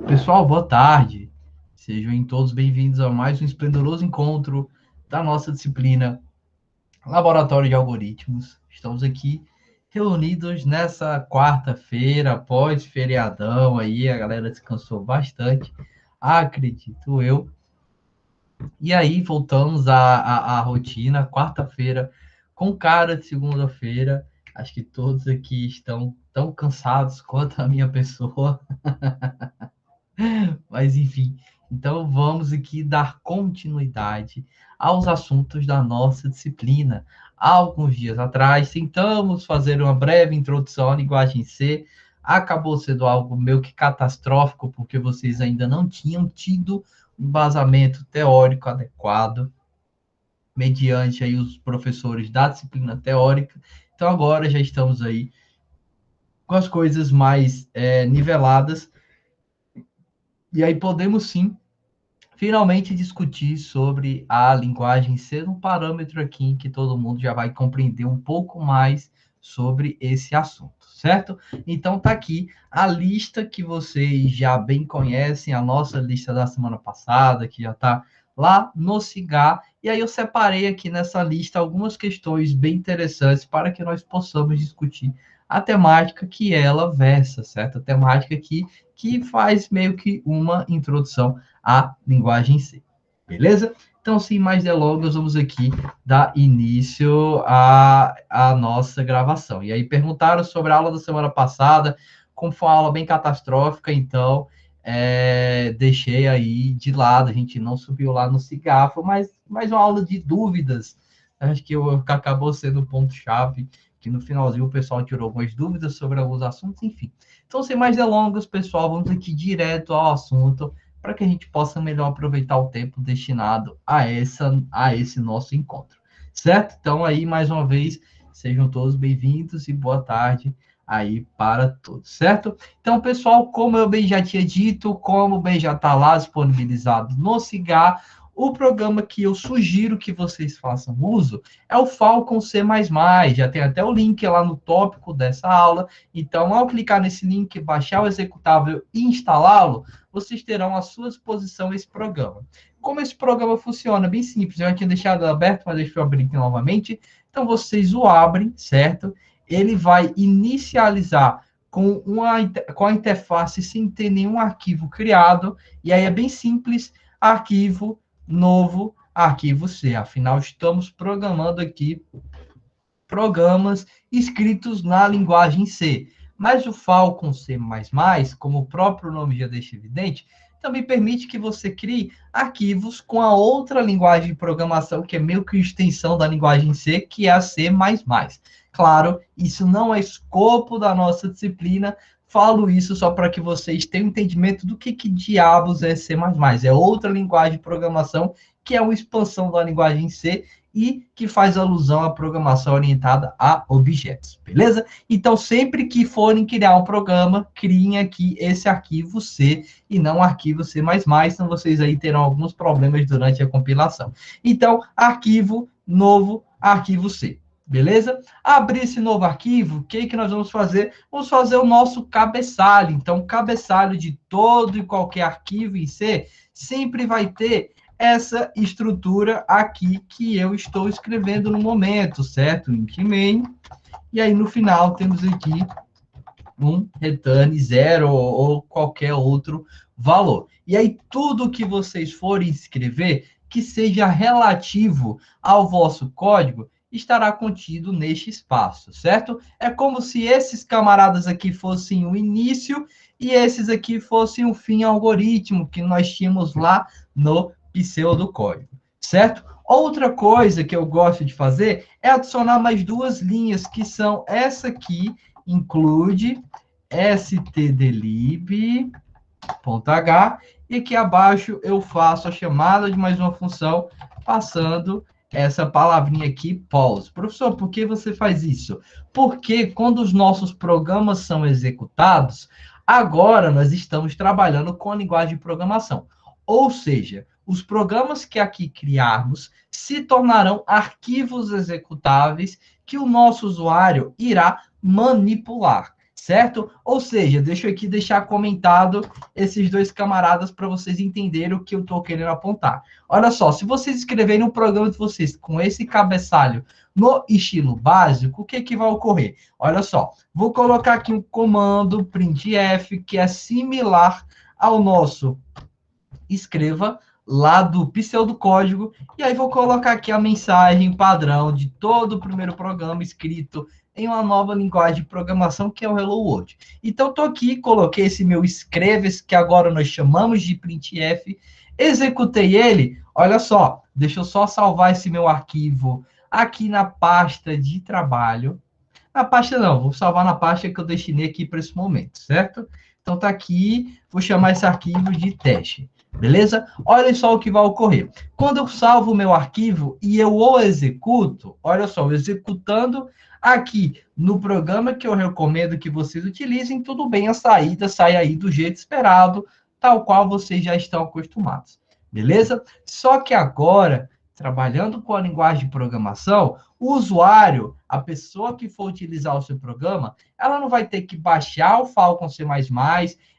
Pessoal, boa tarde. Sejam todos bem-vindos a mais um esplendoroso encontro da nossa disciplina Laboratório de Algoritmos. Estamos aqui reunidos nessa quarta-feira, após feriadão aí, a galera descansou bastante, acredito eu. E aí voltamos à rotina, quarta-feira, com cara de segunda-feira. Acho que todos aqui estão tão cansados quanto a minha pessoa. Mas enfim, então vamos aqui dar continuidade aos assuntos da nossa disciplina. Há alguns dias atrás, tentamos fazer uma breve introdução à linguagem C. Acabou sendo algo meio que catastrófico, porque vocês ainda não tinham tido um embasamento teórico adequado, mediante aí os professores da disciplina teórica. Então agora já estamos aí com as coisas mais niveladas, e aí podemos sim finalmente discutir sobre a linguagem ser um parâmetro aqui em que todo mundo já vai compreender um pouco mais sobre esse assunto, certo? Então tá aqui a lista que vocês já bem conhecem, a nossa lista da semana passada, que já tá lá no Cigar, e aí eu separei aqui nessa lista algumas questões bem interessantes para que nós possamos discutir a temática que ela versa, certo? A temática que faz meio que uma introdução a linguagem C. Beleza? Então, sem mais delongas, vamos aqui dar início à nossa gravação. E aí perguntaram sobre a aula da semana passada, como foi uma aula bem catastrófica, então deixei aí de lado, a gente não subiu lá no cigarro, mas mais uma aula de dúvidas. Acho que acabou sendo o ponto-chave, que no finalzinho o pessoal tirou algumas dúvidas sobre alguns assuntos, enfim. Então, sem mais delongas, pessoal, vamos aqui direto ao assunto, para que a gente possa melhor aproveitar o tempo destinado a esse nosso encontro, certo? Então, aí, mais uma vez, sejam todos bem-vindos e boa tarde aí para todos, certo? Então, pessoal, como eu bem já tinha dito, como bem já está lá disponibilizado no Cigar, o programa que eu sugiro que vocês façam uso é o Falcon C++, já tem até o link lá no tópico dessa aula, então, ao clicar nesse link, baixar o executável e instalá-lo, vocês terão à sua disposição esse programa. Como esse programa funciona? Bem simples, eu já tinha deixado aberto, mas deixa eu abrir aqui novamente. Então, vocês o abrem, certo? Ele vai inicializar com a interface sem ter nenhum arquivo criado, e aí é bem simples, arquivo, novo, arquivo C. Afinal, estamos programando aqui programas escritos na linguagem C. Mas o Falcon C++, como o próprio nome já deixa evidente, também permite que você crie arquivos com a outra linguagem de programação, que é meio que extensão da linguagem C, que é a C++. Claro, isso não é escopo da nossa disciplina, falo isso só para que vocês tenham entendimento do que diabos é C++. É outra linguagem de programação, que é uma expansão da linguagem C, e que faz alusão à programação orientada a objetos, beleza? Então, sempre que forem criar um programa, criem aqui esse arquivo C e não arquivo C++, então vocês aí terão alguns problemas durante a compilação. Então, arquivo, novo, arquivo C. Beleza? Abrir esse novo arquivo, o que nós vamos fazer? Vamos fazer o nosso cabeçalho. Então, o cabeçalho de todo e qualquer arquivo em C sempre vai ter essa estrutura aqui que eu estou escrevendo no momento, certo? Int main. E aí, no final, temos aqui um return 0 ou qualquer outro valor. E aí, tudo que vocês forem escrever, que seja relativo ao vosso código, estará contido neste espaço, certo? É como se esses camaradas aqui fossem o início e esses aqui fossem o fim algoritmo que nós tínhamos lá no pseudocódigo, certo? Outra coisa que eu gosto de fazer é adicionar mais duas linhas, que são essa aqui, include stdlib.h, e aqui abaixo eu faço a chamada de mais uma função, passando essa palavrinha aqui, pause. Professor, por que você faz isso? Porque quando os nossos programas são executados, agora nós estamos trabalhando com a linguagem de programação. Ou seja, os programas que aqui criarmos se tornarão arquivos executáveis que o nosso usuário irá manipular. certo? Ou seja, deixa eu aqui deixar comentado esses dois camaradas para vocês entenderem o que eu estou querendo apontar. Olha só, se vocês escreverem um programa de vocês com esse cabeçalho no estilo básico, o que, que vai ocorrer? Olha só, vou colocar aqui um comando printf que é similar ao nosso escreva lá do pseudocódigo, e aí vou colocar aqui a mensagem padrão de todo o primeiro programa escrito em uma nova linguagem de programação, que é o Hello World. Então, estou aqui, coloquei esse meu escreves, que agora nós chamamos de printf, executei ele, olha só, deixa eu só salvar esse meu arquivo aqui na pasta de trabalho. Na pasta não, vou salvar na pasta que eu destinei aqui para esse momento, certo? Então tá aqui, vou chamar esse arquivo de teste, beleza? Olha só o que vai ocorrer. Quando eu salvo o meu arquivo e eu o executo, olha só, executando aqui no programa que eu recomendo que vocês utilizem, tudo bem, a saída sai aí do jeito esperado, tal qual vocês já estão acostumados, beleza? Só que agora, trabalhando com a linguagem de programação, o usuário, a pessoa que for utilizar o seu programa, ela não vai ter que baixar o Falcon C++,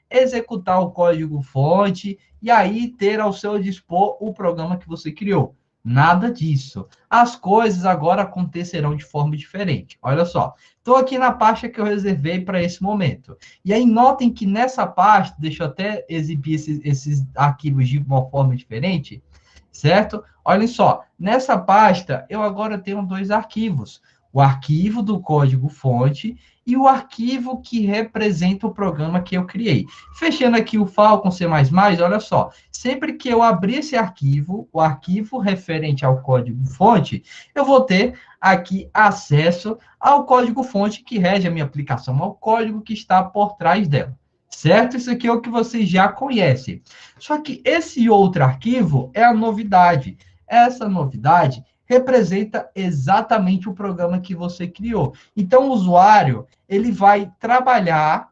executar o código-fonte e aí ter ao seu dispor o programa que você criou. Nada disso. As coisas agora acontecerão de forma diferente. Olha só, estou aqui na pasta que eu reservei para esse momento. E aí notem que nessa pasta, deixa eu até exibir esses arquivos de uma forma diferente, certo? Olhem só, nessa pasta eu agora tenho dois arquivos. O arquivo do código-fonte e o arquivo que representa o programa que eu criei. Fechando aqui o Falcon C++, olha só, sempre que eu abrir esse arquivo, o arquivo referente ao código-fonte, eu vou ter aqui acesso ao código-fonte que rege a minha aplicação, ao código que está por trás dela. Certo? Isso aqui é o que vocês já conhecem. Só que esse outro arquivo é a novidade. Essa novidade representa exatamente o programa que você criou. Então, o usuário, ele vai trabalhar,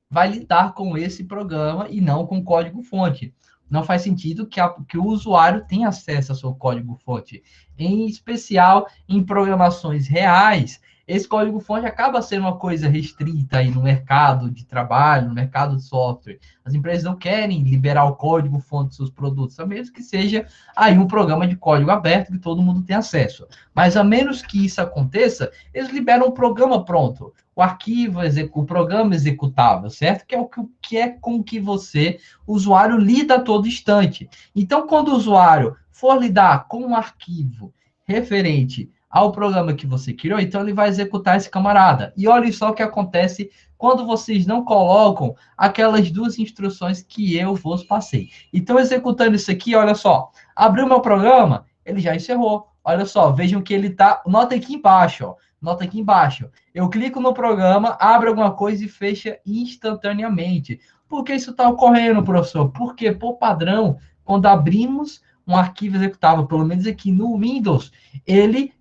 vai lidar com esse programa e não com o código-fonte. Não faz sentido que o usuário tenha acesso ao seu código-fonte. Em especial, em programações reais, esse código-fonte acaba sendo uma coisa restrita aí no mercado de trabalho, no mercado de software. As empresas não querem liberar o código-fonte dos seus produtos, a menos que seja aí um programa de código aberto que todo mundo tem acesso. Mas a menos que isso aconteça, eles liberam um programa pronto, o arquivo, o programa executável, certo? Que é o que é com que você, usuário, lida a todo instante. Então, quando o usuário for lidar com um arquivo referente ao programa que você criou, então ele vai executar esse camarada. E olha só o que acontece quando vocês não colocam aquelas duas instruções que eu vos passei. Então, executando isso aqui, olha só, abriu meu programa, ele já encerrou. Olha só, vejam que ele está... Nota aqui embaixo, ó. Nota aqui embaixo. Eu clico no programa, abre alguma coisa e fecha instantaneamente. Por que isso está ocorrendo, professor? Porque, por padrão, quando abrimos um arquivo executável, pelo menos aqui no Windows, ele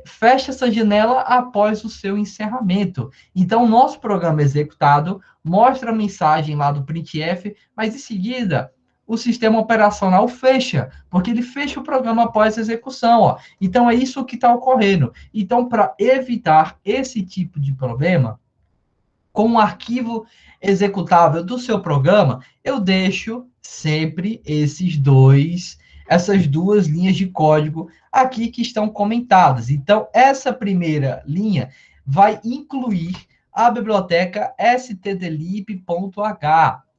fecha essa janela após o seu encerramento. Então, o nosso programa executado mostra a mensagem lá do printf, mas em seguida o sistema operacional fecha, porque ele fecha o programa após a execução. Ó. Então, é isso que está ocorrendo. Então, para evitar esse tipo de problema, com o arquivo executável do seu programa, eu deixo sempre essas duas linhas de código aqui que estão comentadas. Então, essa primeira linha vai incluir a biblioteca stdlib.h,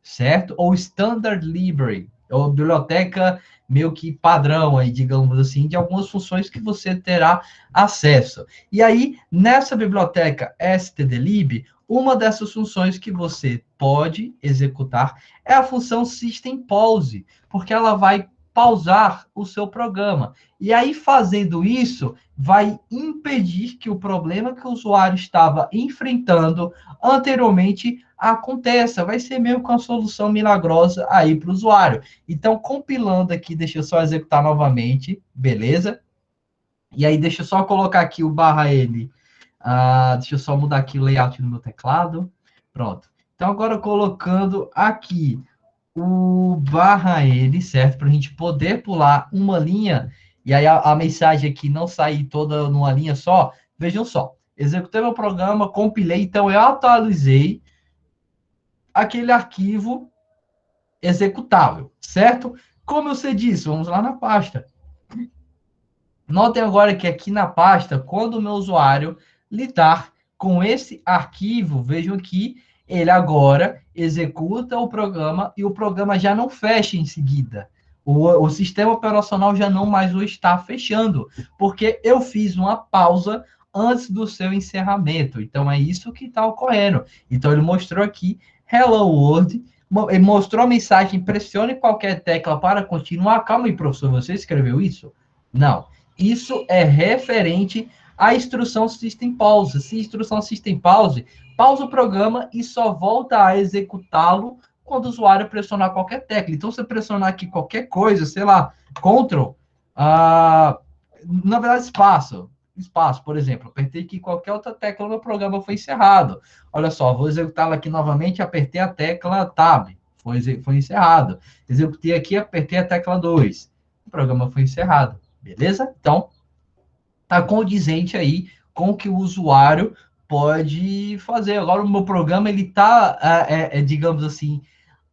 certo? Ou Standard Library, ou biblioteca meio que padrão aí, digamos assim, de algumas funções que você terá acesso. E aí, nessa biblioteca stdlib, uma dessas funções que você pode executar é a função System Pause, porque ela vai pausar o seu programa. E aí, fazendo isso, vai impedir que o problema que o usuário estava enfrentando anteriormente aconteça. Vai ser meio que uma solução milagrosa aí para o usuário. Então, compilando aqui, deixa eu só executar novamente, beleza? E aí, deixa eu só colocar aqui o /N. Deixa eu só mudar aqui o layout do meu teclado. Pronto. Então, agora colocando aqui o /N, certo? Para a gente poder pular uma linha, e aí a mensagem aqui não sair toda numa linha só. Vejam só, executei meu programa, compilei, então eu atualizei aquele arquivo executável, certo? Como eu sei disso? Vamos lá na pasta. Notem agora que aqui na pasta, quando o meu usuário lidar com esse arquivo, vejam que ele agora executa o programa e o programa já não fecha em seguida. O sistema operacional já não mais o está fechando, porque eu fiz uma pausa antes do seu encerramento. Então, é isso que está ocorrendo. Então, ele mostrou aqui, Hello World, ele mostrou a mensagem, pressione qualquer tecla para continuar. Calma aí, professor, você escreveu isso? Não. Isso é referente à instrução System Pause. Se instrução System Pause, pausa o programa e só volta a executá-lo quando o usuário pressionar qualquer tecla. Então, se eu pressionar aqui qualquer coisa, sei lá, Ctrl, na verdade, espaço, por exemplo, apertei aqui qualquer outra tecla, meu programa foi encerrado. Olha só, vou executá-lo aqui novamente, apertei a tecla Tab, foi encerrado. Executei aqui, apertei a tecla 2, o programa foi encerrado. Beleza? Então, tá condizente aí com o que o usuário pode fazer. Agora, o meu programa, ele tá, digamos assim,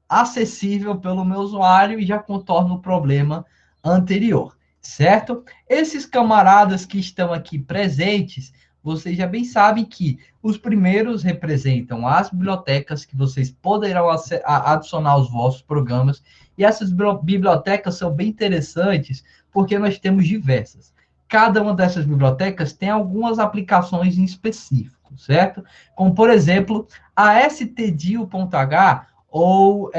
acessível pelo meu usuário e já contorna o problema anterior, certo? Esses camaradas que estão aqui presentes, vocês já bem sabem que os primeiros representam as bibliotecas que vocês poderão adicionar aos vossos programas, e essas bibliotecas são bem interessantes porque nós temos diversas. Cada uma dessas bibliotecas tem algumas aplicações em específico, certo? Como, por exemplo, a stdio.h ou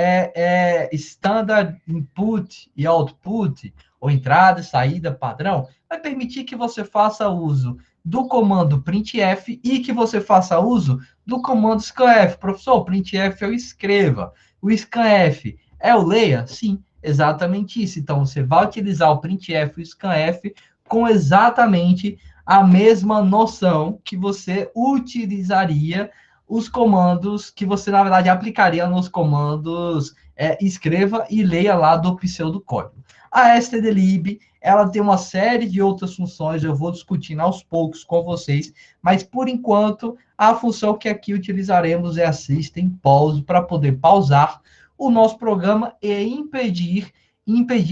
standard input e output, ou entrada e saída padrão, vai permitir que você faça uso do comando printf e que você faça uso do comando scanf. Professor, o printf é o escreva, o scanf é o leia? Sim, exatamente isso. Então, você vai utilizar o printf e o scanf com exatamente a mesma noção que você utilizaria os comandos que você, na verdade, aplicaria nos comandos escreva e leia lá do pseudocódigo. A stdlib, ela tem uma série de outras funções, eu vou discutindo aos poucos com vocês, mas, por enquanto, a função que aqui utilizaremos é a system pause, para poder pausar o nosso programa e impedir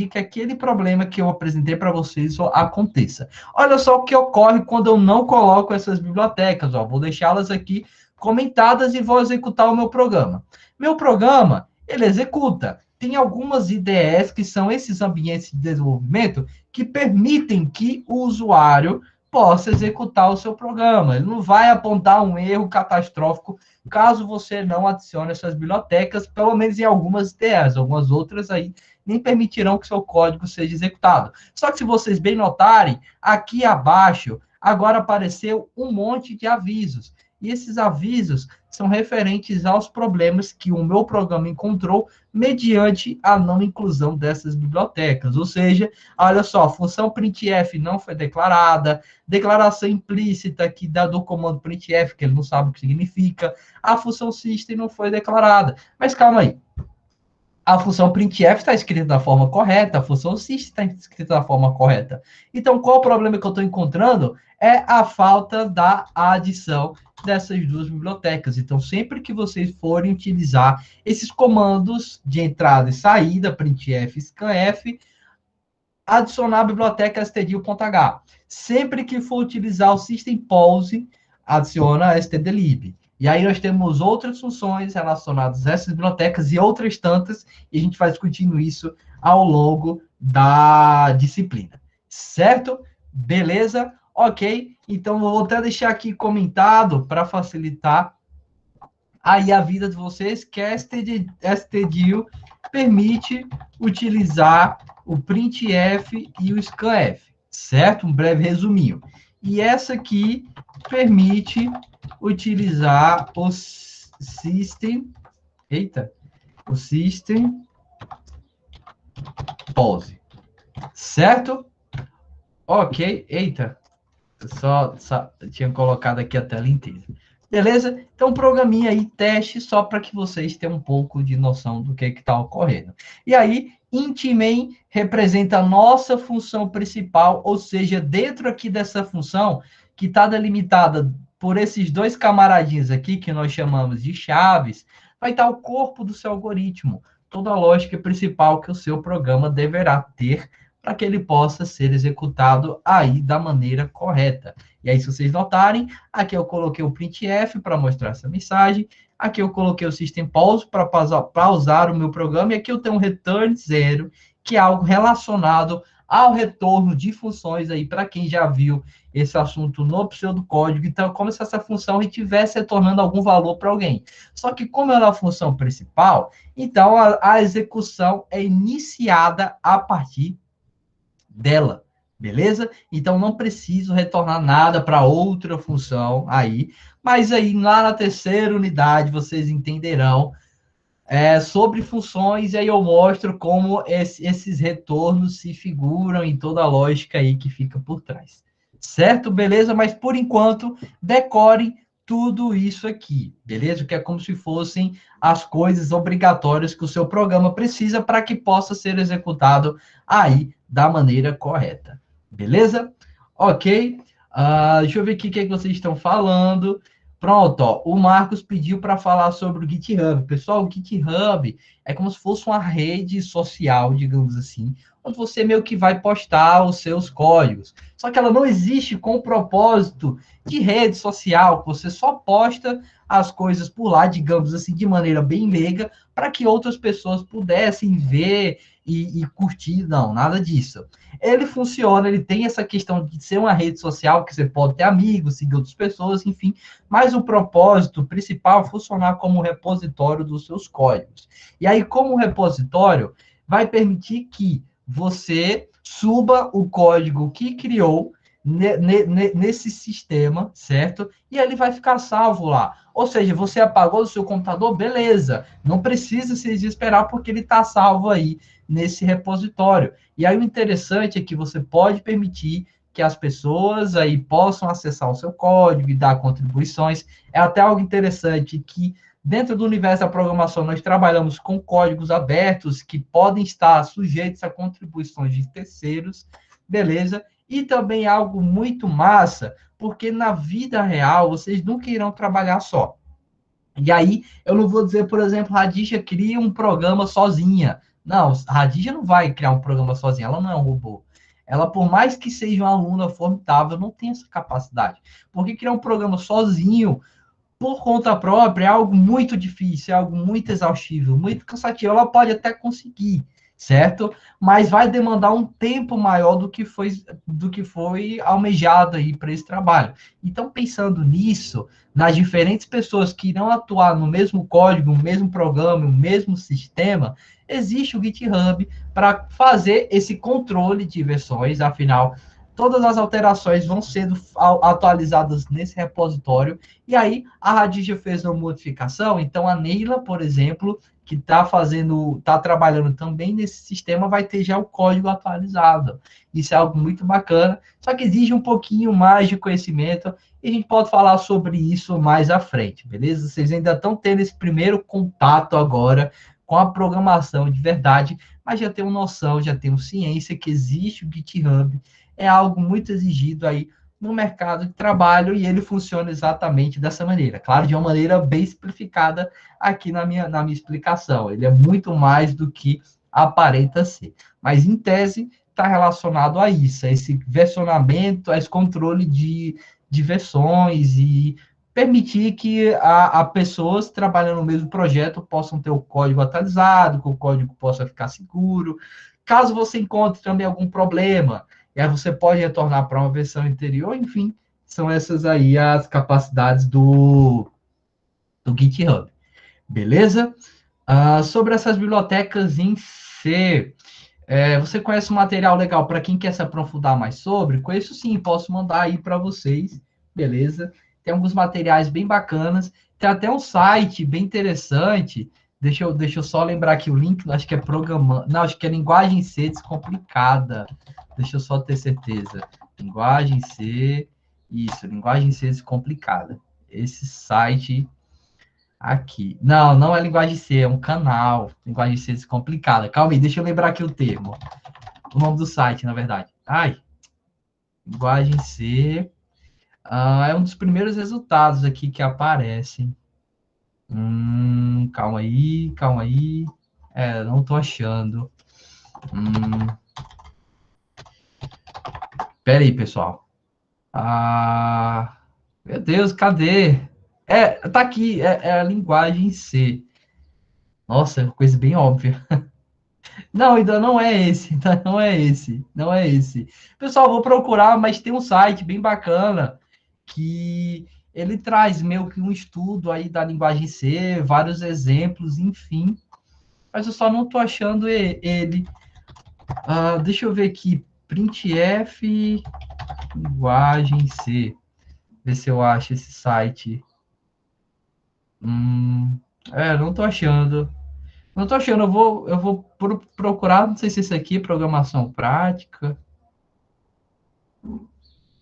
que aquele problema que eu apresentei para vocês aconteça. Olha só o que ocorre quando eu não coloco essas bibliotecas, ó, vou deixá-las aqui comentadas e vou executar o meu programa. Meu programa, ele executa. Tem algumas IDEs, que são esses ambientes de desenvolvimento, que permitem que o usuário possa executar o seu programa. Ele não vai apontar um erro catastrófico caso você não adicione essas bibliotecas, pelo menos em algumas IDEs. Algumas outras aí nem permitirão que seu código seja executado. Só que se vocês bem notarem, aqui abaixo, agora apareceu um monte de avisos. E esses avisos são referentes aos problemas que o meu programa encontrou mediante a não inclusão dessas bibliotecas. Ou seja, olha só, a função printf não foi declarada, declaração implícita que dá do comando printf, que ele não sabe o que significa, a função system não foi declarada. Mas calma aí. A função printf está escrita da forma correta, a função system está escrita da forma correta. Então, qual o problema que eu estou encontrando? É a falta da adição dessas duas bibliotecas. Então, sempre que vocês forem utilizar esses comandos de entrada e saída, printf, scanf, adicionar a biblioteca stdio.h. Sempre que for utilizar o system pause, adiciona a stdlib. E aí nós temos outras funções relacionadas a essas bibliotecas e outras tantas, e a gente vai discutindo isso ao longo da disciplina. Certo? Beleza? Ok. Então, vou até deixar aqui comentado para facilitar aí a vida de vocês, que a stdio permite utilizar o printf e o scanf, certo? Um breve resuminho. E essa aqui permite utilizar o system, o system pause, certo? Ok, só tinha colocado aqui a tela inteira. Beleza? Então, programinha aí, teste, só para que vocês tenham um pouco de noção do que está ocorrendo. E aí, int main representa a nossa função principal, ou seja, dentro aqui dessa função, que está delimitada por esses dois camaradinhos aqui, que nós chamamos de chaves, vai estar o corpo do seu algoritmo, toda a lógica principal que o seu programa deverá ter para que ele possa ser executado aí da maneira correta. E aí, se vocês notarem, aqui eu coloquei o printf para mostrar essa mensagem, aqui eu coloquei o system pause para pausar o meu programa, e aqui eu tenho um return zero, que é algo relacionado ao retorno de funções aí, para quem já viu esse assunto no pseudocódigo. Então, como se essa função estivesse retornando algum valor para alguém. Só que como ela é a função principal, então a execução é iniciada a partir dela, beleza? Então, não preciso retornar nada para outra função aí, mas aí lá na terceira unidade vocês entenderão sobre funções, e aí eu mostro como esses retornos se figuram em toda a lógica aí que fica por trás. Certo? Beleza? Mas por enquanto, decorem tudo isso aqui, beleza? Que é como se fossem as coisas obrigatórias que o seu programa precisa para que possa ser executado aí da maneira correta. Beleza? Ok. Deixa eu ver aqui o que, é que vocês estão falando. Pronto, ó, o Marcos pediu para falar sobre o GitHub. Pessoal, o GitHub é como se fosse uma rede social, digamos assim, onde você meio que vai postar os seus códigos. Só que ela não existe com o propósito de rede social, que você só posta as coisas por lá, digamos assim, de maneira bem leiga, para que outras pessoas pudessem ver e curtir. Não, nada disso. Ele funciona, ele tem essa questão de ser uma rede social que você pode ter amigos, seguir outras pessoas, enfim, mas o propósito principal é funcionar como repositório dos seus códigos. E aí, como repositório, vai permitir que você suba o código que criou nesse sistema, certo? E ele vai ficar salvo lá. Ou seja, você apagou do seu computador, beleza. Não precisa se desesperar porque ele está salvo aí nesse repositório. E aí o interessante é que você pode permitir que as pessoas aí possam acessar o seu código e dar contribuições. É até algo interessante que dentro do universo da programação nós trabalhamos com códigos abertos que podem estar sujeitos a contribuições de terceiros, beleza? E também algo muito massa, porque na vida real vocês nunca irão trabalhar só. E aí, eu não vou dizer, por exemplo, Radija cria um programa sozinha. Não, a Radija não vai criar um programa sozinha, ela não é um robô. Ela, por mais que seja uma aluna formidável, não tem essa capacidade. Porque criar um programa sozinho, por conta própria, é algo muito difícil, é algo muito exaustivo, muito cansativo. Ela pode até conseguir, certo? Mas vai demandar um tempo maior do que foi almejado aí para esse trabalho. Então, pensando nisso, nas diferentes pessoas que irão atuar no mesmo código, no mesmo programa, no mesmo sistema, existe o GitHub para fazer esse controle de versões, afinal, todas as alterações vão sendo atualizadas nesse repositório, e aí a Radija fez uma modificação, então a Neila, por exemplo, que está trabalhando também nesse sistema, vai ter já o código atualizado. Isso é algo muito bacana, só que exige um pouquinho mais de conhecimento, e a gente pode falar sobre isso mais à frente, beleza? Vocês ainda estão tendo esse primeiro contato agora com a programação de verdade, mas já tem uma noção, já tem uma ciência que existe o GitHub, é algo muito exigido aí no mercado de trabalho, e ele funciona exatamente dessa maneira. Claro, de uma maneira bem simplificada aqui na minha explicação. Ele é muito mais do que aparenta ser. Mas, em tese, está relacionado a isso, a esse versionamento, a esse controle de versões e permitir que a pessoas trabalhando no mesmo projeto possam ter o código atualizado, que o código possa ficar seguro. Caso você encontre também algum problema, e aí você pode retornar para uma versão anterior, enfim, são essas aí as capacidades do GitHub. Beleza? Sobre essas bibliotecas em C, você conhece um material legal para quem quer se aprofundar mais sobre? Conheço sim, posso mandar aí para vocês, beleza? Tem alguns materiais bem bacanas, tem até um site bem interessante. Deixa eu só lembrar aqui o link, acho que é programando. Não, acho que é Linguagem C Descomplicada. Deixa eu só ter certeza. Linguagem C. Isso, Linguagem C Descomplicada. Esse site aqui. Não, não é linguagem C, é um canal. Linguagem C Descomplicada. Calma aí, deixa eu lembrar aqui o termo. O nome do site, na verdade. Ai, linguagem C. É um dos primeiros resultados aqui que aparecem. Calma aí, calma aí. Não tô achando. Pera aí, pessoal. Meu Deus, cadê? Tá aqui, é a linguagem C. Nossa, é uma coisa bem óbvia. Não, ainda não é esse, ainda não é esse, não é esse. Pessoal, vou procurar, mas tem um site bem bacana que ele traz meio que um estudo aí da linguagem C, vários exemplos, enfim. Mas eu só não tô achando ele. Deixa eu ver aqui, printf linguagem C. Ver se eu acho esse site. Não tô achando. Não tô achando, eu vou procurar, não sei se esse aqui é programação prática.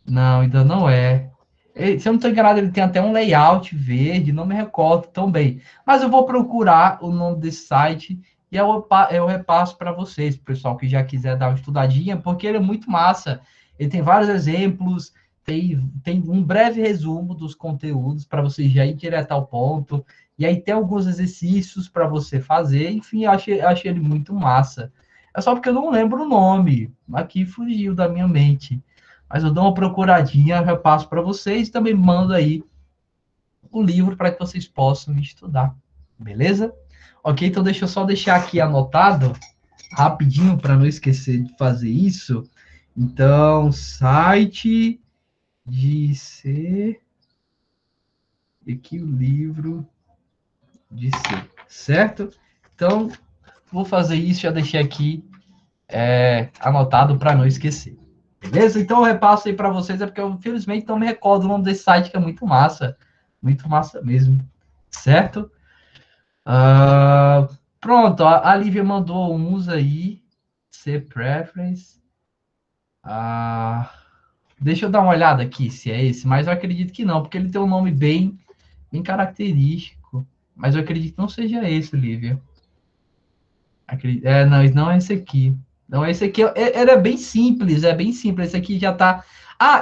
Não, ainda não é. Se eu não estou enganado, ele tem até um layout verde, não me recordo tão bem. Mas eu vou procurar o nome desse site e eu repasso para vocês, pessoal que já quiser dar uma estudadinha, porque ele é muito massa. Ele tem vários exemplos, tem um breve resumo dos conteúdos para você já ir direto ao ponto. E aí tem alguns exercícios para você fazer. Enfim, eu achei ele muito massa. É só porque eu não lembro o nome. Aqui fugiu da minha mente. Mas eu dou uma procuradinha, repasso para vocês e também mando aí o livro para que vocês possam estudar. Beleza? Ok, então deixa eu só deixar aqui anotado rapidinho para não esquecer de fazer isso. Então, site de ser aqui o livro de ser, certo? Então, vou fazer isso, já deixei aqui anotado para não esquecer. Beleza? Então eu repasso aí para vocês, porque eu infelizmente não me recordo o nome desse site, que é muito massa mesmo, certo? Pronto, a Lívia mandou uns aí, ser preference. Ah, deixa eu dar uma olhada aqui se é esse, mas eu acredito que não, porque ele tem um nome bem característico. Mas eu acredito que não seja esse, Lívia. Não, não é esse aqui. Não, esse aqui era bem simples, é bem simples. Esse aqui já tá.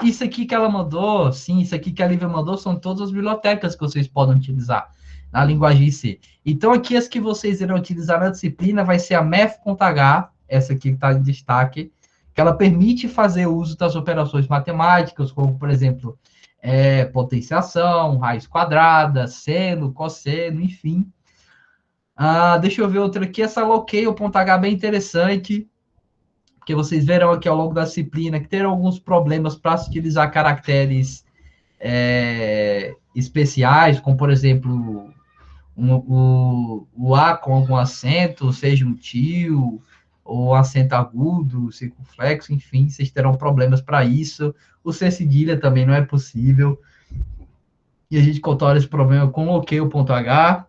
Isso aqui que ela mandou, sim, isso aqui que a Lívia mandou são todas as bibliotecas que vocês podem utilizar na linguagem C. Então, aqui as que vocês irão utilizar na disciplina vai ser a Math.h, essa aqui que está em destaque, que ela permite fazer uso das operações matemáticas, como, por exemplo, potenciação, raiz quadrada, seno, cosseno, enfim. Deixa eu ver outra aqui. Essa Local.h bem interessante, porque vocês verão aqui ao longo da disciplina que terão alguns problemas para se utilizar caracteres especiais, como, por exemplo, o A com algum acento, seja um tio, ou acento agudo, circunflexo, enfim, vocês terão problemas para isso. O C cedilha também não é possível. E a gente contorna esse problema com Local.h. Deixa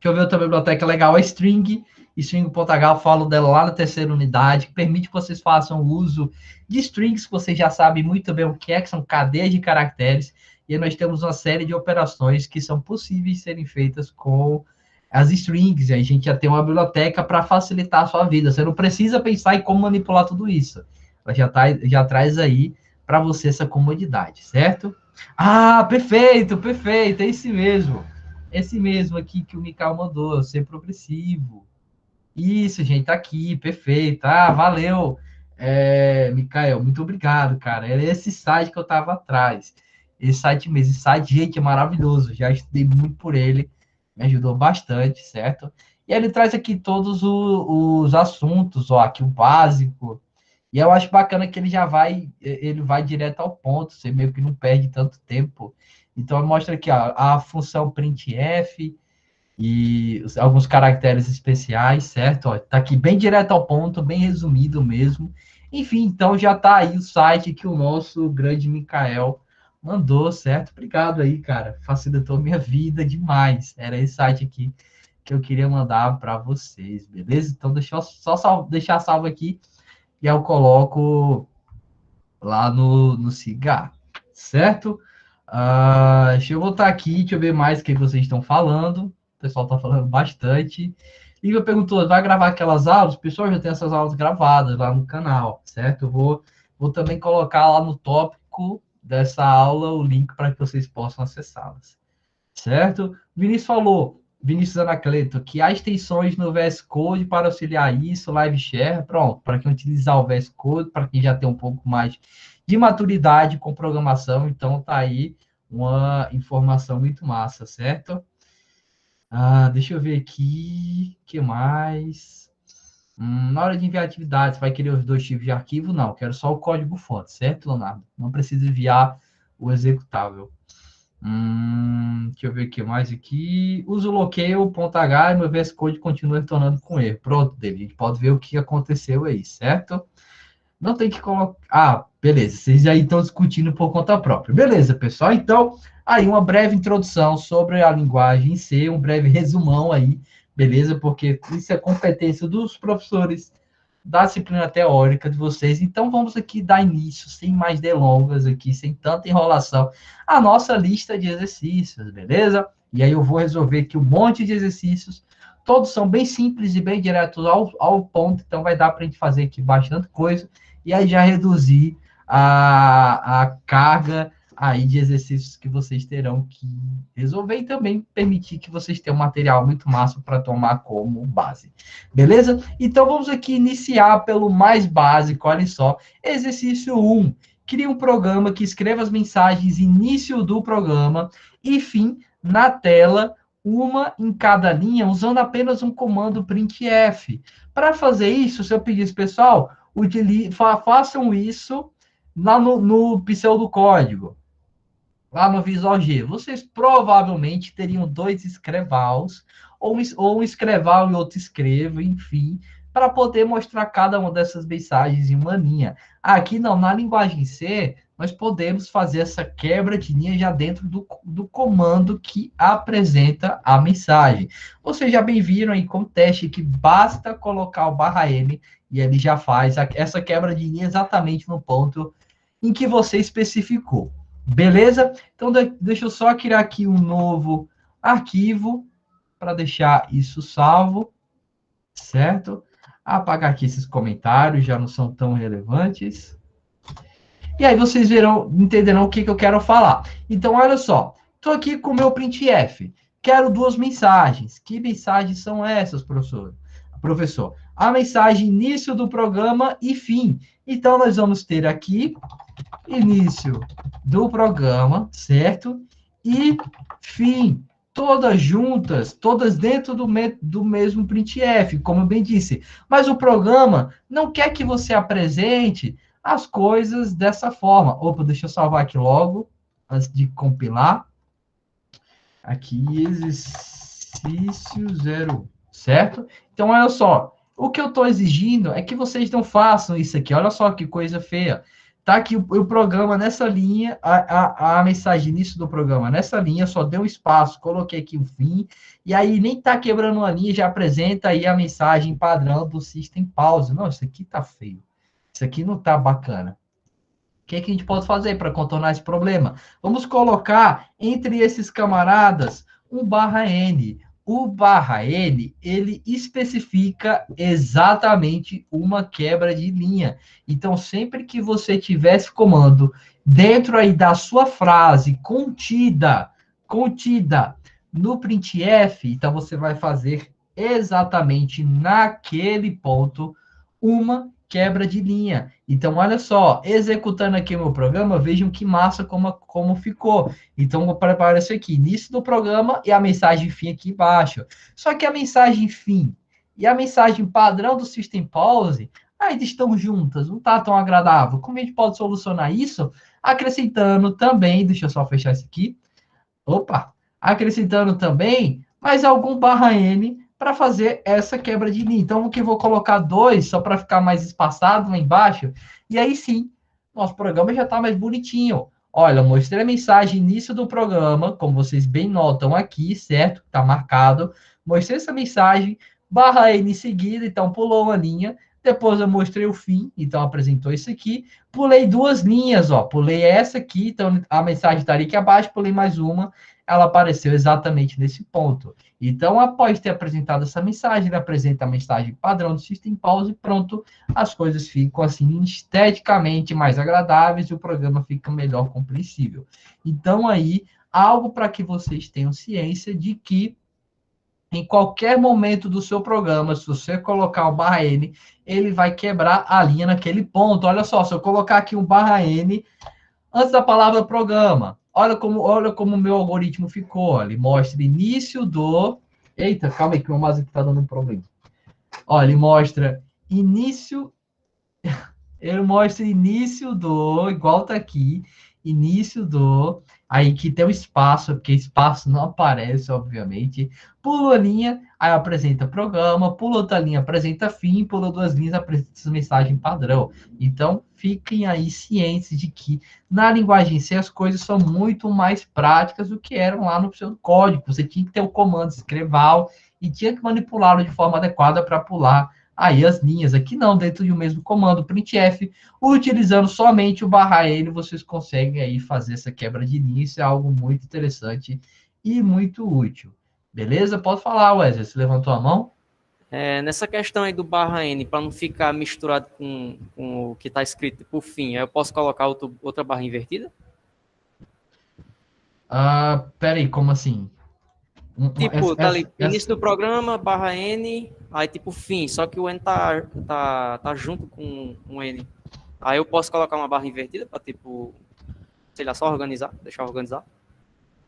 eu ver outra biblioteca legal, a String. String.h, eu falo dela lá na terceira unidade, que permite que vocês façam uso de strings, que vocês já sabem muito bem o que são cadeias de caracteres. E aí nós temos uma série de operações que são possíveis de serem feitas com as strings. E aí a gente já tem uma biblioteca para facilitar a sua vida. Você não precisa pensar em como manipular tudo isso. Ela já traz aí para você essa comodidade, certo? Perfeito, perfeito, é esse mesmo. Esse mesmo aqui que o Mikael mandou, ser progressivo. Isso, gente, tá aqui, perfeito. Valeu, Mikael, muito obrigado, cara. Era esse site que eu tava atrás. Esse site mesmo, esse site, gente, é maravilhoso. Já estudei muito por ele, me ajudou bastante, certo? E ele traz aqui todos os assuntos, ó, aqui o básico. E eu acho bacana que ele vai direto ao ponto, você meio que não perde tanto tempo. Então, mostra aqui ó, a função printf e alguns caracteres especiais, certo? Ó, tá aqui bem direto ao ponto, bem resumido mesmo. Enfim, então já tá aí o site que o nosso grande Mikael mandou, certo? Obrigado aí, cara. Facilitou minha vida demais. Era esse site aqui que eu queria mandar para vocês, beleza? Então, deixa eu só deixar salvo aqui e eu coloco lá no Cigar, certo? Deixa eu voltar aqui, deixa eu ver mais o que vocês estão falando. O pessoal está falando bastante. Lívia perguntou, vai gravar aquelas aulas? O pessoal já tem essas aulas gravadas lá no canal, certo? Eu vou também colocar lá no tópico dessa aula o link para que vocês possam acessá-las. Certo? Vinícius falou, Vinícius Anacleto, que há extensões no VS Code para auxiliar isso, Live Share, pronto, para quem utilizar o VS Code, para quem já tem um pouco mais de maturidade com programação, então tá aí uma informação muito massa, certo? Deixa eu ver aqui, o que mais? Na hora de enviar atividades, vai querer os dois tipos de arquivo? Não, quero só o código-fonte, certo, Leonardo? Não precisa enviar o executável. Deixa eu ver o que mais aqui. Uso o locale.h e meu VS Code continua retornando com erro. Pronto, David. A gente pode ver o que aconteceu aí, certo? Não tem que colocar. Beleza. Vocês já estão discutindo por conta própria. Beleza, pessoal. Então, aí uma breve introdução sobre a linguagem em C, um breve resumão aí, beleza? Porque isso é competência dos professores da disciplina teórica de vocês. Então, vamos aqui dar início, sem mais delongas aqui, sem tanta enrolação, à nossa lista de exercícios, beleza? E aí eu vou resolver aqui um monte de exercícios. Todos são bem simples e bem diretos ao ponto, então vai dar para a gente fazer aqui bastante coisa. E aí já reduzir a carga aí de exercícios que vocês terão que resolver e também permitir que vocês tenham um material muito massa para tomar como base. Beleza? Então vamos aqui iniciar pelo mais básico, olha só. Exercício 1. Crie um programa que escreva as mensagens início do programa e fim na tela, uma em cada linha, usando apenas um comando printf. Para fazer isso, se eu pedisse, pessoal, façam isso lá no pseudocódigo, lá no Visual G. Vocês provavelmente teriam dois escrevals, ou um escreval e outro escrevo, enfim, para poder mostrar cada uma dessas mensagens em uma linha. Aqui não, na linguagem C, nós podemos fazer essa quebra de linha já dentro do comando que apresenta a mensagem. Vocês já bem viram aí com o teste que basta colocar o /m e ele já faz essa quebra de linha exatamente no ponto em que você especificou. Beleza? Então, deixa eu só criar aqui um novo arquivo para deixar isso salvo, certo? Apagar aqui esses comentários, já não são tão relevantes. E aí vocês entenderão o que eu quero falar. Então, olha só. Estou aqui com o meu printf. Quero duas mensagens. Que mensagens são essas, professor? Professor, a mensagem início do programa e fim. Então, nós vamos ter aqui início do programa, certo? E fim. Todas juntas, todas dentro do mesmo printf, como eu bem disse. Mas o programa não quer que você apresente as coisas dessa forma. Opa, deixa eu salvar aqui logo, antes de compilar. Aqui, exercício 0, certo? Então, olha só. O que eu estou exigindo é que vocês não façam isso aqui. Olha só que coisa feia. Tá aqui o programa nessa linha, a mensagem início do programa nessa linha, só deu um espaço, coloquei aqui o fim, e aí nem tá quebrando uma linha, já apresenta aí a mensagem padrão do System Pause. Não, isso aqui tá feio. Isso aqui não tá bacana. O que a gente pode fazer para contornar esse problema? Vamos colocar entre esses camaradas um /n. O /n, ele especifica exatamente uma quebra de linha. Então, sempre que você tiver esse comando dentro aí da sua frase contida no printf, então você vai fazer exatamente naquele ponto uma quebra de linha. Então, olha só, executando aqui o meu programa, vejam que massa como ficou. Então, vou preparar isso aqui, início do programa e a mensagem fim aqui embaixo. Só que a mensagem fim e a mensagem padrão do System Pause ainda estão juntas, não está tão agradável. Como a gente pode solucionar isso? Acrescentando também, deixa eu só fechar isso aqui. Opa! Acrescentando também mais algum /n para fazer essa quebra de linha. Então, o que eu vou colocar 2, só para ficar mais espaçado lá embaixo, e aí sim, nosso programa já está mais bonitinho. Olha, eu mostrei a mensagem início do programa, como vocês bem notam aqui, certo? Está marcado. Mostrei essa mensagem, /n em seguida, então pulou uma linha. Depois eu mostrei o fim, então apresentou isso aqui. Pulei duas linhas, ó. Pulei essa aqui, então a mensagem estaria aqui abaixo, pulei mais uma. ela apareceu exatamente nesse ponto. Então, após ter apresentado essa mensagem, ele apresenta a mensagem padrão do System Pause e pronto, as coisas ficam assim esteticamente mais agradáveis e o programa fica melhor compreensível. Então, aí, algo para que vocês tenham ciência de que em qualquer momento do seu programa, se você colocar o barra N, ele vai quebrar a linha naquele ponto. Olha só, se eu colocar aqui um barra N antes da palavra programa, olha como o meu algoritmo ficou. Ele mostra início do... Eita, calma aí que o meu mouse está dando um problema. Olha, ele mostra início... Ele mostra início do... Igual tá aqui. Início do... Aí que tem o espaço, porque espaço não aparece, obviamente. Pula a linha, aí apresenta programa. Pula outra linha, apresenta fim. Pula duas linhas, apresenta mensagem padrão. Então, fiquem aí cientes de que na linguagem C as coisas são muito mais práticas do que eram lá no seu código. Você tinha que ter o comando escreval e tinha que manipulá-lo de forma adequada para pular aí as linhas. Aqui não, dentro de um mesmo comando printf, utilizando somente o barra N, vocês conseguem aí fazer essa quebra de linha. Isso é algo muito interessante e muito útil. Beleza? Pode falar, Wesley. Você levantou a mão? Nessa questão aí do barra N, para não ficar misturado com o que está escrito por fim, eu posso colocar outra barra invertida? Peraí, como assim? Tipo, tá ali, início do programa, barra N, aí tipo fim, só que o N tá junto com um N. Aí eu posso colocar uma barra invertida para tipo, sei lá, só organizar, deixar organizar.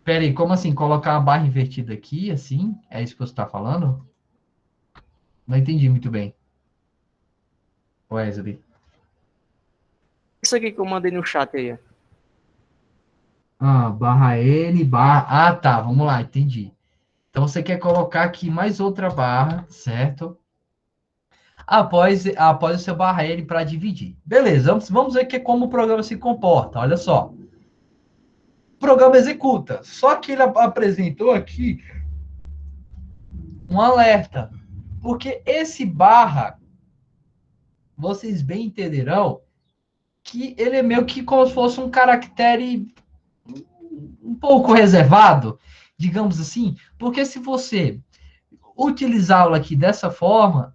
Peraí, como assim? Colocar a barra invertida aqui, assim? É isso que você está falando? Não entendi muito bem. Wesley. Isso aqui que eu mandei no chat aí. Barra N, barra... tá, vamos lá, entendi. Então, você quer colocar aqui mais outra barra, certo? Após o seu barra N para dividir. Beleza, vamos ver como o programa se comporta. Olha só. O programa executa. Só que ele apresentou aqui um alerta. Porque esse barra, vocês bem entenderão, que ele é meio que como se fosse um caractere um pouco reservado, digamos assim. Porque se você utilizá-lo aqui dessa forma,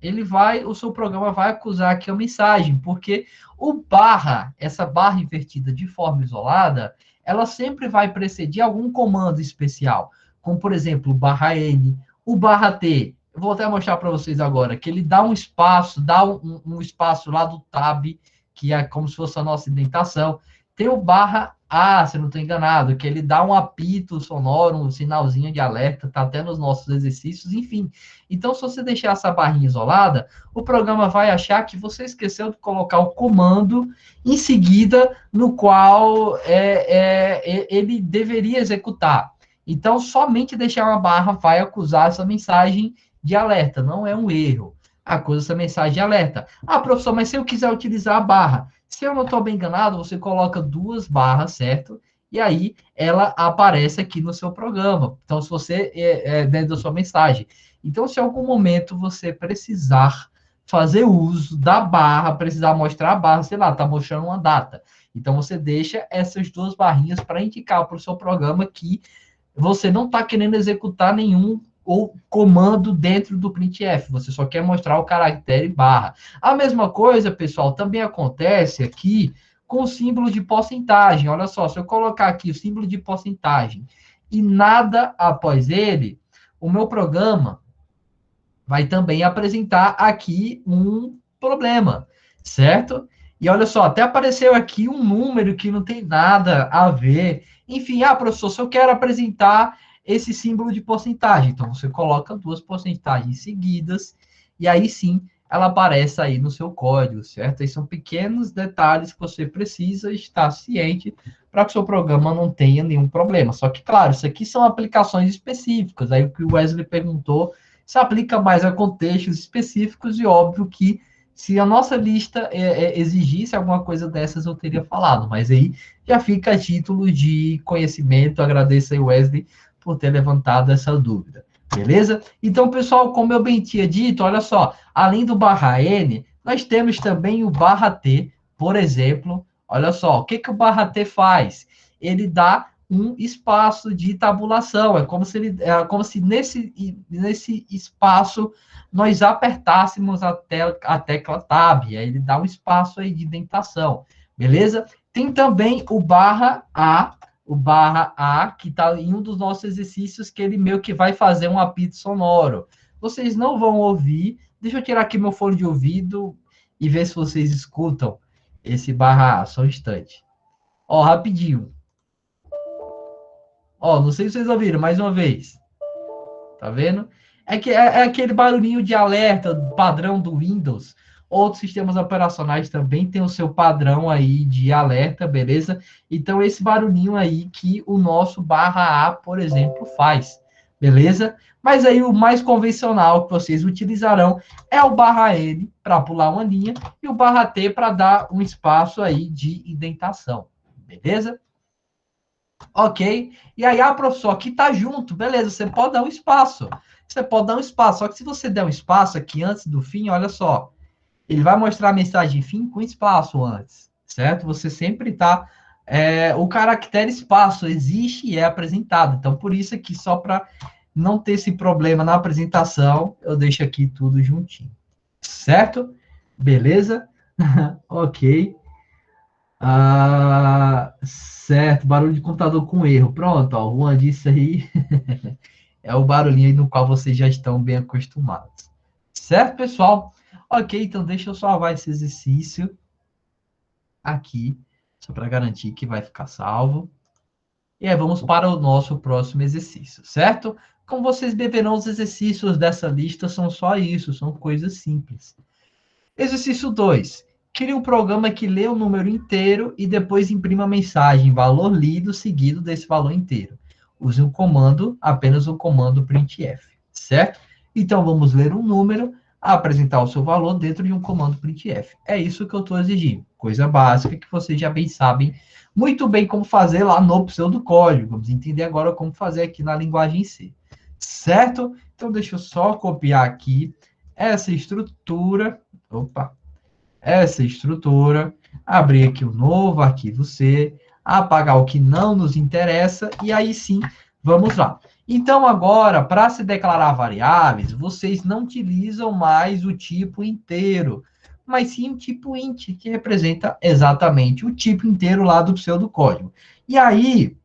o seu programa vai acusar aqui a mensagem, porque o barra, essa barra invertida de forma isolada, ela sempre vai precedir algum comando especial, como por exemplo, o barra N, o barra T. Eu vou até mostrar para vocês agora, que ele dá um espaço, um espaço lá do tab, que é como se fosse a nossa indentação. Tem o barra A, se eu não estou enganado, que ele dá um apito sonoro, um sinalzinho de alerta, tá até nos nossos exercícios, enfim. Então, se você deixar essa barrinha isolada, o programa vai achar que você esqueceu de colocar o comando em seguida, no qual ele deveria executar. Então, somente deixar uma barra vai acusar essa mensagem de alerta, não é um erro. Acusa essa mensagem de alerta. Professor, mas se eu quiser utilizar a barra, se eu não estou bem enganado, você coloca duas barras, certo? E aí ela aparece aqui no seu programa. Então, se você dentro da sua mensagem. Então, se em algum momento você precisar fazer uso da barra, precisar mostrar a barra, sei lá, está mostrando uma data. Então, você deixa essas duas barrinhas para indicar para o seu programa que você não está querendo executar nenhum ou comando dentro do printf, você só quer mostrar o caractere barra. A mesma coisa, pessoal, também acontece aqui com o símbolo de porcentagem. Olha só, se eu colocar aqui o símbolo de porcentagem e nada após ele, o meu programa vai também apresentar aqui um problema, certo? E olha só, até apareceu aqui um número que não tem nada a ver. Enfim, professor, se eu quero apresentar esse símbolo de porcentagem, então você coloca duas porcentagens seguidas e aí sim ela aparece aí no seu código, certo? Esses são pequenos detalhes que você precisa estar ciente para que o seu programa não tenha nenhum problema. Só que, claro, isso aqui são aplicações específicas. Aí o que o Wesley perguntou se aplica mais a contextos específicos e óbvio que se a nossa lista exigisse alguma coisa dessas, eu teria falado, mas aí já fica a título de conhecimento. Agradeço aí, Wesley, por ter levantado essa dúvida. Beleza? Então, pessoal, como eu bem tinha dito, olha só, além do barra N, nós temos também o barra T, por exemplo. Olha só, o que o barra T faz? Ele dá um espaço de tabulação. É como se nesse espaço nós apertássemos a tecla Tab. Aí ele dá um espaço aí de indentação. Beleza? Tem também o barra A, que está em um dos nossos exercícios, que ele meio que vai fazer um apito sonoro. Vocês não vão ouvir. Deixa eu tirar aqui meu fone de ouvido e ver se vocês escutam esse barra A. Só um instante. Ó, rapidinho. Ó, não sei se vocês ouviram, mais uma vez. Tá vendo? É aquele barulhinho de alerta padrão do Windows. Outros sistemas operacionais também têm o seu padrão aí de alerta, beleza? Então, esse barulhinho aí que o nosso barra A, por exemplo, faz, beleza? Mas aí o mais convencional que vocês utilizarão é o barra N para pular uma linha e o barra T para dar um espaço aí de indentação, beleza? Ok? E aí, professor, aqui tá junto, beleza, você pode dar um espaço. Você pode dar um espaço, só que se você der um espaço aqui antes do fim, olha só, ele vai mostrar a mensagem fim com espaço antes, certo? Você sempre tá... o caractere espaço existe e é apresentado. Então, por isso aqui, só para não ter esse problema na apresentação, eu deixo aqui tudo juntinho. Certo? Beleza? Ok. Certo, barulho de computador com erro. Pronto, ó, o Juan disse aí. É o barulhinho aí no qual vocês já estão bem acostumados. Certo, pessoal? Ok, então deixa eu salvar esse exercício aqui, só para garantir que vai ficar salvo. E aí vamos para o nosso próximo exercício, certo? Como vocês verão, os exercícios dessa lista são só isso, são coisas simples. Exercício 2. Crie um programa que lê o número inteiro e depois imprima a mensagem valor lido seguido desse valor inteiro. Use um comando, apenas o comando printf, certo? Então, vamos ler um número, apresentar o seu valor dentro de um comando printf. É isso que eu estou exigindo. Coisa básica que vocês já bem sabem muito bem como fazer lá no pseudocódigo. Vamos entender agora como fazer aqui na linguagem C, certo? Então, deixa eu só copiar aqui essa estrutura. Essa estrutura, abrir aqui um novo arquivo C, apagar o que não nos interessa, e aí sim, vamos lá. Então, agora, para se declarar variáveis, vocês não utilizam mais o tipo inteiro, mas sim o tipo int, que representa exatamente o tipo inteiro lá do pseudocódigo. E aí,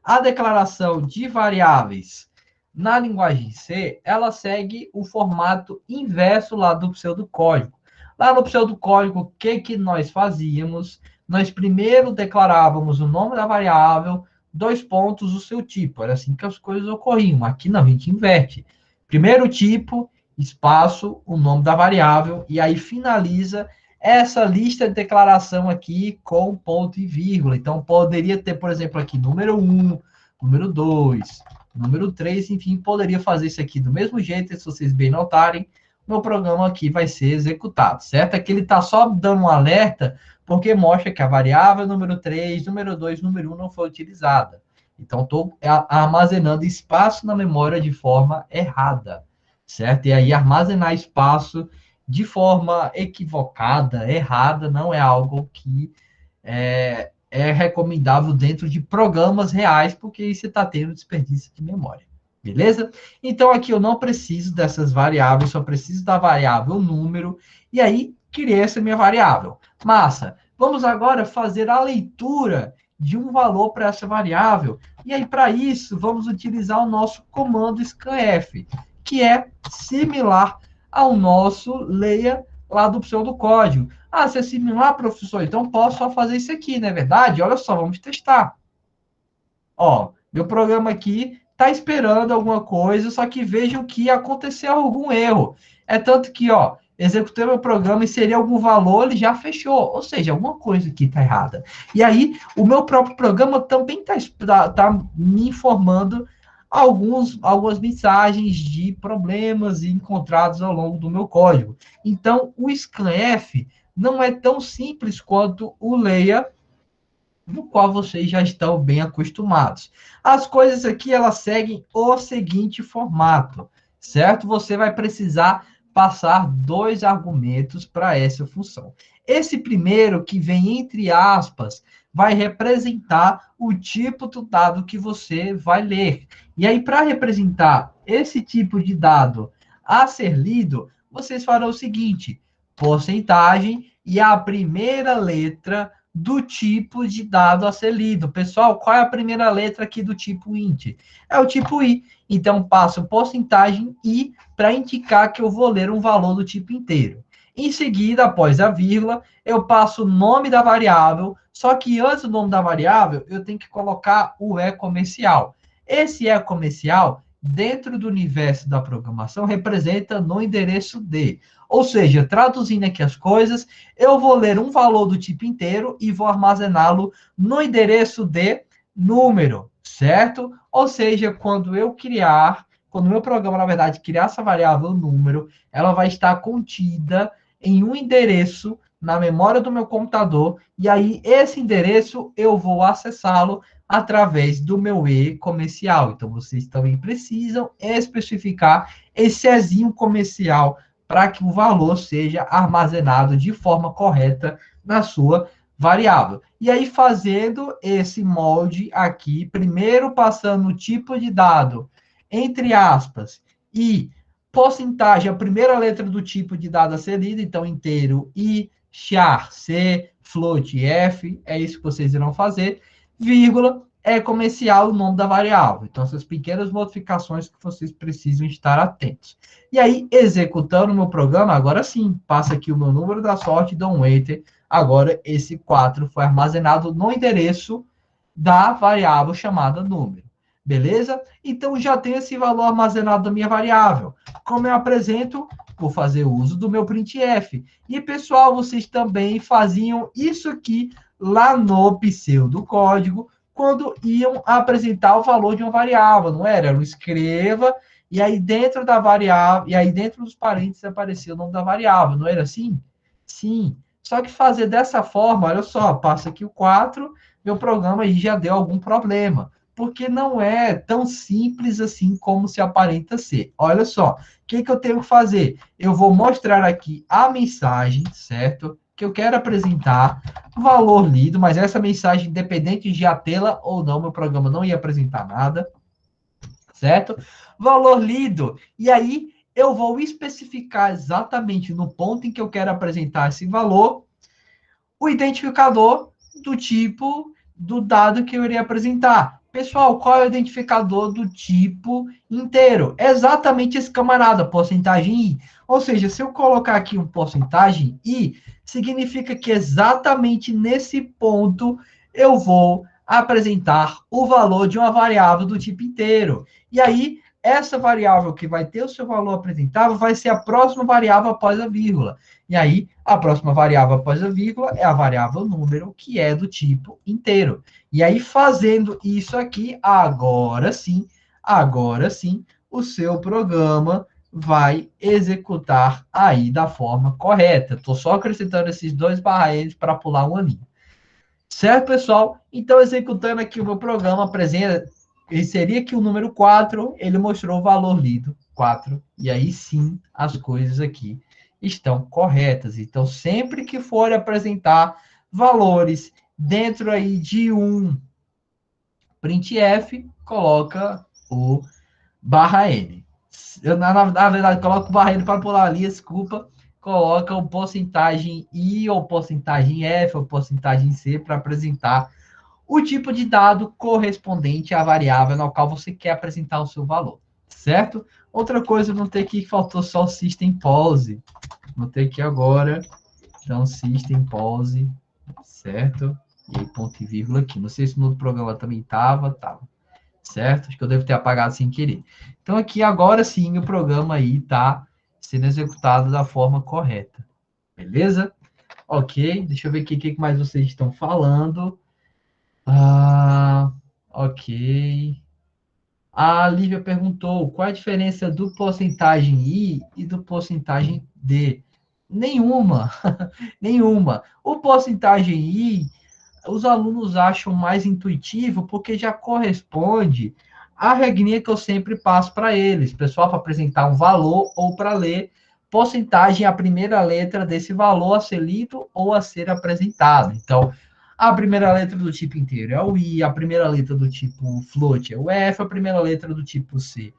a declaração de variáveis na linguagem C, ela segue o formato inverso lá do pseudocódigo. Lá no pseudocódigo, o que nós fazíamos? Nós primeiro declarávamos o nome da variável, 2 pontos, o seu tipo. Era assim que as coisas ocorriam. Aqui não, a gente inverte. Primeiro tipo, espaço, o nome da variável, e aí finaliza essa lista de declaração aqui com ponto e vírgula. Então, poderia ter, por exemplo, aqui número 1, número 2, número 3, enfim, poderia fazer isso aqui do mesmo jeito, se vocês bem notarem, meu programa aqui vai ser executado, certo? Aqui ele está só dando um alerta, porque mostra que a variável número 3, número 2, número 1 não foi utilizada. Então, estou armazenando espaço na memória de forma errada, certo? E aí, armazenar espaço de forma equivocada, errada, não é algo que é recomendável dentro de programas reais, porque aí você está tendo desperdício de memória. Beleza? Então, aqui eu não preciso dessas variáveis, só preciso da variável número, e aí criei essa minha variável. Massa! Vamos agora fazer a leitura de um valor para essa variável. E aí, para isso, vamos utilizar o nosso comando scanf, que é similar ao nosso leia lá do pseudocódigo. Se é similar, professor, então posso só fazer isso aqui, não é verdade? Olha só, vamos testar. Ó, meu programa aqui está esperando alguma coisa, só que vejam que aconteceu algum erro. É tanto que, ó, executei meu programa, inseri algum valor, ele já fechou. Ou seja, alguma coisa aqui está errada. E aí, o meu próprio programa também tá me informando algumas mensagens de problemas encontrados ao longo do meu código. Então, o scanf não é tão simples quanto o leia, no qual vocês já estão bem acostumados. As coisas aqui, elas seguem o seguinte formato, certo? Você vai precisar passar dois argumentos para essa função. Esse primeiro, que vem entre aspas, vai representar o tipo do dado que você vai ler. E aí, para representar esse tipo de dado a ser lido, vocês farão o seguinte: porcentagem e a primeira letra do tipo de dado a ser lido. Pessoal, qual é a primeira letra aqui do tipo int? É o tipo i. Então, passo porcentagem i para indicar que eu vou ler um valor do tipo inteiro. Em seguida, após a vírgula, eu passo o nome da variável, só que antes do nome da variável, eu tenho que colocar o e-comercial. Esse e-comercial, dentro do universo da programação, representa no endereço D. Ou seja, traduzindo aqui as coisas, eu vou ler um valor do tipo inteiro e vou armazená-lo no endereço de número, certo? Ou seja, quando o meu programa, na verdade, criar essa variável número, ela vai estar contida em um endereço na memória do meu computador, e aí esse endereço eu vou acessá-lo através do meu e-comercial. Então, vocês também precisam especificar esse ezinho comercial para que o valor seja armazenado de forma correta na sua variável. E aí, fazendo esse molde aqui, primeiro passando o tipo de dado, entre aspas, e porcentagem, a primeira letra do tipo de dado a ser lido, então inteiro I, char, C, float, F, é isso que vocês irão fazer, vírgula, é comercial o nome da variável. Então, essas pequenas modificações que vocês precisam estar atentos. E aí, executando o meu programa, agora sim, passa aqui o meu número da sorte, dou um enter, agora esse 4 foi armazenado no endereço da variável chamada número. Beleza? Então, já tenho esse valor armazenado da minha variável. Como eu apresento, vou fazer uso do meu printf. E, pessoal, vocês também faziam isso aqui lá no pseudocódigo, quando iam apresentar o valor de uma variável, não era? Eu escreva, e aí dentro da variável, e aí dentro dos parênteses aparecia o nome da variável, não era assim? Sim. Só que fazer dessa forma, olha só, passa aqui o 4, meu programa aí já deu algum problema, porque não é tão simples assim como se aparenta ser. Olha só, o que eu tenho que fazer? Eu vou mostrar aqui a mensagem, certo? Que eu quero apresentar, valor lido, mas essa mensagem, independente de já tê-la ou não, meu programa não ia apresentar nada, certo? Valor lido. E aí, eu vou especificar exatamente no ponto em que eu quero apresentar esse valor, o identificador do tipo do dado que eu iria apresentar. Pessoal, qual é o identificador do tipo inteiro? É exatamente esse camarada, porcentagem i. Ou seja, se eu colocar aqui um porcentagem i, significa que exatamente nesse ponto eu vou apresentar o valor de uma variável do tipo inteiro. E aí, essa variável que vai ter o seu valor apresentável vai ser a próxima variável após a vírgula. E aí, a próxima variável após a vírgula é a variável número, que é do tipo inteiro. E aí, fazendo isso aqui, agora sim, o seu programa vai executar aí da forma correta. Estou só acrescentando esses dois barra-Ns para pular uma linha. Certo, pessoal? Então, executando aqui o meu programa, apresenta, seria aqui o número 4, ele mostrou o valor lido, 4, e aí sim, as coisas aqui estão corretas. Então, sempre que for apresentar valores dentro aí de um printf, coloca o barra N. Eu, na verdade, coloco o barra N para pular ali, desculpa. Coloca o porcentagem I, ou porcentagem F, ou porcentagem C, para apresentar o tipo de dado correspondente à variável na qual você quer apresentar o seu valor, certo? Outra coisa, não ter aqui, faltou só o system pause. Vou ter aqui agora, então, system pause, certo? E aí, ponto e vírgula aqui. Não sei se no outro programa também estava, certo? Acho que eu devo ter apagado sem querer. Então, aqui, agora sim, o programa aí está sendo executado da forma correta. Beleza? Ok, deixa eu ver aqui o que mais vocês estão falando. Ok. A Lívia perguntou qual a diferença do porcentagem I e do porcentagem D. Nenhuma, nenhuma. O porcentagem I, os alunos acham mais intuitivo porque já corresponde à regrinha que eu sempre passo para eles, pessoal, para apresentar um valor ou para ler porcentagem é a primeira letra desse valor a ser lido ou a ser apresentado. Então, a primeira letra do tipo inteiro é o I, a primeira letra do tipo float é o F, a primeira letra do tipo C,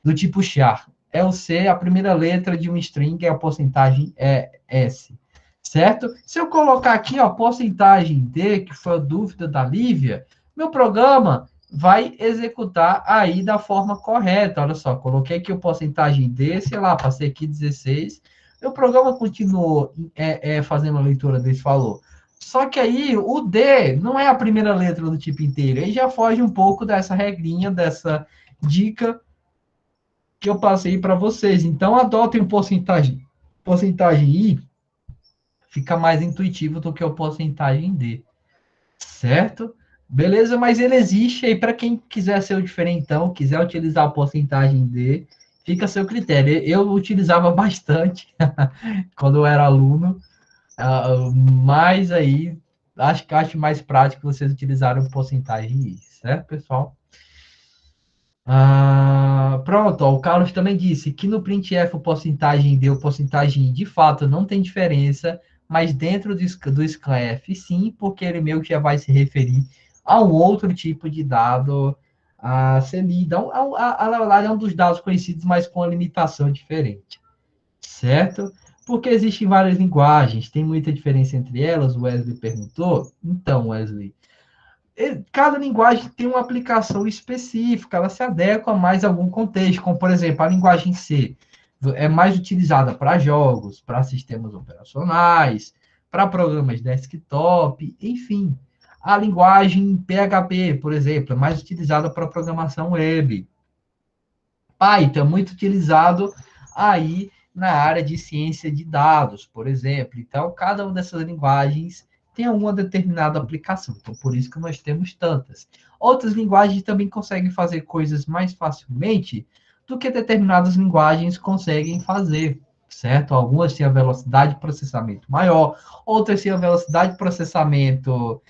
do tipo char é o C, a primeira letra de um string é a porcentagem é S, certo? Se eu colocar aqui, ó, porcentagem D, que foi a dúvida da Lívia, meu programa vai executar aí da forma correta. Olha só, coloquei aqui o porcentagem D, sei lá, passei aqui 16, meu programa continuou fazendo a leitura desse valor. Só que aí o D não é a primeira letra do tipo inteiro, aí já foge um pouco dessa regrinha, dessa dica que eu passei para vocês. Então, adotem o porcentagem I, fica mais intuitivo do que o porcentagem D, certo? Beleza, mas ele existe aí para quem quiser ser o diferentão, quiser utilizar a porcentagem D, fica a seu critério. Eu utilizava bastante quando eu era aluno, mas aí acho mais prático vocês utilizarem porcentagem I, certo, pessoal? Pronto, ó, o Carlos também disse que no printf o porcentagem D ou porcentagem I, de fato, não tem diferença, mas dentro do scanf, sim, porque ele meio que já vai se referir a um outro tipo de dado a ser lido. Na verdade, é um dos dados conhecidos, mas com uma limitação diferente, certo? Porque existem várias linguagens, tem muita diferença entre elas, o Wesley perguntou. Então, Wesley, cada linguagem tem uma aplicação específica, ela se adequa a mais a algum contexto, como, por exemplo, a linguagem C é mais utilizada para jogos, para sistemas operacionais, para programas desktop, enfim. A linguagem PHP, por exemplo, é mais utilizada para programação web. Python é muito utilizado aí na área de ciência de dados, por exemplo. Então, cada uma dessas linguagens tem alguma determinada aplicação. Então, por isso que nós temos tantas. Outras linguagens também conseguem fazer coisas mais facilmente do que determinadas linguagens conseguem fazer, certo? Algumas têm a velocidade de processamento maior, outras têm a velocidade de processamento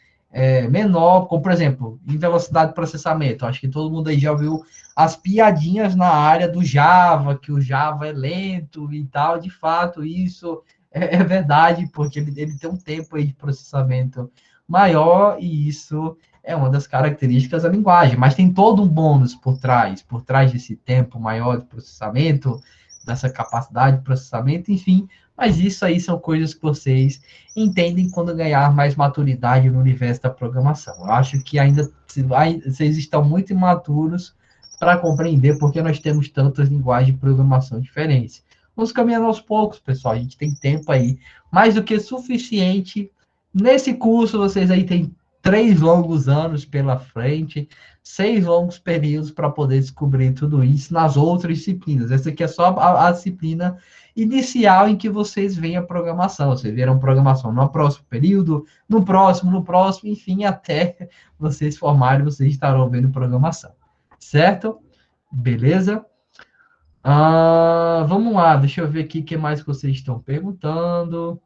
menor, como, por exemplo, em velocidade de processamento. Acho que todo mundo aí já ouviu as piadinhas na área do Java, que o Java é lento e tal. De fato, isso é verdade, porque ele tem um tempo aí de processamento maior, e isso é uma das características da linguagem, mas tem todo um bônus por trás desse tempo maior de processamento, dessa capacidade de processamento, enfim, mas isso aí são coisas que vocês entendem quando ganhar mais maturidade no universo da programação. Eu acho que ainda vocês estão muito imaturos para compreender porque nós temos tantas linguagens de programação diferentes. Vamos caminhando aos poucos, pessoal. A gente tem tempo aí, mais do que suficiente. Nesse curso, vocês aí têm 3 longos anos pela frente, 6 longos períodos para poder descobrir tudo isso nas outras disciplinas. Essa aqui é só a disciplina inicial em que vocês veem a programação. Vocês verão programação no próximo período, no próximo, enfim, até vocês formarem, vocês estarão vendo programação. Certo? Beleza? Vamos lá, deixa eu ver aqui o que mais que vocês estão perguntando.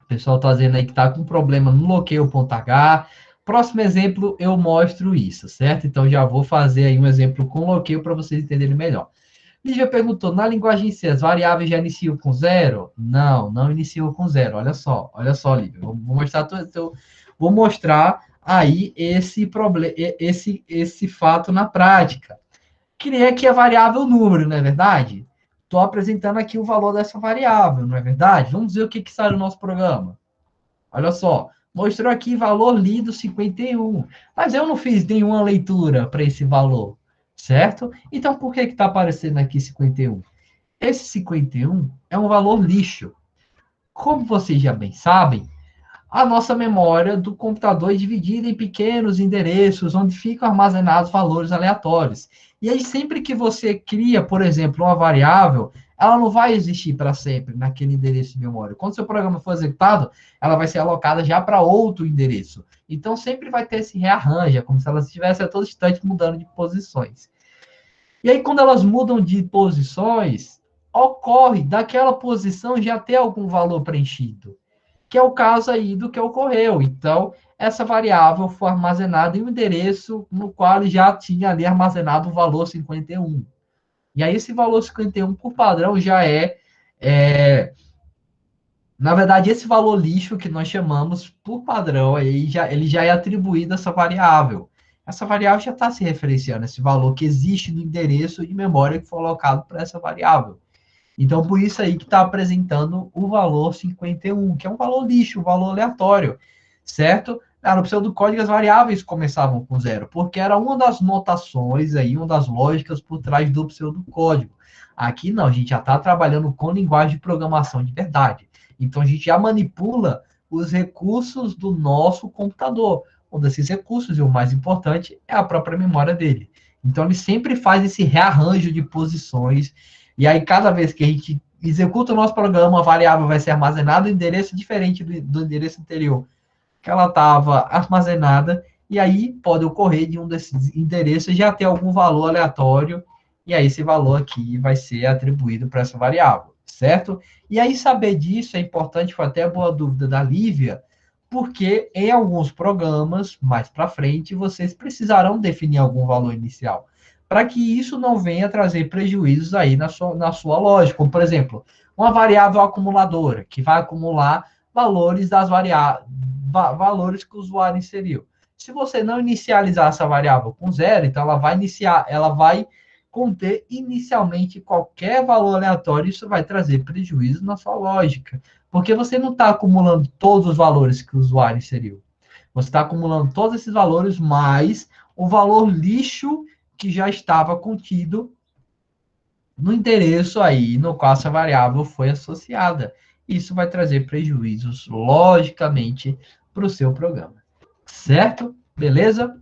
O pessoal está dizendo aí que está com problema no bloqueio.h. Próximo exemplo, eu mostro isso, certo? Então, já vou fazer aí um exemplo com bloqueio para vocês entenderem melhor. Lígia perguntou, na linguagem C, as variáveis já iniciam com zero? Não, não iniciam com zero. Olha só, Lígia. Vou mostrar aí esse problema, esse fato na prática. Criei aqui a variável número, não é verdade? Estou apresentando aqui o valor dessa variável, não é verdade? Vamos ver o que sai do nosso programa. Olha só, mostrou aqui valor lido 51. Mas eu não fiz nenhuma leitura para esse valor, certo? Então, por que está aparecendo aqui 51? Esse 51 é um valor lixo. Como vocês já bem sabem, a nossa memória do computador é dividida em pequenos endereços onde ficam armazenados valores aleatórios. E aí, sempre que você cria, por exemplo, uma variável, ela não vai existir para sempre naquele endereço de memória. Quando seu programa for executado, ela vai ser alocada já para outro endereço. Então, sempre vai ter esse rearranjo, como se elas estivessem a todo instante mudando de posições. E aí, quando elas mudam de posições, ocorre daquela posição já ter algum valor preenchido, que é o caso aí do que ocorreu. Então, essa variável foi armazenada em um endereço no qual já tinha ali armazenado o valor 51. E aí, esse valor 51, por padrão, já é Na verdade, esse valor lixo que nós chamamos, por padrão, ele já é atribuído a essa variável. Essa variável já está se referenciando a esse valor que existe no endereço de memória que foi alocado para essa variável. Então, por isso aí que está apresentando o valor 51, que é um valor lixo, um valor aleatório, certo? No pseudocódigo, as variáveis começavam com zero, porque era uma das notações aí, uma das lógicas por trás do pseudocódigo. Aqui não, a gente já está trabalhando com linguagem de programação de verdade. Então, a gente já manipula os recursos do nosso computador. Um desses recursos, e o mais importante, é a própria memória dele. Então, ele sempre faz esse rearranjo de posições e aí, cada vez que a gente executa o nosso programa, a variável vai ser armazenada em endereço diferente do endereço anterior que ela estava armazenada, e aí pode ocorrer de um desses endereços já ter algum valor aleatório, e aí esse valor aqui vai ser atribuído para essa variável, certo? E aí saber disso é importante, foi até a boa dúvida da Lívia, porque em alguns programas, mais para frente, vocês precisarão definir algum valor inicial, para que isso não venha trazer prejuízos aí na sua lógica, como, por exemplo, uma variável acumuladora, que vai acumular valores das valores que o usuário inseriu. Se você não inicializar essa variável com zero, então ela vai conter inicialmente qualquer valor aleatório, isso vai trazer prejuízo na sua lógica, porque você não está acumulando todos os valores que o usuário inseriu. Você está acumulando todos esses valores mais o valor lixo que já estava contido no endereço aí no qual essa variável foi associada. Isso vai trazer prejuízos, logicamente, para o seu programa. Certo? Beleza?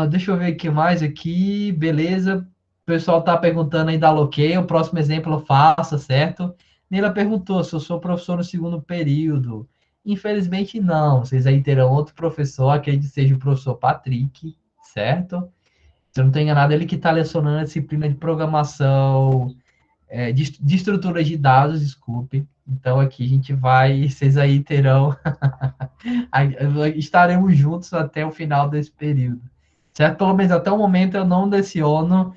Deixa eu ver o que mais aqui. Beleza. O pessoal está perguntando aí da Loquei. O próximo exemplo eu faço, certo? Neila perguntou se eu sou professor no segundo período. Infelizmente, não. Vocês aí terão outro professor, acredito que seja o professor Patrick, certo? Se eu não estou enganado, ele que está lecionando a disciplina de programação, de estrutura de dados, desculpe. Então, aqui a gente vai, vocês aí terão, estaremos juntos até o final desse período. Certo? Pelo menos até o momento eu não leciono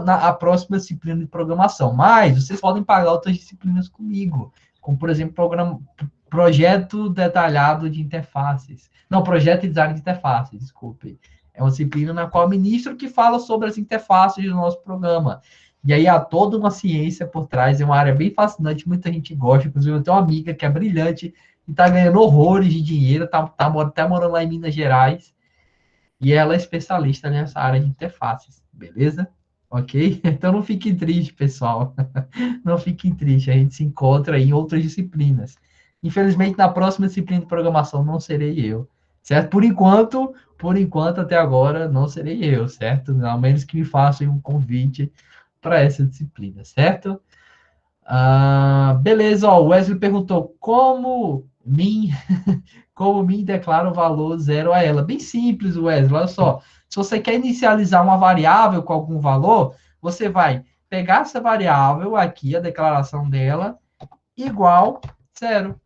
a próxima disciplina de programação, mas vocês podem pagar outras disciplinas comigo, como, por exemplo, projeto detalhado de interfaces. Não, projeto de design de interfaces, desculpe. É uma disciplina na qual eu ministro que fala sobre as interfaces do nosso programa. E aí há toda uma ciência por trás, é uma área bem fascinante, muita gente gosta, inclusive eu tenho uma amiga que é brilhante e está ganhando horrores de dinheiro, tá morando lá em Minas Gerais, e ela é especialista nessa área de interfaces, beleza? Ok? Então não fiquem tristes, pessoal. Não fiquem tristes, a gente se encontra em outras disciplinas. Infelizmente, na próxima disciplina de programação não serei eu, certo? Por enquanto, até agora, não serei eu, certo? Ao menos que me façam um convite para essa disciplina, certo? Beleza, ó, o Wesley perguntou como min declara o valor zero a ela. Bem simples, Wesley, olha só. Se você quer inicializar uma variável com algum valor, você vai pegar essa variável aqui, a declaração dela, igual zero.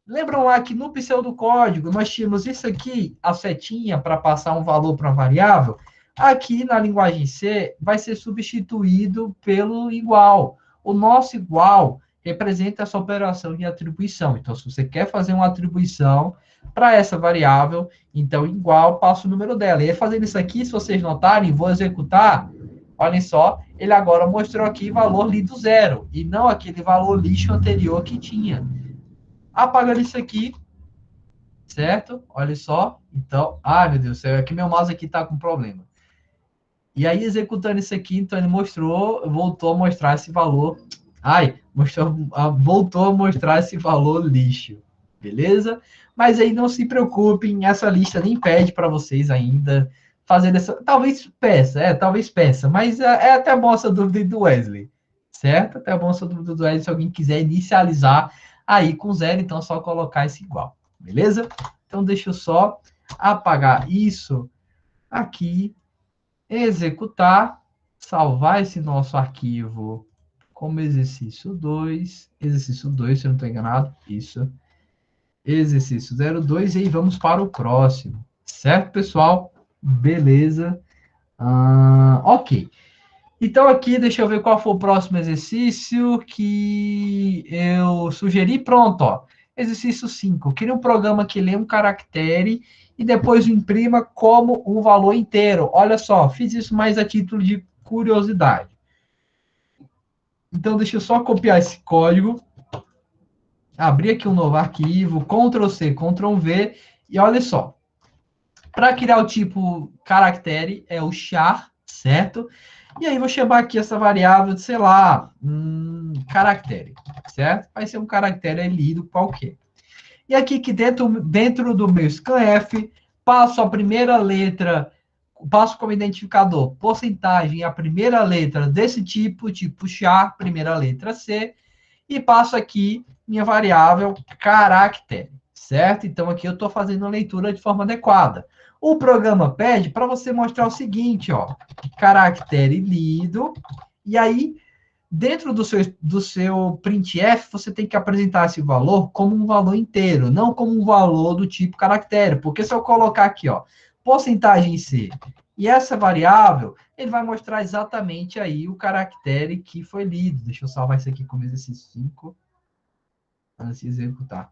Lembram lá que no pseudocódigo nós tínhamos isso aqui, a setinha para passar um valor para uma variável? Aqui na linguagem C vai ser substituído pelo igual. O nosso igual representa essa operação de atribuição. Então, se você quer fazer uma atribuição para essa variável, então igual passa o número dela. E aí, fazendo isso aqui, se vocês notarem, vou executar. Olhem só, ele agora mostrou aqui valor lido zero, e não aquele valor lixo anterior que tinha. Apagando isso aqui, certo? Olha só. Então, ai meu Deus do céu, aqui meu mouse aqui tá com problema. E aí, executando isso aqui, então ele voltou a mostrar esse valor. Voltou a mostrar esse valor lixo. Beleza? Mas aí não se preocupem, essa lista nem pede para vocês ainda fazer essa. Talvez peça, mas é até bom essa dúvida do Wesley. Certo? Até bom essa dúvida do Wesley, se alguém quiser inicializar aí com zero, então é só colocar esse igual. Beleza? Então deixa eu só apagar isso aqui, executar, salvar esse nosso arquivo como exercício 2, se eu não estou enganado, isso, exercício 02, e aí vamos para o próximo, certo, pessoal? Beleza, ok. Então aqui, deixa eu ver qual foi o próximo exercício que eu sugeri. Pronto, ó. Exercício 5. Crie um programa que lê um caractere e depois o imprima como um valor inteiro. Olha só, fiz isso mais a título de curiosidade. Então, deixa eu só copiar esse código, abrir aqui um novo arquivo, Ctrl C, Ctrl V, e olha só. Para criar o tipo caractere, é o char, certo? E aí vou chamar aqui essa variável de, sei lá, caractere, certo? Vai ser um caractere lido qualquer. E aqui que dentro do meu scanf, passo a primeira letra, passo como identificador porcentagem, a primeira letra desse tipo char, primeira letra C, e passo aqui minha variável caractere, certo? Então aqui eu estou fazendo a leitura de forma adequada. O programa pede para você mostrar o seguinte, ó, caractere lido, e aí dentro do seu printf, você tem que apresentar esse valor como um valor inteiro, não como um valor do tipo caractere, porque se eu colocar aqui, ó, porcentagem C, e essa variável, ele vai mostrar exatamente aí o caractere que foi lido. Deixa eu salvar isso aqui como exercício 5, antes de executar.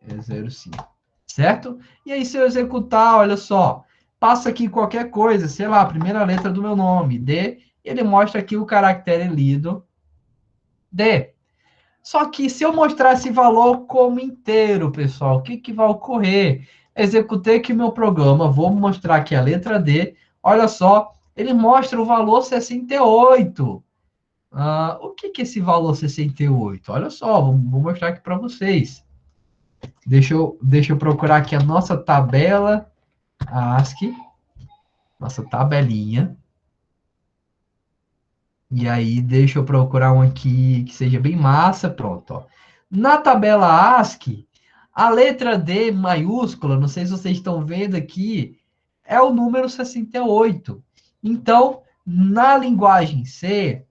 É 0,5. Certo? E aí, se eu executar, olha só, passa aqui qualquer coisa, sei lá, a primeira letra do meu nome, D, ele mostra aqui o caractere lido, D. Só que se eu mostrar esse valor como inteiro, pessoal, o que, que vai ocorrer? Executei aqui meu programa, vou mostrar aqui a letra D. Olha só, ele mostra o valor 68. O que, que é esse valor 68? Olha só, vou mostrar aqui para vocês. Deixa eu procurar aqui a nossa tabela ASCII, nossa tabelinha. E aí, deixa eu procurar um aqui que seja bem massa. Pronto, ó. Na tabela ASCII, a letra D maiúscula, não sei se vocês estão vendo aqui, é o número 68. Então, na linguagem C,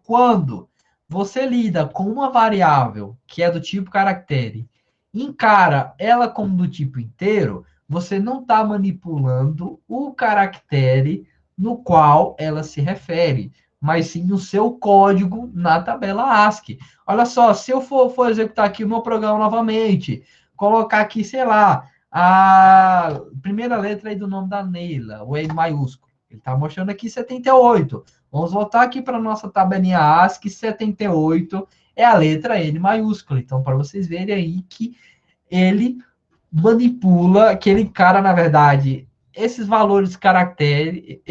quando você lida com uma variável que é do tipo caractere, encara ela como do tipo inteiro, você não está manipulando o caractere no qual ela se refere, mas sim o seu código na tabela ASCII. Olha só, se eu for executar aqui o meu programa novamente, colocar aqui, sei lá, a primeira letra aí do nome da Neila, o E maiúsculo. Ele está mostrando aqui 78. Vamos voltar aqui para a nossa tabelinha ASCII, 78 é a letra N maiúscula. Então, para vocês verem aí que ele manipula aquele cara, na verdade, esses valores caractere,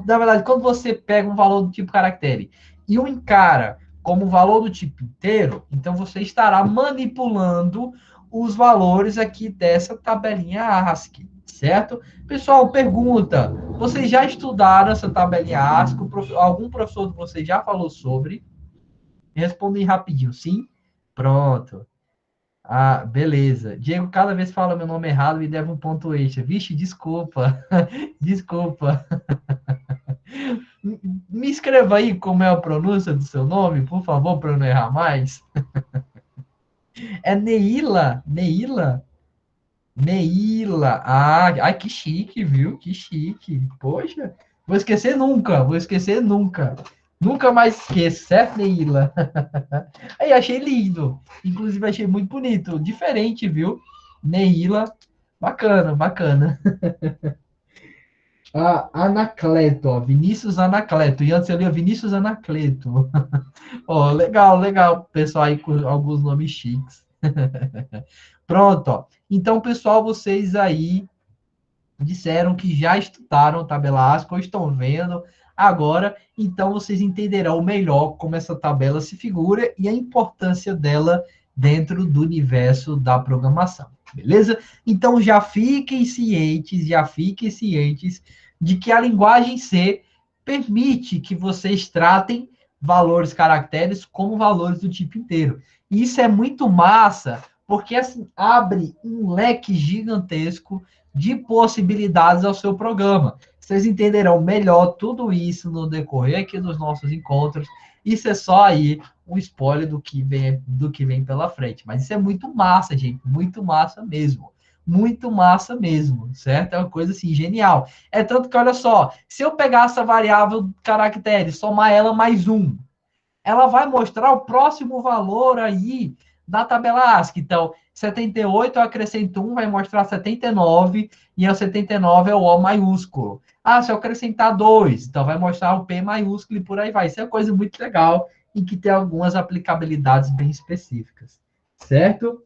na verdade, quando você pega um valor do tipo caractere e o encara como valor do tipo inteiro, então você estará manipulando os valores aqui dessa tabelinha ASCII, certo? Pessoal, pergunta, vocês já estudaram essa tabelinha ASCII? Algum professor de vocês já falou sobre? Respondi rapidinho, sim? Pronto. Ah, beleza. Diego, cada vez que fala meu nome errado, me deve um ponto extra. Vixe, desculpa. Desculpa. Me escreva aí como é a pronúncia do seu nome, por favor, para eu não errar mais. É Neila? Neila? Neila. Ai, que chique, viu? Que chique. Poxa, vou esquecer nunca, vou esquecer nunca. Nunca mais esqueço, certo, Neila? Aí, achei lindo. Inclusive, achei muito bonito. Diferente, viu? Neila. Bacana, bacana. Anacleto, ó. Vinícius Anacleto. E antes eu lia Vinícius Anacleto. Ó, legal, legal. Pessoal aí com alguns nomes chiques. Pronto, ó. Então, pessoal, vocês aí disseram que já estudaram tabela ASCII, ou estão vendo agora, então vocês entenderão melhor como essa tabela se figura e a importância dela dentro do universo da programação, beleza? Então já fiquem cientes de que a linguagem C permite que vocês tratem valores caracteres como valores do tipo inteiro. E isso é muito massa, porque assim abre um leque gigantesco de possibilidades ao seu programa. Vocês entenderão melhor tudo isso no decorrer aqui dos nossos encontros. Isso é só aí um spoiler do que vem pela frente. Mas isso é muito massa, gente. Muito massa mesmo. muito massa mesmo, certo? É uma coisa assim, genial. É tanto que, olha só, se eu pegar essa variável caractere, somar ela mais um, ela vai mostrar o próximo valor aí da tabela ASCII. Então, 78 eu acrescento 1, vai mostrar 79, e o 79 é o O maiúsculo. Ah, se eu acrescentar 2, então vai mostrar o P maiúsculo e por aí vai. Isso é uma coisa muito legal e que tem algumas aplicabilidades bem específicas. Certo?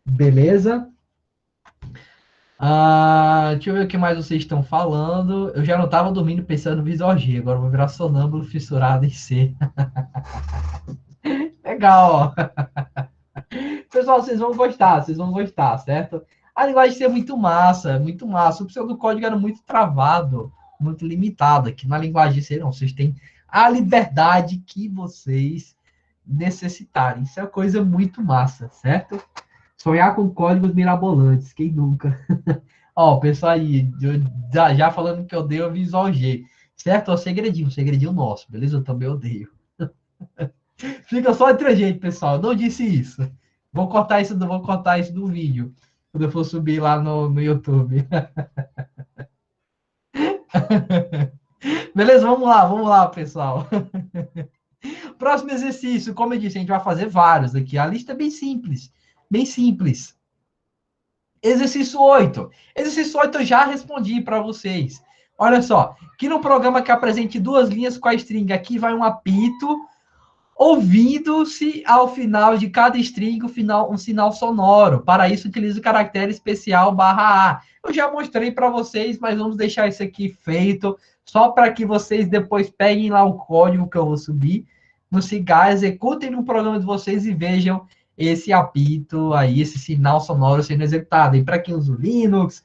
Beleza? Deixa eu ver o que mais vocês estão falando. Eu já não estava dormindo pensando no Visual G, agora eu vou virar sonâmbulo fissurado em C. Legal, ó. Pessoal, vocês vão gostar, certo? A linguagem C é muito massa, muito massa. O pseudo código era muito travado, muito limitado. Aqui na linguagem C, não, vocês têm a liberdade que vocês necessitarem. Isso é uma coisa muito massa, certo? Sonhar com códigos mirabolantes, quem nunca? Ó, pessoal aí, já falando que eu odeio o Visual G, certo? É um segredinho nosso, beleza? Eu também odeio. Fica só entre a gente, pessoal. Eu não disse isso. Vou cortar isso do vídeo. Quando eu for subir lá no YouTube. Beleza? Vamos lá, pessoal. Próximo exercício, como eu disse, a gente vai fazer vários aqui. A lista é bem simples. Bem simples. Exercício 8. Exercício 8 eu já respondi para vocês. Olha só. Que no programa que apresente duas linhas com a string, aqui vai um apito, ouvindo-se ao final de cada string um sinal sonoro. Para isso, utilize o caractere especial /A. Eu já mostrei para vocês, mas vamos deixar isso aqui feito, só para que vocês depois peguem lá o código que eu vou subir no Cigar, executem no programa de vocês e vejam esse apito aí, esse sinal sonoro sendo executado. E para quem usa o Linux,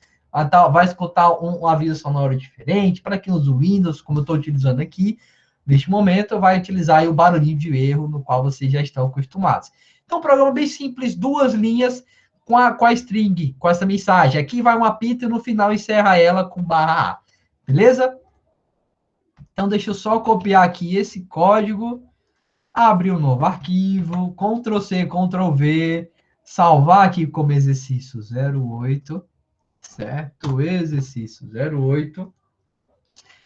vai escutar um aviso sonoro diferente. Para quem usa o Windows, como eu estou utilizando aqui, neste momento, vai utilizar o barulhinho de erro, no qual vocês já estão acostumados. Então, um programa bem simples, duas linhas com a string, com essa mensagem. Aqui vai um apito e no final encerra ela com /A. Beleza? Então, deixa eu só copiar aqui esse código, abrir um novo arquivo, Ctrl+C, Ctrl+V, salvar aqui como exercício 08, certo? Exercício 08.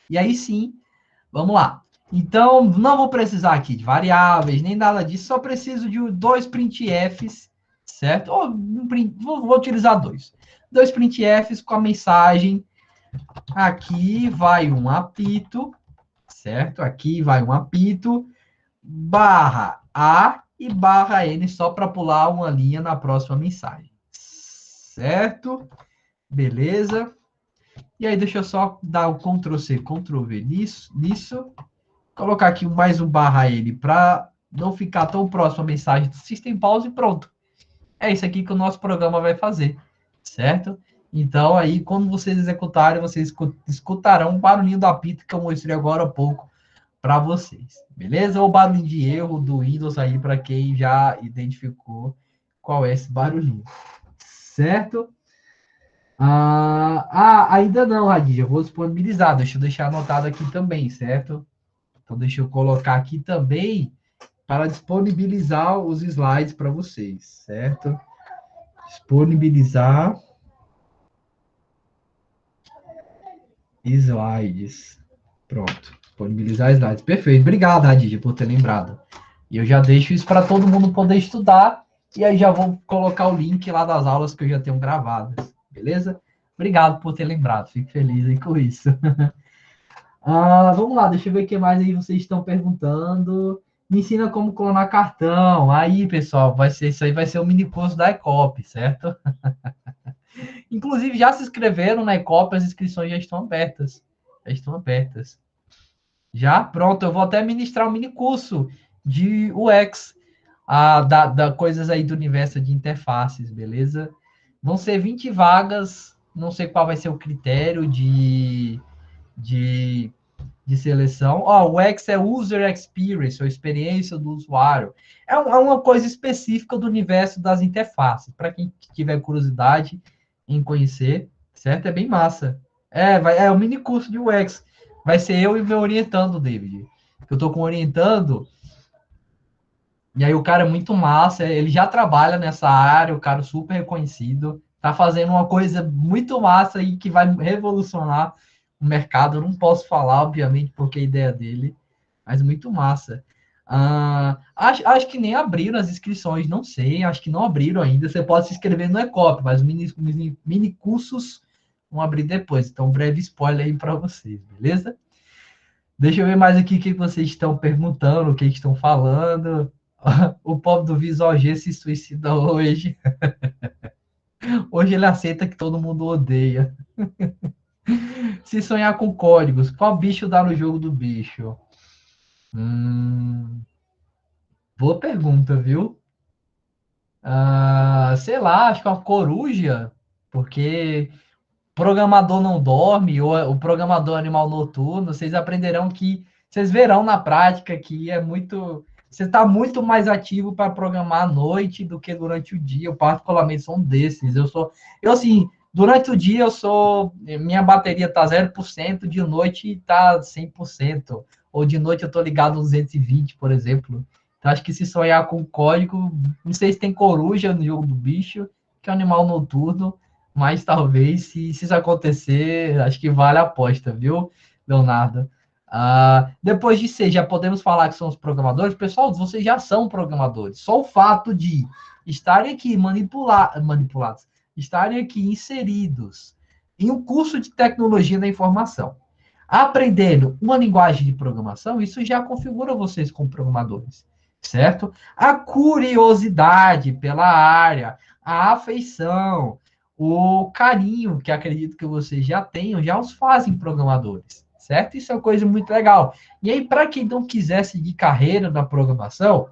E aí sim, vamos lá. Então, não vou precisar aqui de variáveis, nem nada disso, só preciso de dois printfs, certo? Vou utilizar dois. Dois printfs com a mensagem, aqui vai um apito, certo? Aqui vai um apito, /A e /N, só para pular uma linha na próxima mensagem. Certo? Beleza? E aí, deixa eu só dar o Ctrl+C, Ctrl+V nisso. Colocar aqui mais um /N para não ficar tão próximo a mensagem do System Pause e pronto. É isso aqui que o nosso programa vai fazer, certo? Então, aí, quando vocês executarem, vocês escutarão um barulhinho do apito que eu mostrei agora há pouco para vocês, beleza? O barulhinho de erro do Windows aí, para quem já identificou qual é esse barulhinho, certo? Ainda não, Radija, eu vou disponibilizar, deixa eu deixar anotado aqui também, certo? Então, deixa eu colocar aqui também para disponibilizar os slides para vocês, certo? Disponibilizar slides. Pronto. Disponibilizar slides. Perfeito. Obrigado, Radija, por ter lembrado. E eu já deixo isso para todo mundo poder estudar. E aí já vou colocar o link lá das aulas que eu já tenho gravadas. Beleza? Obrigado por ter lembrado. Fico feliz aí com isso. Vamos lá, deixa eu ver o que mais aí vocês estão perguntando. Me ensina como clonar cartão. Aí, pessoal, isso aí vai ser o mini curso da ECOP, certo? Inclusive, já se inscreveram na ECOP, as inscrições já estão abertas. Já estão abertas. Já? Pronto, eu vou até ministrar um mini curso de UX, da coisas aí do universo de interfaces, beleza? Vão ser 20 vagas, não sei qual vai ser o critério de seleção. O UX é User Experience, ou experiência do usuário. É uma coisa específica do universo das interfaces, para quem tiver curiosidade em conhecer, certo? É bem massa. É um mini curso de UX. Vai ser eu e meu orientando, David. Eu estou com orientando, e aí o cara é muito massa, ele já trabalha nessa área, o cara super reconhecido, tá fazendo uma coisa muito massa e que vai revolucionar o mercado. Eu não posso falar, obviamente, porque é a ideia dele, mas muito massa. Acho que nem abriram as inscrições, não sei, acho que não abriram ainda. Você pode se inscrever no ECOP, mas os mini cursos vão abrir depois. Então, um breve spoiler aí para vocês, beleza? Deixa eu ver mais aqui o que vocês estão perguntando, o que estão falando. O pobre do Visual G se suicida hoje. Hoje ele aceita que todo mundo odeia. Se sonhar com códigos, qual bicho dá no jogo do bicho? Boa pergunta, viu? Sei lá, acho que é uma coruja, porque programador não dorme, ou o programador é animal noturno, vocês aprenderão que, vocês verão na prática que é muito, você está muito mais ativo para programar à noite do que durante o dia. Eu particularmente sou um desses. Eu assim, durante o dia minha bateria tá 0%, de noite tá 100%, ou de noite eu tô ligado 220, por exemplo. Então acho que se sonhar com código, não sei se tem coruja no jogo do bicho, que é um animal noturno, mas talvez, se isso acontecer, acho que vale a aposta, viu, Leonardo? Depois de ser, já podemos falar que são os programadores. Pessoal, vocês já são programadores. Só o fato de estarem aqui manipulados, estarem aqui inseridos em um curso de tecnologia da informação, aprendendo uma linguagem de programação, isso já configura vocês como programadores, certo? A curiosidade pela área, a afeição, o carinho que acredito que vocês já tenham, já os fazem programadores, certo? Isso é uma coisa muito legal. E aí, para quem não quiser seguir carreira na programação,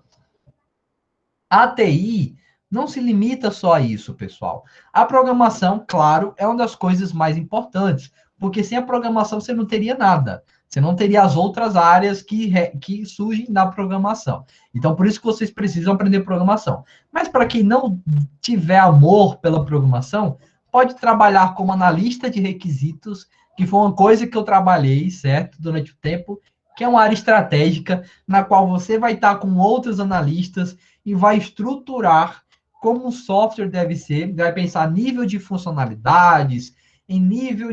a TI não se limita só a isso, pessoal. A programação, claro, é uma das coisas mais importantes, porque sem a programação você não teria nada. Você não teria as outras áreas que surgem da programação. Então, por isso que vocês precisam aprender programação. Mas para quem não tiver amor pela programação, pode trabalhar como analista de requisitos, que foi uma coisa que eu trabalhei, certo, durante o tempo, que é uma área estratégica, na qual você vai estar com outros analistas e vai estruturar como um software deve ser, vai pensar nível de funcionalidades, em nível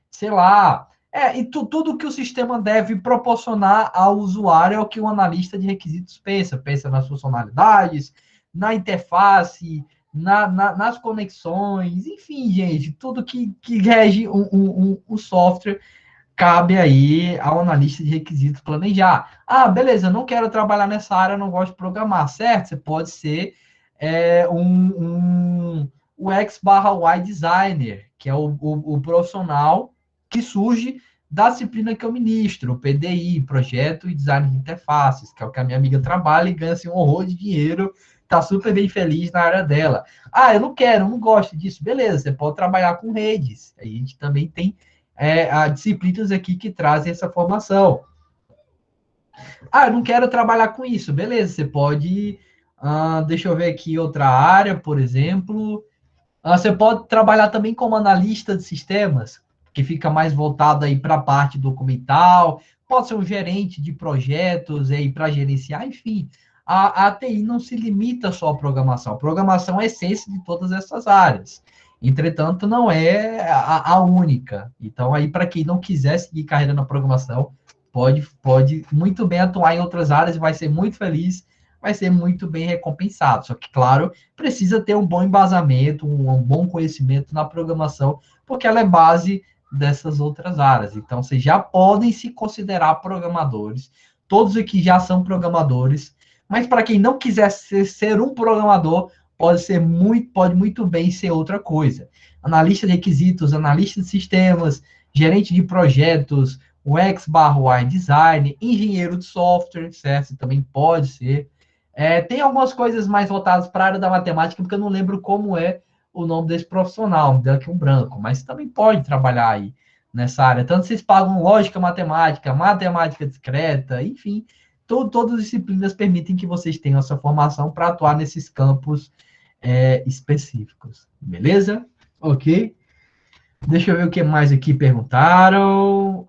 sei lá, tudo que o sistema deve proporcionar ao usuário é o que o analista de requisitos pensa. Pensa nas funcionalidades, na interface, nas conexões, enfim, gente, tudo que rege um software cabe aí ao analista de requisitos planejar. Beleza, não quero trabalhar nessa área, não gosto de programar, certo? Você pode ser um UX/UI designer, que é o profissional que surge da disciplina que eu ministro, o PDI, Projeto e Design de Interfaces, que é o que a minha amiga trabalha e ganha assim, um horror de dinheiro, está super bem feliz na área dela. Eu não quero, não gosto disso. Beleza, você pode trabalhar com redes. A gente também tem disciplinas aqui que trazem essa formação. Eu não quero trabalhar com isso. Beleza, você pode. Deixa eu ver aqui outra área, por exemplo. Você pode trabalhar também como analista de sistemas, que fica mais voltado aí para a parte documental. Pode ser um gerente de projetos aí para gerenciar, enfim. A TI não se limita só à programação. A programação é a essência de todas essas áreas. Entretanto, não é a única. Então, aí, para quem não quiser seguir carreira na programação, pode muito bem atuar em outras áreas e vai ser muito feliz, vai ser muito bem recompensado. Só que, claro, precisa ter um bom embasamento, um bom conhecimento na programação, porque ela é base dessas outras áreas. Então, vocês já podem se considerar programadores. Todos aqui já são programadores. Mas para quem não quiser ser um programador, pode muito bem ser outra coisa. Analista de requisitos, analista de sistemas, gerente de projetos, UX/UI design, engenheiro de software, certo? Também pode ser. Tem algumas coisas mais voltadas para a área da matemática, porque eu não lembro como é o nome desse profissional, me deu aqui um branco, mas também pode trabalhar aí nessa área. Tanto vocês pagam lógica matemática, matemática discreta, enfim, todas as disciplinas permitem que vocês tenham essa formação para atuar nesses campos específicos. Beleza? Ok? Deixa eu ver o que mais aqui perguntaram.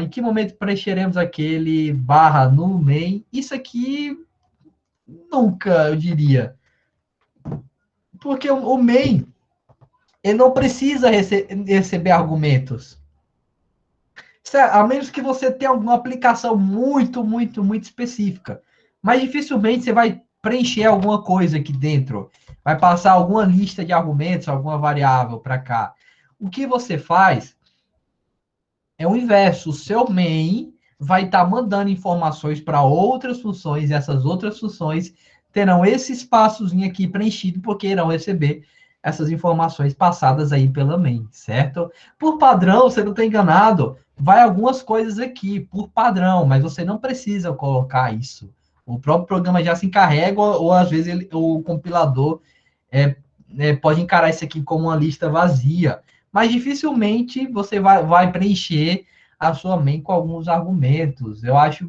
Em que momento preencheremos aquele barra no main? Isso aqui nunca, eu diria. Porque o main, ele não precisa receber argumentos. A menos que você tenha alguma aplicação muito, muito, muito específica. Mas dificilmente você vai preencher alguma coisa aqui dentro. Vai passar alguma lista de argumentos, alguma variável para cá. O que você faz é o inverso. O seu main vai estar mandando informações para outras funções, e essas outras funções terão esse espaçozinho aqui preenchido, porque irão receber essas informações passadas aí pela main, certo? Por padrão, você não está enganado, vai algumas coisas aqui, por padrão, mas você não precisa colocar isso. O próprio programa já se encarrega, ou às vezes o compilador pode encarar isso aqui como uma lista vazia, mas dificilmente você vai preencher a sua main com alguns argumentos. Eu acho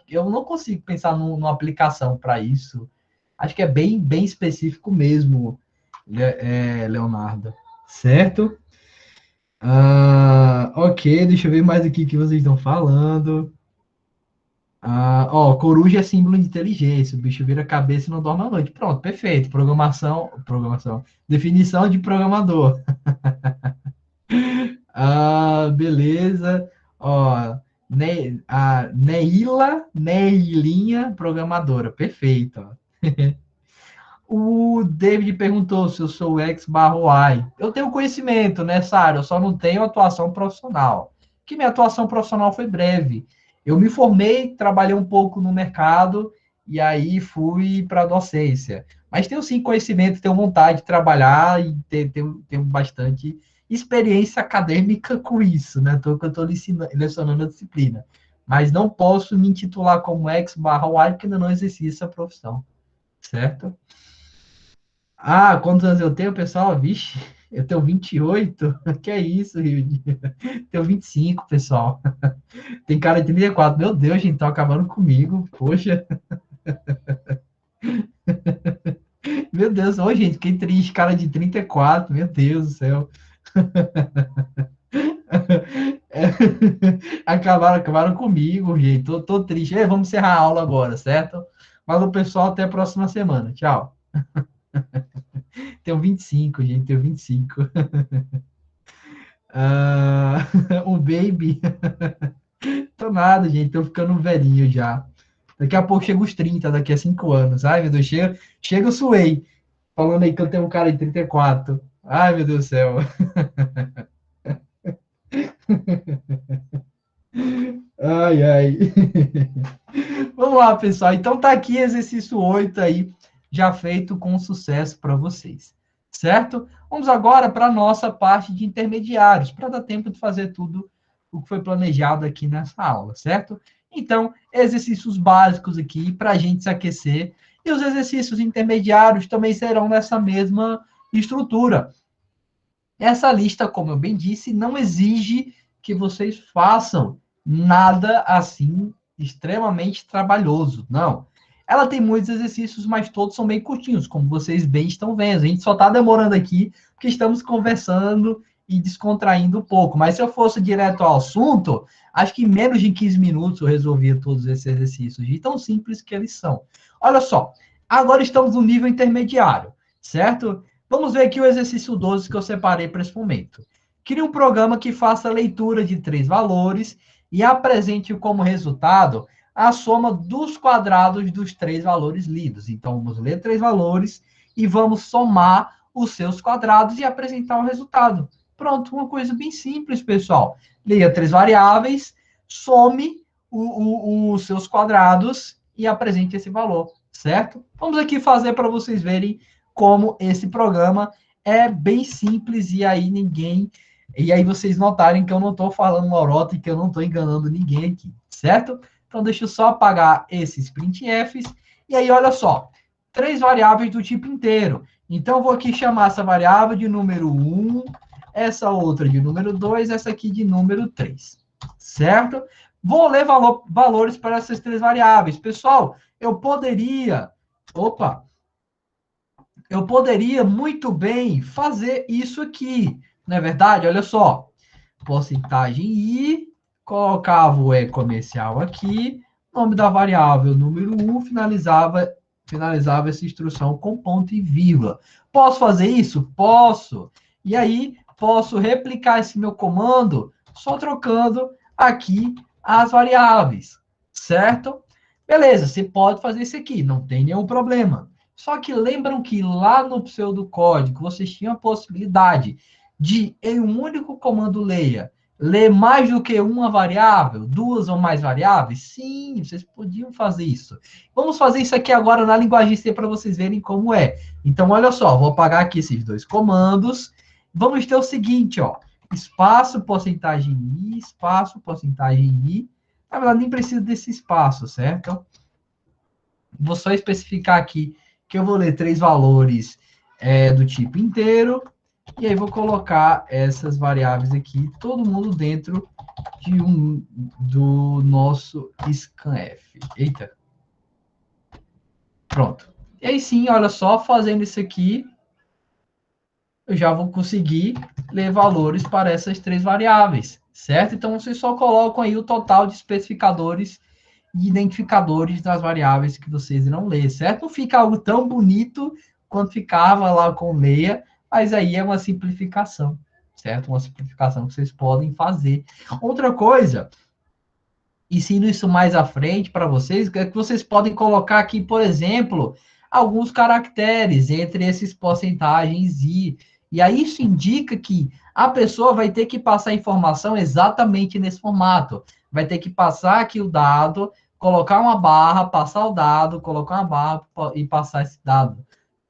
que eu não consigo pensar numa aplicação para isso. Acho que é bem, bem específico mesmo, Leonardo. Certo? Ok, deixa eu ver mais aqui que vocês estão falando. Coruja é símbolo de inteligência. O bicho vira cabeça e não dorme à noite. Pronto, perfeito. Programação. Definição de programador. Beleza. Neilinha, programadora. Perfeito. Ó. O David perguntou se eu sou X/Y. Eu tenho conhecimento nessa área, eu só não tenho atuação profissional. Que minha atuação profissional foi breve. Eu me formei, trabalhei um pouco no mercado e aí fui para a docência. Mas tenho sim conhecimento, tenho vontade de trabalhar e tenho bastante experiência acadêmica com isso, né? Que eu estou lecionando a disciplina. Mas não posso me intitular como X/Y porque ainda não exerci essa profissão, certo? Quantos anos eu tenho, pessoal? Vixe, eu tenho 28. Que é isso, Rio? Tenho 25, pessoal. Tem cara de 34. Meu Deus, gente, estão acabando comigo. Poxa. Meu Deus, ô, gente, fiquei triste. Cara de 34, meu Deus do céu. Acabaram comigo, gente. Tô triste. Vamos encerrar a aula agora, certo? Valeu, pessoal. Até a próxima semana. Tchau. Tenho 25, gente. Tenho 25. Um baby. Tô nada, gente. Tô ficando velhinho já. Daqui a pouco chega os 30, daqui a 5 anos. Ai, meu Deus, chega o Suei. Falando aí que eu tenho um cara de 34. Ai, meu Deus do céu. Ai, ai. Vamos lá, pessoal. Então tá aqui exercício 8 aí, já feito com sucesso para vocês. Certo? Vamos agora para a nossa parte de intermediários, para dar tempo de fazer tudo o que foi planejado aqui nessa aula, certo? Então, exercícios básicos aqui para a gente se aquecer. E os exercícios intermediários também serão nessa mesma estrutura. Essa lista, como eu bem disse, não exige que vocês façam nada assim extremamente trabalhoso. Não. Ela tem muitos exercícios, mas todos são bem curtinhos, como vocês bem estão vendo. A gente só está demorando aqui porque estamos conversando e descontraindo um pouco. Mas se eu fosse direto ao assunto, acho que em menos de 15 minutos eu resolvia todos esses exercícios, de tão simples que eles são. Olha só, agora estamos no nível intermediário, certo? Vamos ver aqui o exercício 12 que eu separei para esse momento. Crie um programa que faça a leitura de 3 valores e apresente como resultado a soma dos quadrados dos 3 valores lidos. Então, vamos ler 3 valores e vamos somar os seus quadrados e apresentar o resultado. Pronto, uma coisa bem simples, pessoal. Leia 3 variáveis, some os seus quadrados e apresente esse valor, certo? Vamos aqui fazer para vocês verem como esse programa é bem simples e aí vocês notarem que eu não estou falando lorota e que eu não estou enganando ninguém aqui, certo? Então, deixa eu só apagar esses printfs. E aí, olha só, 3 variáveis do tipo inteiro. Então, eu vou aqui chamar essa variável de número 1, essa outra de número 2, essa aqui de número 3, certo? Vou ler valores para essas 3 variáveis. Pessoal, eu poderia muito bem fazer isso aqui, não é verdade? Olha só, porcentagem I, colocava o E comercial aqui, nome da variável número 1, finalizava essa instrução com ponto e vírgula. Posso fazer isso? Posso. E aí, posso replicar esse meu comando só trocando aqui as variáveis, certo? Beleza, você pode fazer isso aqui, não tem nenhum problema. Só que lembram que lá no pseudocódigo vocês tinham a possibilidade de, em um único comando leia, ler mais do que uma variável, duas ou mais variáveis? Sim, vocês podiam fazer isso. Vamos fazer isso aqui agora na linguagem C para vocês verem como é. Então, olha só, vou apagar aqui esses dois comandos. Vamos ter o seguinte, ó, espaço, porcentagem I, espaço, porcentagem I. Na verdade, nem precisa desse espaço, certo? Vou só especificar aqui que eu vou ler 3 valores do tipo inteiro, e aí vou colocar essas variáveis aqui, todo mundo dentro do nosso scanf. Eita. Pronto. E aí sim, olha só, fazendo isso aqui, eu já vou conseguir ler valores para essas 3 variáveis, certo? Então, vocês só colocam aí o total de especificadores e identificadores das variáveis que vocês irão ler, certo? Não fica algo tão bonito quanto ficava lá com leia, mas aí é uma simplificação, certo? Uma simplificação que vocês podem fazer. Outra coisa, ensino isso mais à frente para vocês, é que vocês podem colocar aqui, por exemplo, alguns caracteres entre esses porcentagens e aí isso indica que a pessoa vai ter que passar a informação exatamente nesse formato. Vai ter que passar aqui o dado, colocar uma barra, passar o dado, colocar uma barra e passar esse dado.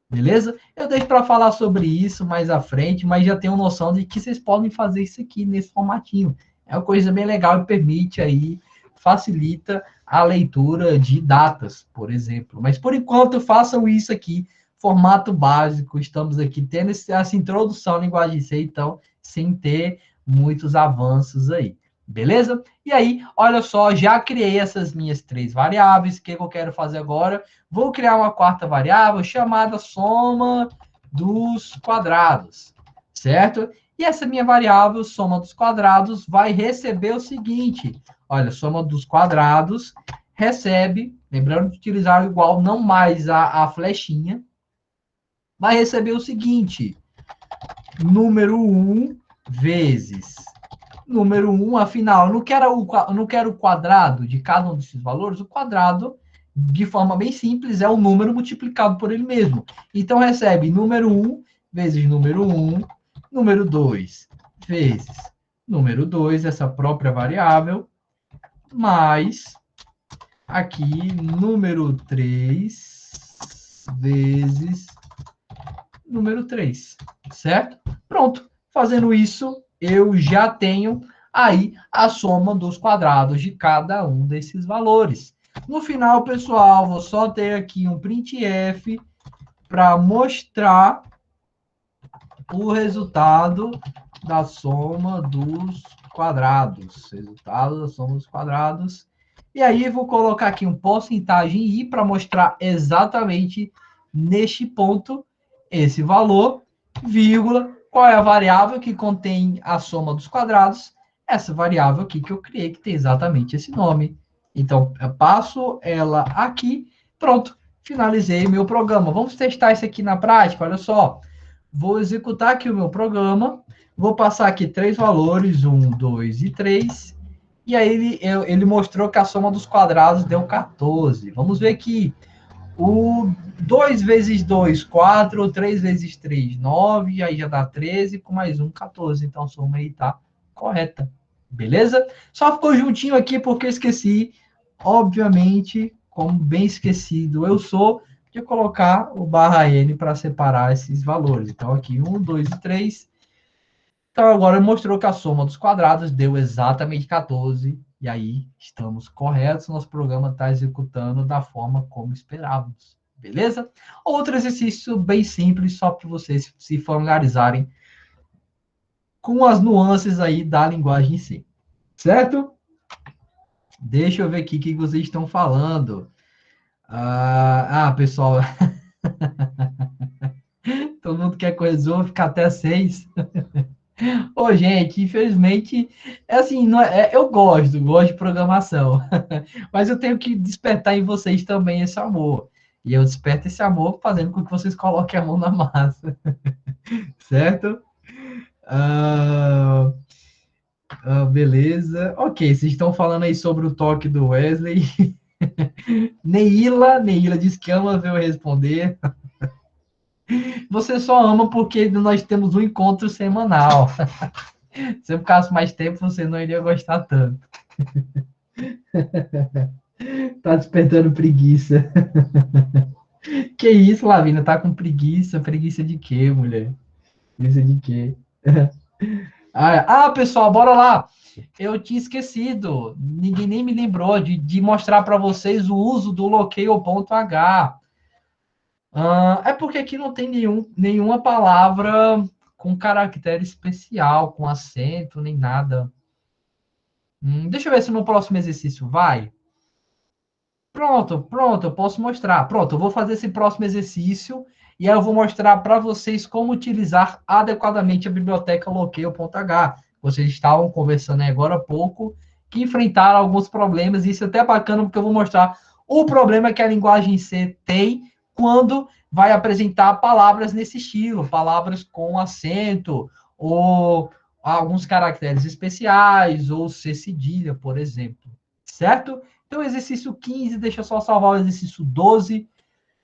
Beleza? Eu deixo para falar sobre isso mais à frente, mas já tenho noção de que vocês podem fazer isso aqui nesse formatinho. É uma coisa bem legal e permite aí, facilita a leitura de datas, por exemplo. Mas por enquanto façam isso aqui, formato básico. Estamos aqui tendo essa introdução à linguagem C, então, sem ter muitos avanços aí. Beleza? E aí, olha só, já criei essas minhas 3 variáveis. O que eu quero fazer agora? Vou criar uma 4ª variável chamada soma dos quadrados, certo? E essa minha variável, soma dos quadrados, vai receber o seguinte. Olha, soma dos quadrados recebe, lembrando de utilizar o igual, não mais a flechinha, vai receber o seguinte. Número 1 vezes número 1, afinal, eu não quero o quadrado de cada um desses valores, o quadrado, de forma bem simples, é o número multiplicado por ele mesmo. Então, recebe número 1 vezes número 1, número 2 vezes número 2, essa própria variável, mais aqui número 3 vezes número 3, certo? Pronto. Fazendo isso, eu já tenho aí a soma dos quadrados de cada um desses valores. No final, pessoal, vou só ter aqui um printf para mostrar o resultado da soma dos quadrados. Resultado da soma dos quadrados. E aí, vou colocar aqui um porcentagem i para mostrar exatamente neste ponto esse valor, vírgula, qual é a variável que contém a soma dos quadrados? Essa variável aqui que eu criei, que tem exatamente esse nome. Então, eu passo ela aqui, pronto, finalizei meu programa. Vamos testar isso aqui na prática, olha só. Vou executar aqui o meu programa, vou passar aqui 3 valores, 1, 2 e 3, e aí ele mostrou que a soma dos quadrados deu 14. Vamos ver aqui. O 2 vezes 2, 4, 3 vezes 3, 9, aí já dá 13, com mais 1, 14. Então, a soma aí tá correta. Beleza? Só ficou juntinho aqui porque eu esqueci, obviamente, como bem esquecido eu sou, de colocar o barra N para separar esses valores. Então, aqui 1, 2 e 3. Então, agora mostrou que a soma dos quadrados deu exatamente 14. E aí, estamos corretos. Nosso programa está executando da forma como esperávamos. Beleza? Outro exercício bem simples, só para vocês se familiarizarem com as nuances aí da linguagem em si. Certo? Deixa eu ver aqui o que vocês estão falando. Pessoal. Todo mundo quer que eu resolva ficar até 6. Ô, gente, infelizmente, é assim, eu gosto de programação, mas eu tenho que despertar em vocês também esse amor. E eu desperto esse amor fazendo com que vocês coloquem a mão na massa. Certo? Ah, beleza. Ok, vocês estão falando aí sobre o toque do Wesley. Neila disse que ama ver eu responder. Você só ama porque nós temos um encontro semanal. Se eu ficasse mais tempo, você não iria gostar tanto. Tá despertando preguiça. Que isso, Lavina? Tá com preguiça? Preguiça de quê, mulher? Preguiça de quê? Pessoal, bora lá. Eu tinha esquecido. Ninguém nem me lembrou de mostrar para vocês o uso do loqueio.h. É porque aqui não tem nenhuma palavra com caractere especial, com acento, nem nada. Deixa eu ver se no próximo exercício vai. Pronto, eu posso mostrar. Pronto, eu vou fazer esse próximo exercício e aí eu vou mostrar para vocês como utilizar adequadamente a biblioteca loqueio.h. Vocês estavam conversando aí agora há pouco que enfrentaram alguns problemas, e isso é até bacana porque eu vou mostrar o problema que a linguagem C tem quando vai apresentar palavras nesse estilo, palavras com acento ou alguns caracteres especiais ou C cedilha, por exemplo. Certo? Então, exercício 15, deixa eu só salvar o exercício 12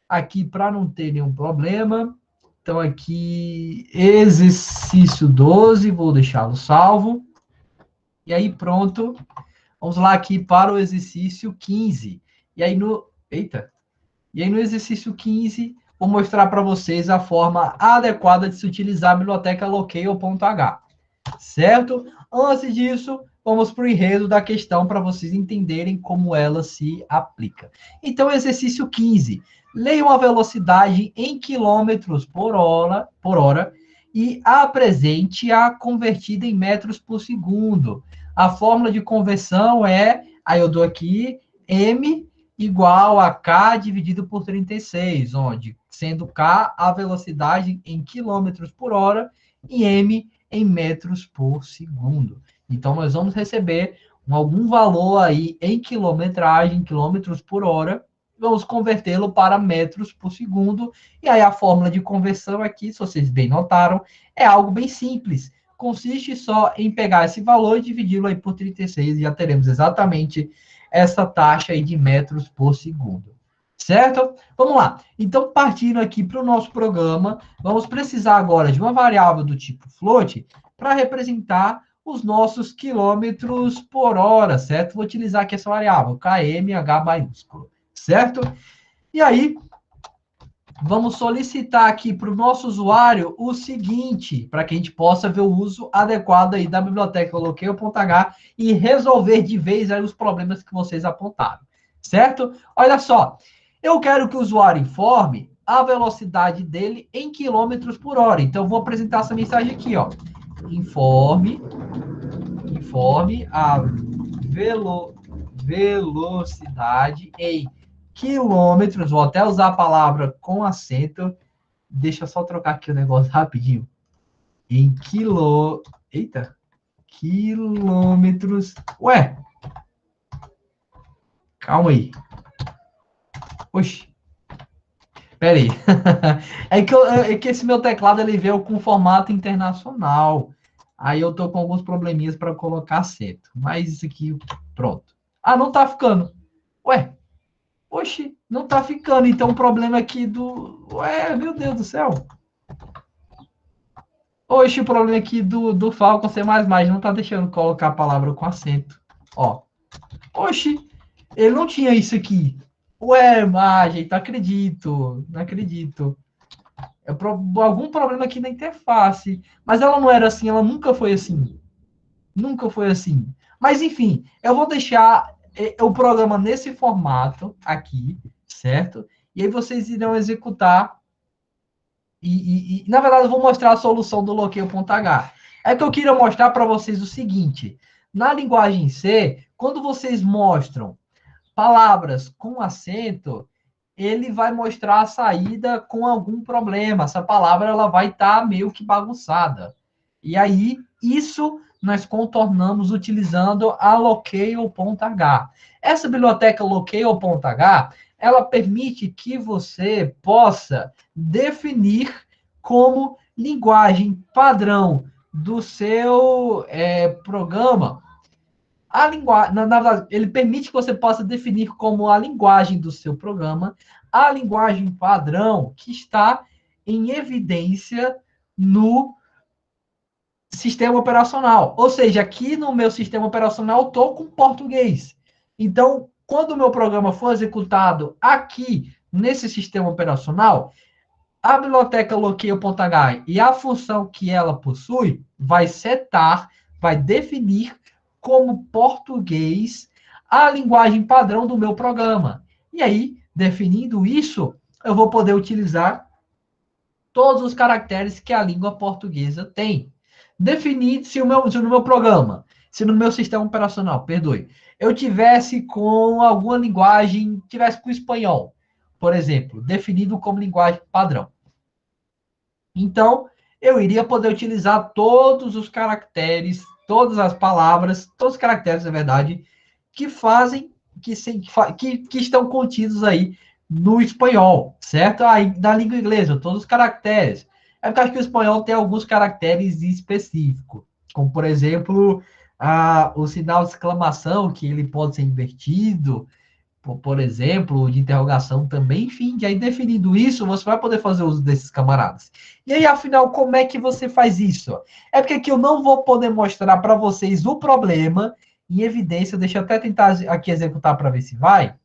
aqui para não ter nenhum problema. Então, aqui, exercício 12, vou deixá-lo salvo. E aí, pronto. Vamos lá aqui para o exercício 15. E aí, no exercício 15, vou mostrar para vocês a forma adequada de se utilizar a biblioteca loqueio.h. Certo? Antes disso, vamos para o enredo da questão para vocês entenderem como ela se aplica. Então, exercício 15. Leia uma velocidade em quilômetros por hora e apresente-a convertida em metros por segundo. A fórmula de conversão aí eu dou aqui, m igual a k dividido por 36, onde, sendo k a velocidade em quilômetros por hora e m em metros por segundo. Então, nós vamos receber algum valor aí em quilometragem, quilômetros por hora, vamos convertê-lo para metros por segundo, e aí a fórmula de conversão aqui, se vocês bem notaram, é algo bem simples. Consiste só em pegar esse valor e dividi-lo aí por 36, e já teremos exatamente essa taxa aí de metros por segundo. Certo? Vamos lá. Então, partindo aqui para o nosso programa, vamos precisar agora de uma variável do tipo float para representar os nossos quilômetros por hora, certo? Vou utilizar aqui essa variável, kmh maiúsculo, certo? E aí, vamos solicitar aqui para o nosso usuário o seguinte, para que a gente possa ver o uso adequado aí da biblioteca loqueio.h e resolver de vez aí os problemas que vocês apontaram, certo? Olha só, eu quero que o usuário informe a velocidade dele em quilômetros por hora. Então, eu vou apresentar essa mensagem aqui, ó. Informe a velocidade em quilômetros. Vou até usar a palavra com acento. Deixa eu só trocar aqui o negócio rapidinho. Em quilômetros. Ué! Calma aí. Oxi. Pera aí. É que esse meu teclado ele veio com formato internacional. Aí eu tô com alguns probleminhas para colocar acento. Mas isso aqui, pronto. Não tá ficando. Ué. Oxi, não tá ficando. Então o problema aqui Ué, meu Deus do céu. Oxi, o problema aqui do Falcon C++ não tá deixando colocar a palavra com acento. Ó. Oxi, ele não tinha isso aqui. Ué, gente, não acredito. Algum problema aqui na interface. Mas ela não era assim, ela nunca foi assim. Nunca foi assim. Mas, enfim, eu vou deixar o programa nesse formato aqui, certo? E aí vocês irão executar. Na verdade, eu vou mostrar a solução do loqueio.h. É que eu queria mostrar para vocês o seguinte. Na linguagem C, quando vocês mostram palavras com acento, ele vai mostrar a saída com algum problema. Essa palavra ela vai estar meio que bagunçada. E aí, isso nós contornamos utilizando a loqueio.h. Essa biblioteca loqueio.h, ela permite que você possa definir como linguagem padrão do seu programa. A linguagem, na verdade, ele permite que você possa definir como a linguagem do seu programa a linguagem padrão que está em evidência no sistema operacional. Ou seja, aqui no meu sistema operacional estou com português. Então, quando o meu programa for executado aqui nesse sistema operacional, a biblioteca loqueio.h e a função que ela possui vai setar, vai definir como português a linguagem padrão do meu programa. E aí, definindo isso, eu vou poder utilizar todos os caracteres que a língua portuguesa tem. Definir se no meu programa, se no meu sistema operacional, perdoe, eu tivesse com alguma linguagem, tivesse com espanhol, por exemplo, definido como linguagem padrão. Então, eu iria poder utilizar todos os caracteres, todas as palavras, todos os caracteres, na verdade, que fazem, que estão contidos aí no espanhol, certo? Aí, da língua inglesa, todos os caracteres. É porque acho que o espanhol tem alguns caracteres específicos, como, por exemplo, o sinal de exclamação, que ele pode ser invertido, por exemplo, de interrogação também, enfim, e aí definindo isso, você vai poder fazer uso desses camaradas. E aí, afinal, como é que você faz isso? É porque aqui eu não vou poder mostrar para vocês o problema em evidência, deixa eu até tentar aqui executar para ver se vai.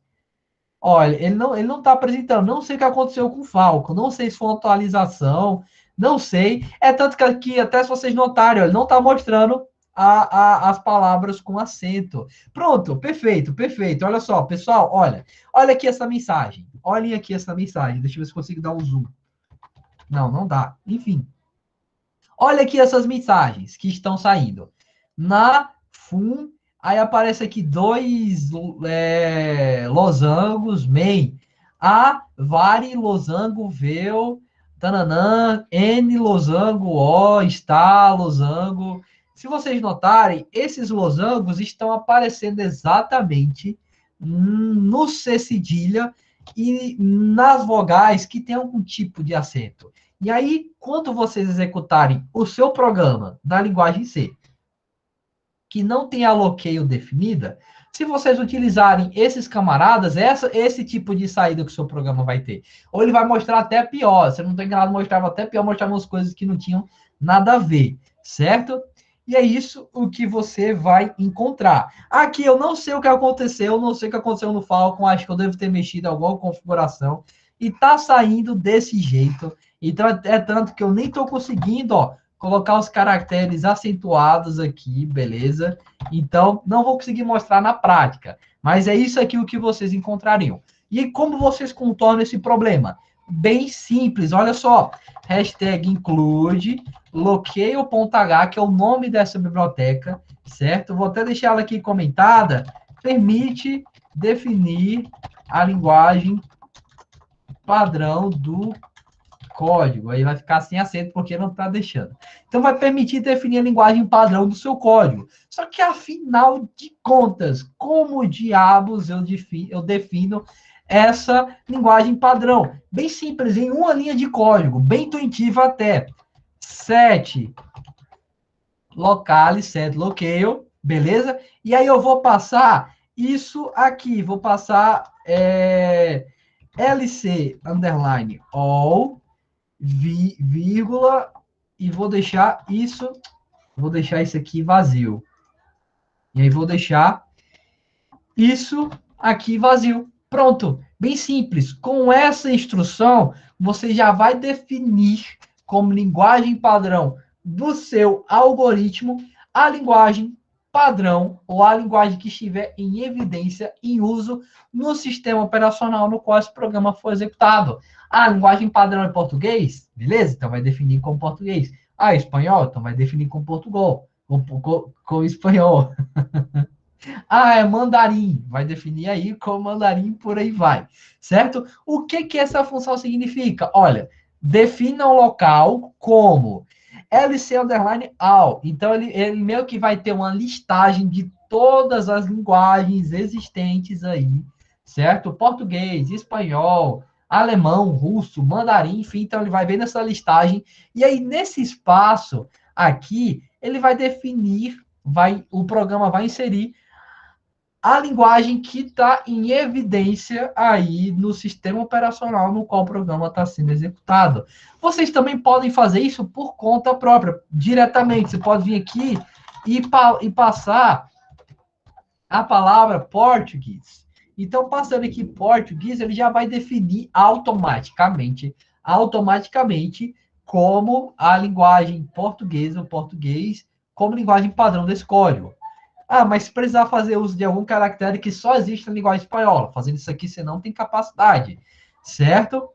Olha, ele não está apresentando, não sei o que aconteceu com o Falco, não sei se foi uma atualização, não sei. É tanto que aqui, até se vocês notarem, ele não está mostrando as palavras com acento. Pronto, perfeito, perfeito. Olha só, pessoal, olha aqui essa mensagem. Olhem aqui essa mensagem. Deixa eu ver se consigo dar um zoom. Não, não dá. Enfim. Olha aqui essas mensagens que estão saindo. Na FUN, aí aparece aqui dois losangos, MEI. A, vari, losango, veu, tananã, N, losango, O, está, losango. Se vocês notarem, esses losangos estão aparecendo exatamente no C cedilha e nas vogais que tem algum tipo de acento. E aí, quando vocês executarem o seu programa na linguagem C, que não tem a loqueio definida, se vocês utilizarem esses camaradas, esse tipo de saída que o seu programa vai ter. Ou ele vai mostrar até pior. Se eu não estou enganado, mostrava até pior, mostrava umas coisas que não tinham nada a ver, certo? E é isso o que você vai encontrar. Aqui eu não sei o que aconteceu, não sei o que aconteceu no Falcon, acho que eu devo ter mexido em alguma configuração, e tá saindo desse jeito. Então é tanto que eu nem estou conseguindo, colocar os caracteres acentuados aqui, beleza? Então, não vou conseguir mostrar na prática, mas é isso aqui o que vocês encontrariam. E como vocês contornam esse problema? Bem simples, olha só. Hashtag include loqueio.h, que é o nome dessa biblioteca, certo? Vou até deixar ela aqui comentada. Permite definir a linguagem padrão do código. Aí vai ficar sem acento porque não está deixando. Então, vai permitir definir a linguagem padrão do seu código. Só que, afinal de contas, como diabos eu defino essa linguagem padrão? Bem simples, em uma linha de código, bem intuitivo até. Set locale, set locale, beleza? E aí eu vou passar isso aqui, vou passar lc underline all vírgula, e vou deixar isso aqui vazio. E aí vou deixar isso aqui vazio. Pronto, bem simples. Com essa instrução, você já vai definir como linguagem padrão do seu algoritmo a linguagem padrão ou a linguagem que estiver em evidência em uso no sistema operacional no qual esse programa for executado. A linguagem padrão é português? Beleza? Então vai definir como português. Espanhol? Então vai definir como Portugal, com espanhol. É mandarim. Vai definir aí como mandarim, por aí vai. Certo? O que essa função significa? Olha, defina um local como LC underline all. Então, ele meio que vai ter uma listagem de todas as linguagens existentes aí certo? Português, espanhol, alemão, russo, mandarim, enfim, então ele vai ver nessa listagem, e aí nesse espaço aqui, ele vai definir, o programa vai inserir a linguagem que está em evidência aí no sistema operacional no qual o programa está sendo executado. Vocês também podem fazer isso por conta própria, diretamente. Você pode vir aqui e passar a palavra português. Então, passando aqui português, ele já vai definir automaticamente, como a linguagem portuguesa, o português, como linguagem padrão desse código. Ah, mas se precisar fazer uso de algum caractere que só existe na linguagem espanhola, fazendo isso aqui você não tem capacidade, certo?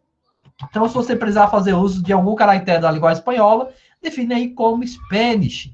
Então, se você precisar fazer uso de algum caractere da linguagem espanhola, define aí como Spanish,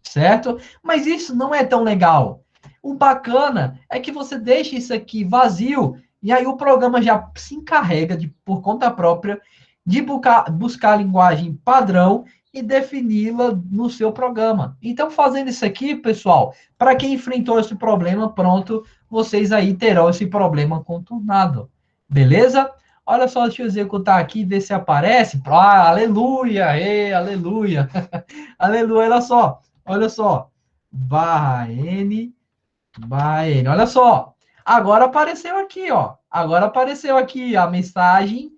certo? Mas isso não é tão legal. O bacana é que você deixa isso aqui vazio e aí o programa já se encarrega, por conta própria, de buscar a linguagem padrão e defini-la no seu programa. Então, fazendo isso aqui, pessoal, para quem enfrentou esse problema, pronto, vocês aí terão esse problema contornado. Beleza? Olha só, deixa eu executar aqui e ver se aparece. Ah, aleluia! Aleluia! Aleluia, olha só. /n. Olha só. Agora apareceu aqui, ó. Agora apareceu aqui a mensagem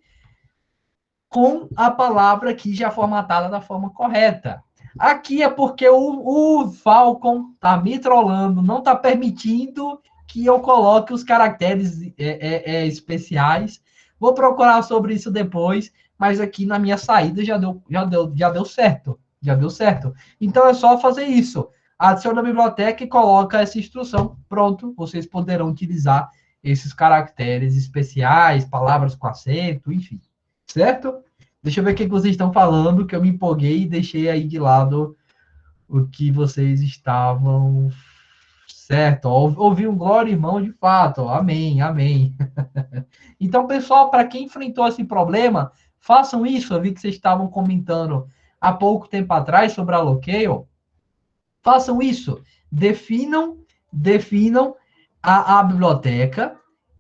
com a palavra aqui já formatada da forma correta. Aqui é porque o Falcon tá me trollando, não tá permitindo que eu coloque os caracteres especiais. Vou procurar sobre isso depois, mas aqui na minha saída já deu certo. Já deu certo. Então é só fazer isso. Adiciona a biblioteca e coloca essa instrução. Pronto, vocês poderão utilizar esses caracteres especiais, palavras com acento, enfim. Certo? Deixa eu ver o que vocês estão falando, que eu me empolguei e deixei aí de lado o que vocês estavam... Certo, ouvi um glória, irmão, de fato. Amém, amém. Então, pessoal, para quem enfrentou esse problema, façam isso. Eu vi que vocês estavam comentando há pouco tempo atrás sobre a Locale. Façam isso. Definam a biblioteca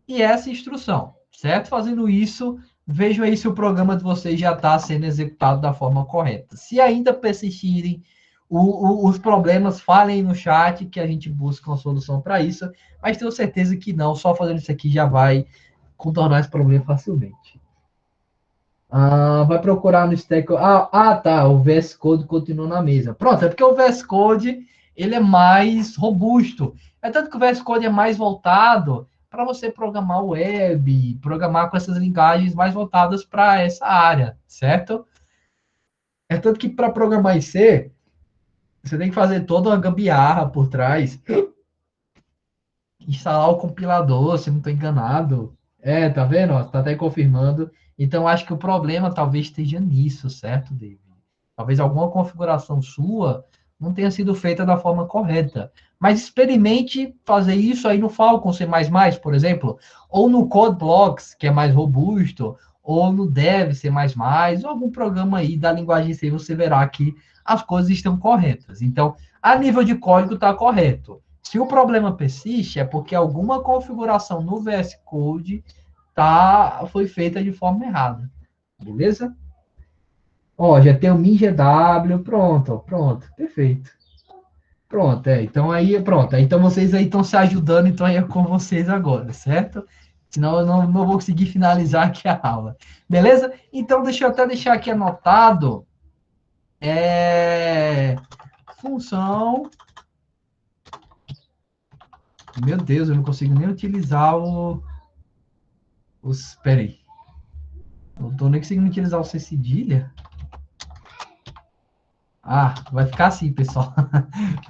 e essa instrução, certo? Fazendo isso, vejam aí se o programa de vocês já está sendo executado da forma correta. Se ainda persistirem os problemas, falem no chat que a gente busca uma solução para isso, mas tenho certeza que não, só fazendo isso aqui já vai contornar esse problema facilmente. Vai procurar no stack. Tá. O VS Code continua na mesa. Pronto, é porque o VS Code ele é mais robusto. É tanto que o VS Code é mais voltado para você programar web, programar com essas linguagens mais voltadas para essa área, certo? É tanto que para programar em C, você tem que fazer toda uma gambiarra por trás, instalar o compilador, se não estou enganado. Tá vendo? Está até confirmando. Então, acho que o problema talvez esteja nisso, certo, David? Talvez alguma configuração sua não tenha sido feita da forma correta. Mas experimente fazer isso aí no Falcon C++, por exemplo, ou no CodeBlocks, que é mais robusto, ou no Dev C++, ou algum programa aí da linguagem C, você verá que as coisas estão corretas. Então, a nível de código está correto. Se o problema persiste, é porque alguma configuração no VS Code foi feita de forma errada. Beleza? Ó, já tem o MinGW, pronto, perfeito. Pronto, então aí, pronto. Então vocês aí estão se ajudando, então aí é com vocês agora, certo? Senão eu não vou conseguir finalizar aqui a aula. Beleza? Então deixa eu até deixar aqui anotado. Função... Meu Deus, eu não consigo nem utilizar espera aí. Não estou nem conseguindo utilizar o C cedilha. Vai ficar assim, pessoal.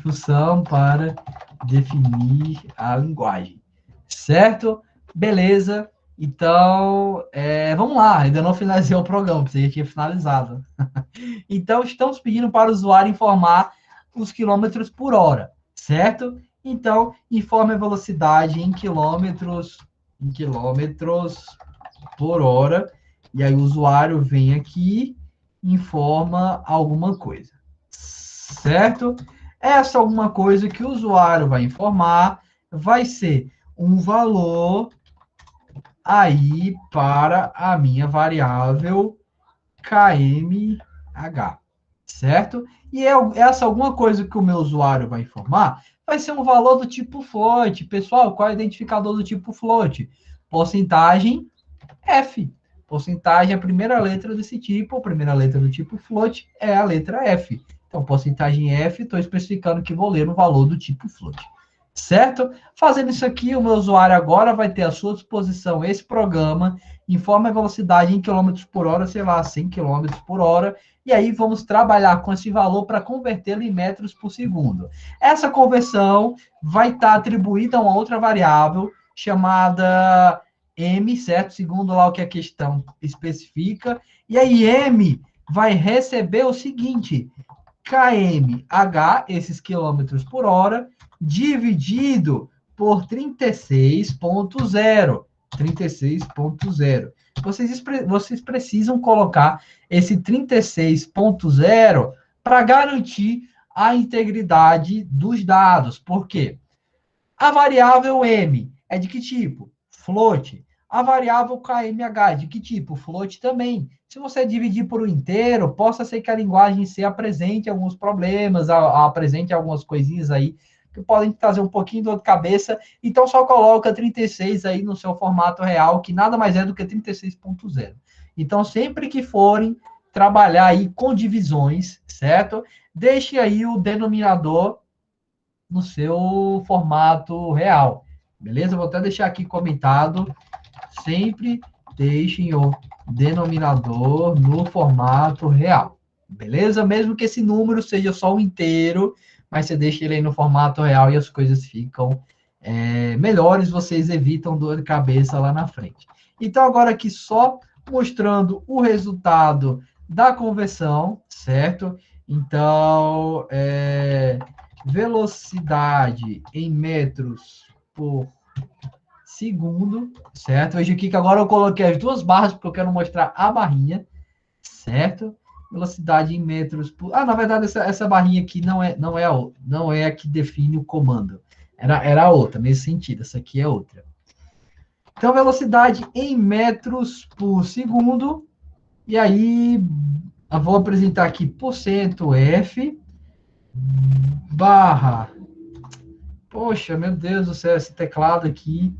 Função para definir a linguagem. Certo? Beleza. Então, vamos lá. Ainda não finalizei o programa, pensei que tinha finalizado. Então, estamos pedindo para o usuário informar os quilômetros por hora, certo? Então, informe a velocidade em quilômetros por hora. E aí o usuário vem aqui e informa alguma coisa. Certo? Essa alguma coisa que o usuário vai informar vai ser um valor aí para a minha variável KMH, certo? E essa alguma coisa que o meu usuário vai informar vai ser um valor do tipo float. Pessoal, qual é o identificador do tipo float? Porcentagem F. Porcentagem é a primeira letra desse tipo, a primeira letra do tipo float é a letra F. Então, porcentagem F, estou especificando que vou ler um valor do tipo float. Certo? Fazendo isso aqui, o meu usuário agora vai ter à sua disposição esse programa, informa a velocidade em quilômetros por hora, sei lá, 100 quilômetros por hora, e aí vamos trabalhar com esse valor para convertê-lo em metros por segundo. Essa conversão vai estar atribuída a uma outra variável chamada M, certo? Segundo lá o que a questão especifica. E aí M vai receber o seguinte, kmh, esses quilômetros por hora, dividido por 36.0. 36.0. Vocês precisam colocar esse 36.0 para garantir a integridade dos dados. Por quê? A variável M é de que tipo? Float. A variável KMH é de que tipo? Float também. Se você dividir por um inteiro, possa ser que a linguagem C apresente alguns problemas, apresente algumas coisinhas aí que podem trazer um pouquinho de dor de cabeça. Então, só coloca 36 aí no seu formato real, que nada mais é do que 36.0. Então, sempre que forem trabalhar aí com divisões, certo? Deixe aí o denominador no seu formato real. Beleza? Vou até deixar aqui comentado. Sempre deixem o denominador no formato real. Beleza? Mesmo que esse número seja só um inteiro, mas você deixa ele aí no formato real e as coisas ficam melhores, vocês evitam dor de cabeça lá na frente. Então, agora aqui só mostrando o resultado da conversão, certo? Então, velocidade em metros por segundo, certo? Veja aqui que agora eu coloquei as duas barras, porque eu quero mostrar a barrinha, certo? Velocidade em metros por... Ah, na verdade, essa barrinha aqui não é a que define o comando. Era a outra, nesse sentido. Essa aqui é outra. Então, velocidade em metros por segundo. E aí, eu vou apresentar aqui porcento F barra... Poxa, meu Deus do céu, esse teclado aqui.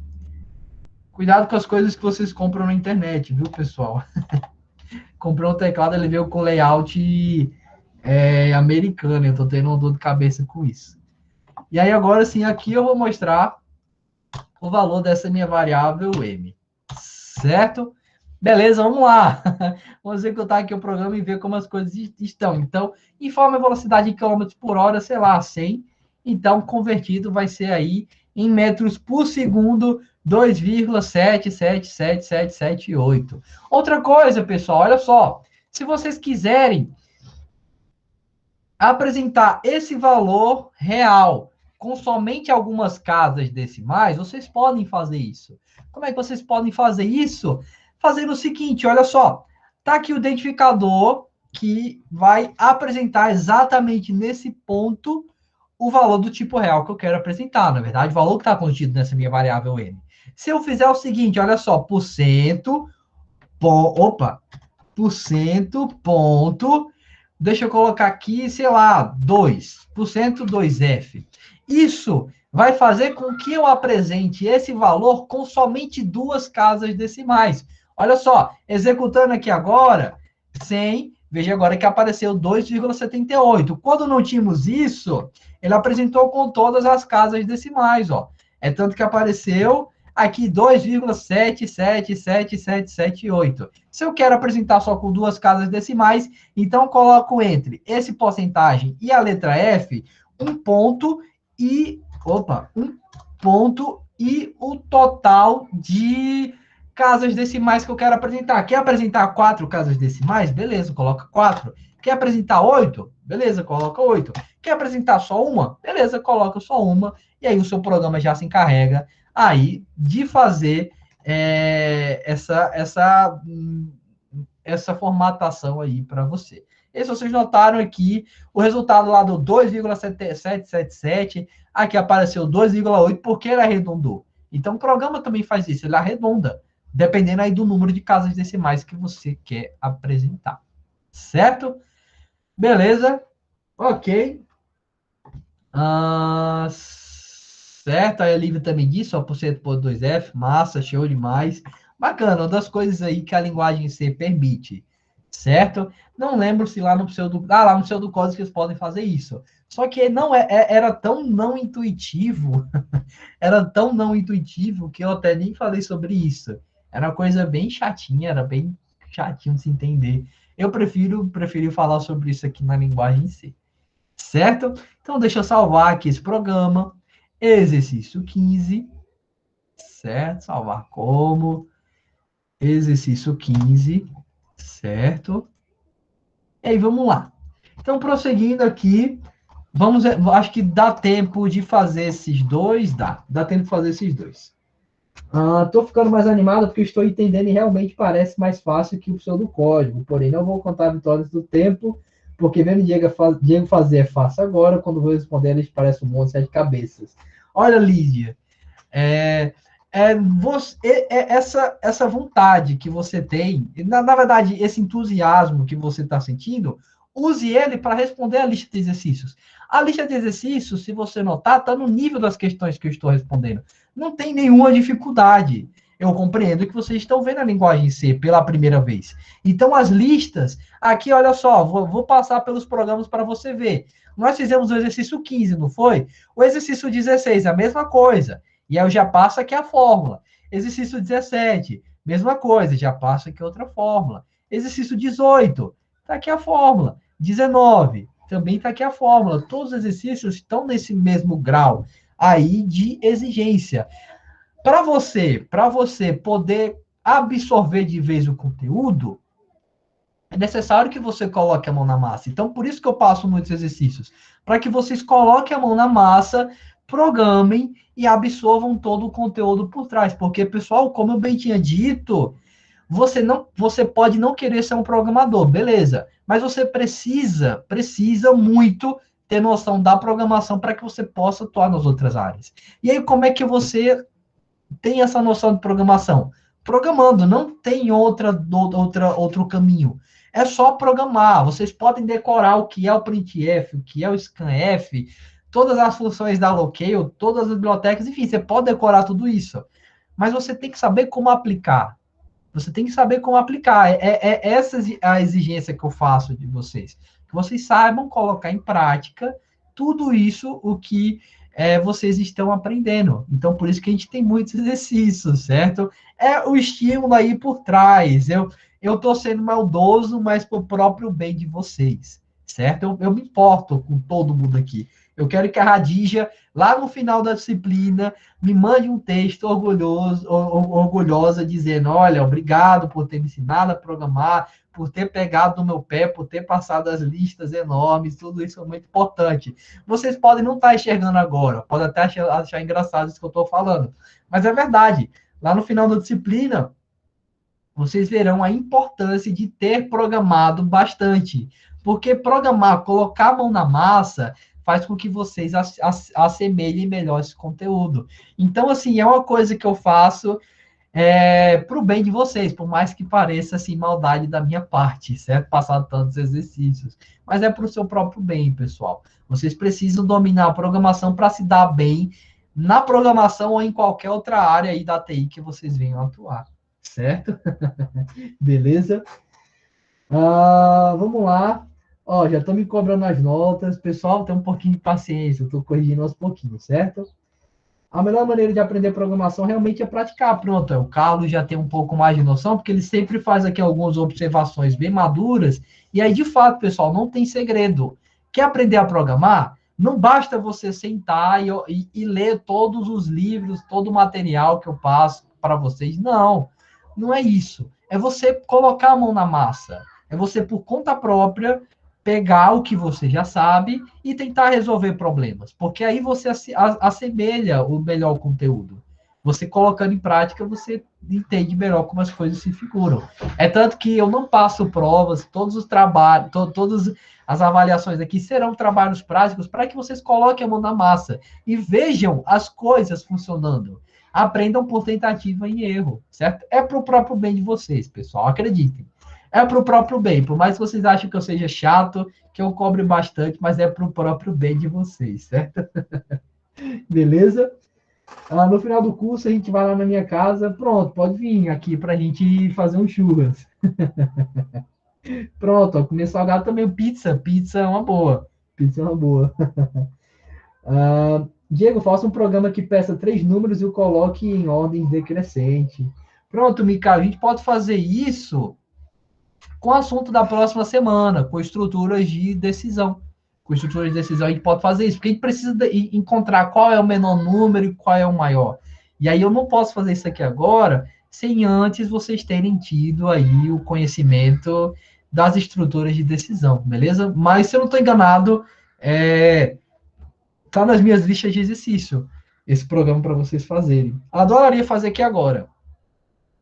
Cuidado com as coisas que vocês compram na internet, viu, pessoal? Comprei um teclado, ele veio com layout americano. Eu tô tendo uma dor de cabeça com isso. E aí, agora sim, aqui eu vou mostrar o valor dessa minha variável M. Certo? Beleza, vamos lá. Vamos executar aqui o programa e ver como as coisas estão. Então, informa a velocidade em quilômetros por hora, sei lá, 100. Então, convertido vai ser aí em metros por segundo, 2,777778. Outra coisa, pessoal, olha só. Se vocês quiserem apresentar esse valor real com somente algumas casas decimais, vocês podem fazer isso. Como é que vocês podem fazer isso? Fazendo o seguinte, olha só. Tá aqui o identificador que vai apresentar exatamente nesse ponto o valor do tipo real que eu quero apresentar, na verdade, o valor que está contido nessa minha variável n. Se eu fizer o seguinte, olha só, porcento, ponto, deixa eu colocar aqui, sei lá, 2%, 2F. Isso vai fazer com que eu apresente esse valor com somente duas casas decimais. Olha só, executando aqui agora, 100, veja agora que apareceu 2,78. Quando não tínhamos isso, ele apresentou com todas as casas decimais, ó. É tanto que apareceu aqui 2,777778. Se eu quero apresentar só com duas casas decimais, então coloco entre esse porcentagem e a letra F um ponto e o total de casas decimais que eu quero apresentar. Quer apresentar 4 casas decimais? Beleza, coloca 4. Quer apresentar 8? Beleza, coloca 8. Quer apresentar só uma? Beleza, coloca só uma. E aí o seu programa já se encarrega aí de fazer essa formatação aí para você. E se vocês notaram aqui, o resultado lá do 2,7777, aqui apareceu 2,8, porque ele arredondou. Então, o programa também faz isso, ele arredonda, dependendo aí do número de casas decimais que você quer apresentar. Certo? Beleza? Ok. Certo, aí a Lívia também disse, ó, por cento por 2F, massa, show demais. Bacana, uma das coisas aí que a linguagem C permite, certo? Não lembro se lá no lá no pseudocódigo eles podem fazer isso. Só que não era tão não intuitivo, era tão não intuitivo que eu até nem falei sobre isso. Era uma coisa bem chatinha, era bem chatinho de se entender. Eu prefiro falar sobre isso aqui na linguagem C. Certo? Então, deixa eu salvar aqui esse programa. Exercício 15. Certo? Salvar como. Exercício 15. Certo? E aí, vamos lá. Então, prosseguindo aqui, acho que dá tempo de fazer esses dois. Dá tempo de fazer esses dois. Estou ficando mais animado porque estou entendendo e realmente parece mais fácil que o pseudocódigo. Porém, não vou contar vitórias do tempo, porque vendo Diego fazer é fácil agora, quando vou responder, eles parecem um monte de sete cabeças. Olha, Lídia, essa vontade que você tem, na verdade, esse entusiasmo que você está sentindo, use ele para responder a lista de exercícios. A lista de exercícios, se você notar, está no nível das questões que eu estou respondendo. Não tem nenhuma dificuldade. Eu compreendo que vocês estão vendo a linguagem C pela primeira vez. Então, as listas, aqui, olha só, vou passar pelos programas para você ver. Nós fizemos o exercício 15, não foi? O exercício 16, a mesma coisa. E aí eu já passo aqui a fórmula. Exercício 17, mesma coisa, já passo aqui outra fórmula. Exercício 18, está aqui a fórmula. 19, também está aqui a fórmula. Todos os exercícios estão nesse mesmo grau aí de exigência. Para você poder absorver de vez o conteúdo, é necessário que você coloque a mão na massa. Então, por isso que eu passo muitos exercícios. Para que vocês coloquem a mão na massa, programem e absorvam todo o conteúdo por trás. Porque, pessoal, como eu bem tinha dito, você pode não querer ser um programador, beleza. Mas você precisa muito ter noção da programação para que você possa atuar nas outras áreas. E aí, como é que você tem essa noção de programação? Programando, não tem outro caminho. É só programar. Vocês podem decorar o que é o printf, o que é o scanf, todas as funções da locale, todas as bibliotecas, enfim, você pode decorar tudo isso. Mas você tem que saber como aplicar. Você tem que saber como aplicar. Essa a exigência que eu faço de vocês. Que vocês saibam colocar em prática tudo isso, o que vocês estão aprendendo. Então, por isso que a gente tem muitos exercícios, certo? É o estímulo aí por trás. Eu estou sendo maldoso, mas por próprio bem de vocês, certo? Eu me importo com todo mundo aqui. Eu quero que a Radija, lá no final da disciplina, me mande um texto orgulhosa, dizendo, olha, obrigado por ter me ensinado a programar, por ter pegado no meu pé, por ter passado as listas enormes, tudo isso é muito importante. Vocês podem não estar enxergando agora, podem até achar engraçado isso que eu estou falando, mas é verdade. Lá no final da disciplina, vocês verão a importância de ter programado bastante. Porque programar, colocar a mão na massa, faz com que vocês assemelhem melhor esse conteúdo. Então, assim, é uma coisa que eu faço para o bem de vocês, por mais que pareça assim, maldade da minha parte, certo? Passar tantos exercícios. Mas é para o seu próprio bem, pessoal. Vocês precisam dominar a programação para se dar bem na programação ou em qualquer outra área aí da TI que vocês venham atuar, certo? Beleza? Vamos lá. Ó, já estão me cobrando as notas. Pessoal, tem um pouquinho de paciência. Eu estou corrigindo aos pouquinhos, certo? A melhor maneira de aprender programação realmente é praticar. Pronto, o Carlos já tem um pouco mais de noção, porque ele sempre faz aqui algumas observações bem maduras. E aí, de fato, pessoal, não tem segredo. Quer aprender a programar? Não basta você sentar e ler todos os livros, todo o material que eu passo para vocês. Não, não é isso. É você colocar a mão na massa. É você, por conta própria, pegar o que você já sabe e tentar resolver problemas, porque aí você assemelha o melhor conteúdo. Você colocando em prática, você entende melhor como as coisas se figuram. É tanto que eu não passo provas, todos os trabalhos, todas as avaliações aqui serão trabalhos práticos para que vocês coloquem a mão na massa e vejam as coisas funcionando. aprendam por tentativa e erro, certo? É para o próprio bem de vocês, pessoal, acreditem. É para o próprio bem, por mais que vocês achem que eu seja chato, que eu cobre bastante, mas é para o próprio bem de vocês, certo? Beleza? No final do curso, a gente vai lá na minha casa, pronto, pode vir aqui para a gente fazer um churras. Pronto, ó, comer salgado também, pizza é uma boa. Pizza é uma boa. Diego, faça um programa que peça 3 números e o coloque em ordem decrescente. Pronto, Micael, a gente pode fazer isso com o assunto da próxima semana, com estruturas de decisão. Com estruturas de decisão, a gente pode fazer isso, porque a gente precisa encontrar qual é o menor número e qual é o maior. E aí eu não posso fazer isso aqui agora, sem antes vocês terem tido aí o conhecimento das estruturas de decisão, beleza? Mas se eu não estou enganado, tá nas minhas listas de exercício esse programa para vocês fazerem. Adoraria fazer aqui agora,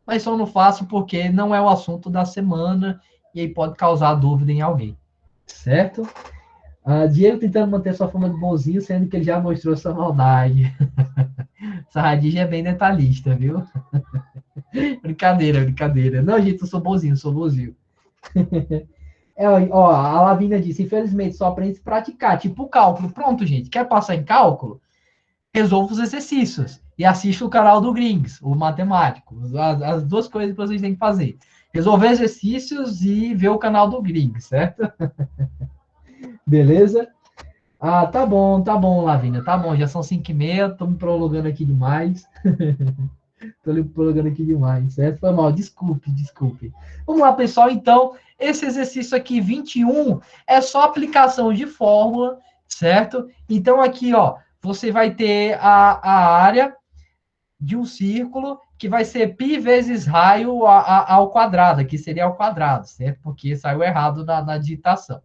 mas só não faço porque não é o assunto da semana e aí pode causar dúvida em alguém, certo? Diego tentando manter sua fama de bonzinho, sendo que ele já mostrou sua maldade. Sarradinha é bem detalhista, viu? Brincadeira. Não, gente, eu sou bonzinho. A Lavínia disse, infelizmente, só aprende a praticar, tipo cálculo. Pronto, gente, quer passar em cálculo? Resolva os exercícios e assista o canal do Grings, o matemático. As duas coisas que vocês têm que fazer. Resolver exercícios e ver o canal do Grings, certo? Beleza? Tá bom, Lavínia, tá bom, já são 5h30, tô me prolongando aqui demais. Certo? Foi mal, desculpe. Vamos lá, pessoal, então, esse exercício aqui, 21, é só aplicação de fórmula, certo? Então, aqui, ó, você vai ter a área de um círculo, que vai ser π vezes raio ao quadrado, que seria ao quadrado, certo? Porque saiu errado na digitação.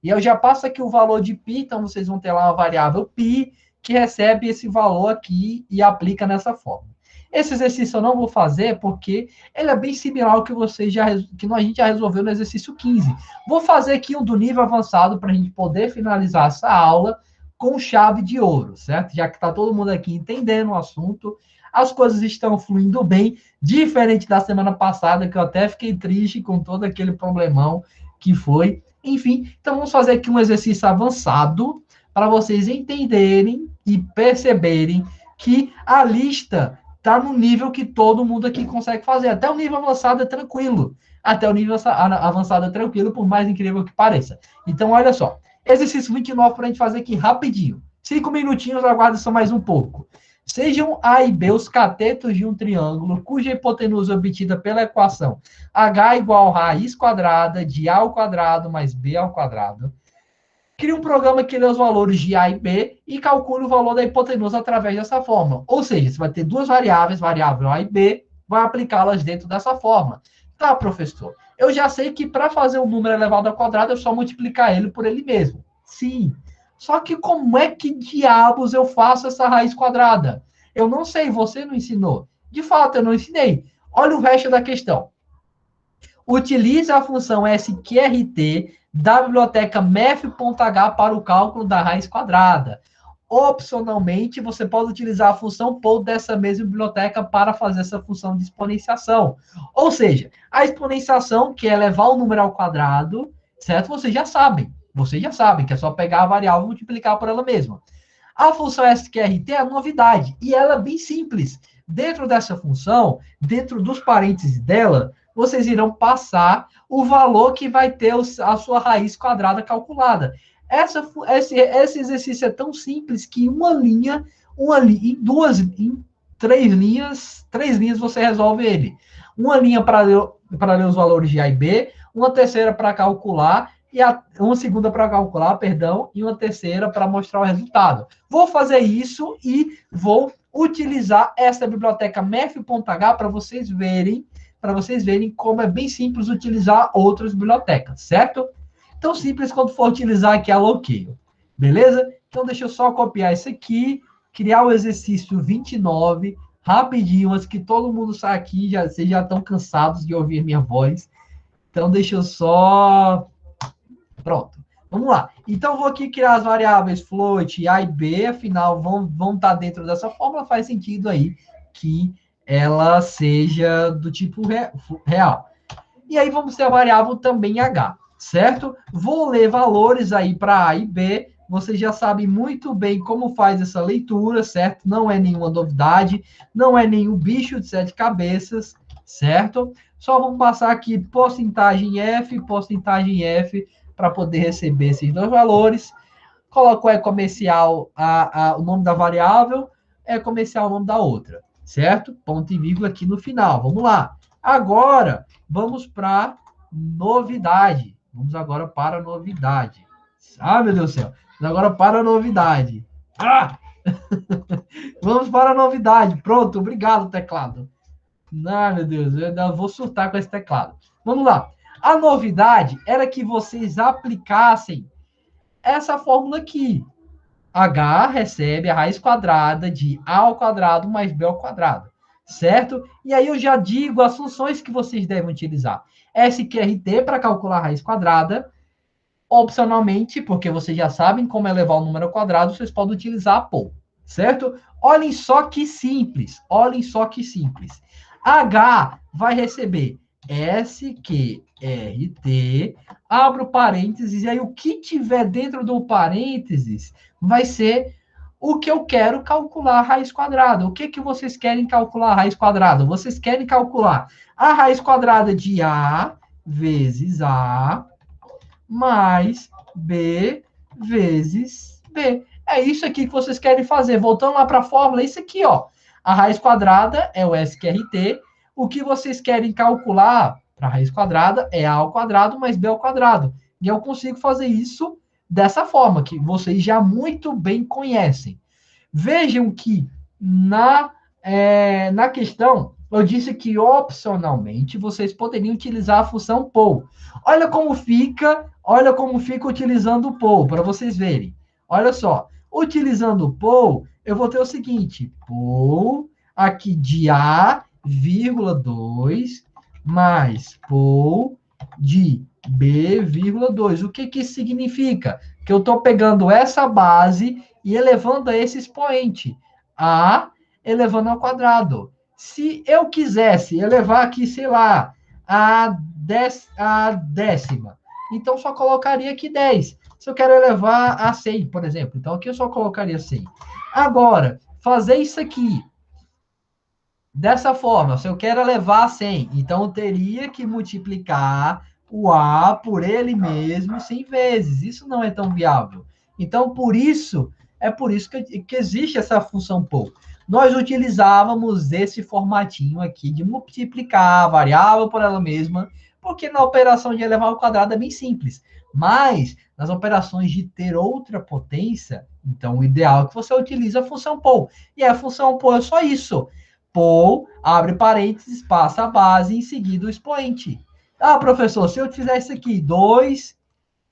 E eu já passo aqui o valor de π, então vocês vão ter lá uma variável π, que recebe esse valor aqui e aplica nessa forma. Esse exercício eu não vou fazer, porque ele é bem similar ao que a gente já resolveu no exercício 15. Vou fazer aqui um do nível avançado, para a gente poder finalizar essa aula com chave de ouro, certo? Já que está todo mundo aqui entendendo o assunto, as coisas estão fluindo bem, diferente da semana passada, que eu até fiquei triste com todo aquele problemão que foi. Enfim, então vamos fazer aqui um exercício avançado para vocês entenderem e perceberem que a lista está no nível que todo mundo aqui consegue fazer. Até o nível avançado é tranquilo. Até o nível avançado é tranquilo, por mais incrível que pareça. Então, olha só. Exercício 29 para a gente fazer aqui rapidinho. 5 minutinhos, aguarda só mais um pouco. Sejam A e B os catetos de um triângulo cuja hipotenusa é obtida pela equação h igual a raiz quadrada de a ao quadrado mais b ao quadrado. Crie um programa que lê os valores de a e b e calcule o valor da hipotenusa através dessa fórmula. Ou seja, você vai ter duas variáveis, variável a e b, vai aplicá-las dentro dessa fórmula. Tá, professor? Eu já sei que para fazer um número elevado ao quadrado é só multiplicar ele por ele mesmo. Sim. Só que como é que diabos eu faço essa raiz quadrada? Eu não sei, você não ensinou. De fato, eu não ensinei. Olha o resto da questão. Utilize a função sqrt da biblioteca mef.h para o cálculo da raiz quadrada. Opcionalmente, você pode utilizar a função poll dessa mesma biblioteca para fazer essa função de exponenciação. Ou seja, a exponenciação, que é levar o número ao quadrado, certo? Vocês já sabem, que é só pegar a variável e multiplicar por ela mesma. A função sqrt é a novidade, e ela é bem simples. Dentro dessa função, dentro dos parênteses dela, vocês irão passar o valor que vai ter a sua raiz quadrada calculada. Esse exercício é tão simples que em três linhas você resolve ele. Uma linha para ler os valores de A e B, uma terceira para calcular, uma segunda para calcular, e uma terceira para mostrar o resultado. Vou fazer isso e vou utilizar essa biblioteca mef.h para vocês verem como é bem simples utilizar outras bibliotecas, certo? Tão simples quando for utilizar aqui a Loqueio. Beleza? Então, deixa eu só copiar isso aqui, criar o exercício 29, rapidinho, antes que todo mundo saia aqui, vocês já estão cansados de ouvir minha voz. Então, deixa eu só... Pronto. Vamos lá. Então, vou aqui criar as variáveis float A e B, afinal, vão estar dentro dessa fórmula, faz sentido aí que ela seja do tipo real. E aí vamos ter a variável também H, certo? Vou ler valores aí para A e B. Vocês já sabem muito bem como faz essa leitura, certo? Não é nenhuma novidade, não é nenhum bicho de 7 cabeças, certo? Só vamos passar aqui porcentagem F para poder receber esses dois valores. Coloco é comercial o nome da variável, é comercial o nome da outra, certo? Ponto e vírgula aqui no final. Vamos lá. Agora, vamos para novidade. Vamos agora para novidade. Ah, meu Deus do céu. Agora para novidade. Ah! Vamos para a novidade. Pronto, obrigado, teclado. Ah, meu Deus, eu ainda vou surtar com esse teclado. Vamos lá. A novidade era que vocês aplicassem essa fórmula aqui. H recebe a raiz quadrada de A ao quadrado mais B ao quadrado, certo? E aí eu já digo as funções que vocês devem utilizar. SQRT para calcular a raiz quadrada. Opcionalmente, porque vocês já sabem como elevar o número ao quadrado, vocês podem utilizar a POL, certo? Olhem só que simples, olhem só que simples. H vai receber SQRT, abro parênteses, e aí o que tiver dentro do parênteses vai ser o que eu quero calcular a raiz quadrada. O que vocês querem calcular a raiz quadrada? Vocês querem calcular a raiz quadrada de A vezes A mais B vezes B. É isso aqui que vocês querem fazer. Voltando lá para a fórmula, é isso aqui, ó. A raiz quadrada é o SQRT. O que vocês querem calcular para a raiz quadrada é A ao quadrado mais B ao quadrado. E eu consigo fazer isso dessa forma, que vocês já muito bem conhecem. Vejam que na questão, eu disse que opcionalmente vocês poderiam utilizar a função POL. Olha como fica utilizando o POL, para vocês verem. Olha só, utilizando o POL, eu vou ter o seguinte, POL aqui de A, 2, mais POL de B,2. O que isso significa? Que eu estou pegando essa base e elevando a esse expoente. A elevando ao quadrado. Se eu quisesse elevar aqui, sei lá, a décima, então só colocaria aqui 10. Se eu quero elevar a 100, por exemplo, então aqui eu só colocaria 100. Agora, fazer isso aqui dessa forma, se eu quero elevar a 100, então eu teria que multiplicar o A por ele mesmo 100 vezes. Isso não é tão viável. Então, por isso que existe essa função POL. Nós utilizávamos esse formatinho aqui de multiplicar a variável por ela mesma, porque na operação de elevar ao quadrado é bem simples. Mas, nas operações de ter outra potência, então o ideal é que você utilize a função POL. E a função POL é só isso. POL, abre parênteses, passa a base, em seguida o expoente. Ah, professor, se eu fizer isso aqui, 2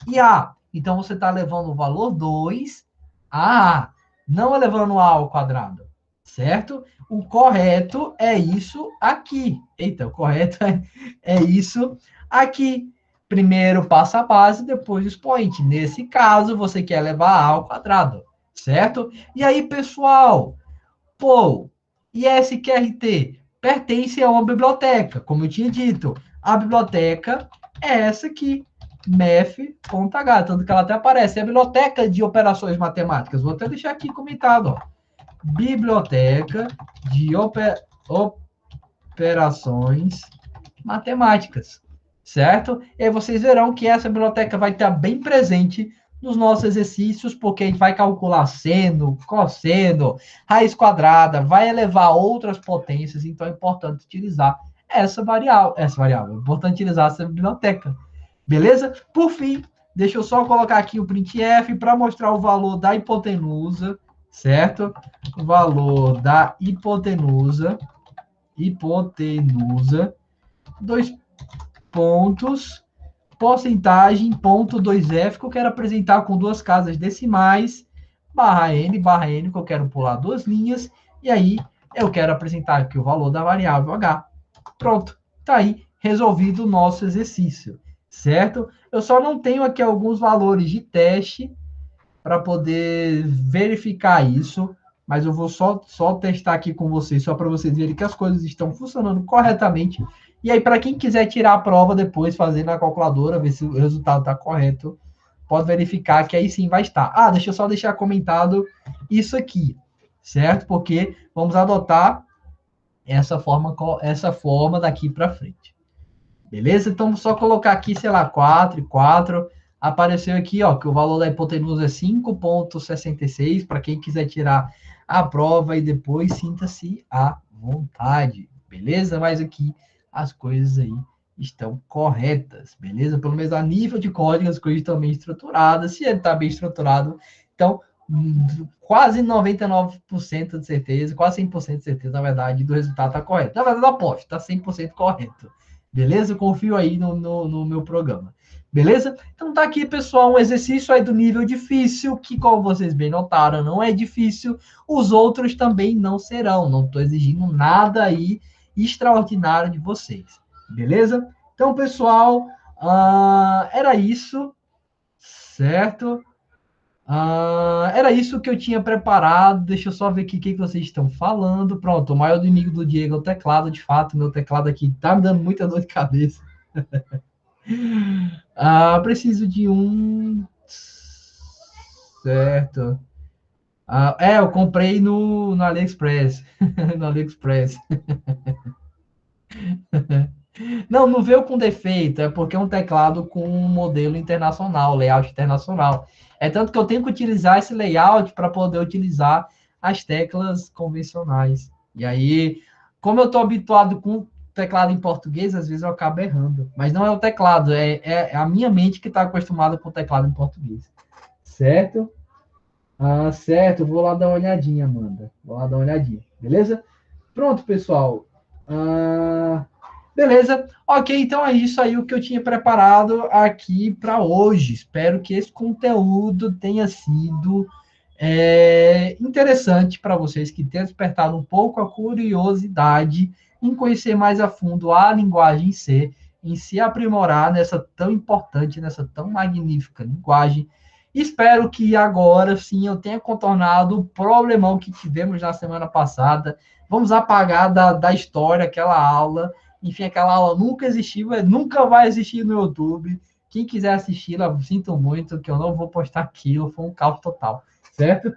e A, então você está levando o valor 2 a A, não elevando A ao quadrado, certo? O correto é isso aqui. Eita, o correto é isso aqui. Primeiro passa a base, depois o expoente. Nesse caso, você quer levar A ao quadrado, certo? E aí, pessoal, POL e SQRT pertencem a uma biblioteca, como eu tinha dito. A biblioteca é essa aqui, mef.h, tanto que ela até aparece. É a biblioteca de operações matemáticas. Vou até deixar aqui comentado, ó. Biblioteca de operações matemáticas, certo? E aí vocês verão que essa biblioteca vai estar bem presente nos nossos exercícios, porque a gente vai calcular seno, cosseno, raiz quadrada, vai elevar outras potências, então é importante utilizar essa variável, é importante utilizar essa biblioteca, beleza? Por fim, deixa eu só colocar aqui o printf para mostrar o valor da hipotenusa, certo? O valor da hipotenusa, 2 pontos, porcentagem, ponto 2F, que eu quero apresentar com 2 casas decimais, barra N, que eu quero pular 2 linhas, e aí eu quero apresentar aqui o valor da variável H. Pronto, tá aí resolvido o nosso exercício, certo? Eu só não tenho aqui alguns valores de teste para poder verificar isso, mas eu vou só testar aqui com vocês, só para vocês verem que as coisas estão funcionando corretamente. E aí, para quem quiser tirar a prova depois, fazer na calculadora, ver se o resultado está correto, pode verificar que aí sim vai estar. Ah, deixa eu só deixar comentado isso aqui, certo? Porque vamos adotar essa forma daqui para frente. Beleza? Então, só colocar aqui, sei lá, 4 e 4. Apareceu aqui, ó, que o valor da hipotenusa é 5,66, para quem quiser tirar a prova e depois sinta-se à vontade, beleza? Mas aqui as coisas aí estão corretas, beleza? Pelo menos a nível de código as coisas estão bem estruturadas. Se ele está bem estruturado, então quase 99% de certeza, quase 100% de certeza, na verdade, do resultado está correto. Na verdade, eu aposto, está 100% correto. Beleza? Eu confio aí no meu programa. Beleza? Então tá aqui, pessoal, um exercício aí do nível difícil, que, como vocês bem notaram, não é difícil. Os outros também não serão. Não estou exigindo nada aí extraordinário de vocês. Beleza? Então, pessoal, era isso, certo? Era isso que eu tinha preparado. Deixa eu só ver aqui o que vocês estão falando. Pronto, o maior inimigo do Diego é o teclado. De fato, meu teclado aqui tá me dando muita dor de cabeça. Preciso de um. Certo. Eu comprei no AliExpress. No AliExpress. Não veio com defeito, é porque é um teclado com um modelo internacional, layout internacional. É tanto que eu tenho que utilizar esse layout para poder utilizar as teclas convencionais. E aí, como eu estou habituado com teclado em português, às vezes eu acabo errando. Mas não é o teclado, é a minha mente que está acostumada com o teclado em português. Certo? Certo, vou lá dar uma olhadinha, Amanda. Vou lá dar uma olhadinha, beleza? Pronto, pessoal. Beleza? Ok, então é isso aí o que eu tinha preparado aqui para hoje. Espero que esse conteúdo tenha sido interessante para vocês, que tenha despertado um pouco a curiosidade em conhecer mais a fundo a linguagem C, em se aprimorar nessa tão importante, nessa tão magnífica linguagem. Espero que agora sim eu tenha contornado o problemão que tivemos na semana passada. Vamos apagar da história aquela aula. Enfim, aquela aula nunca existiu, nunca vai existir no YouTube. Quem quiser assistir-la, sinto muito que eu não vou postar aquilo. Foi um caos total, certo?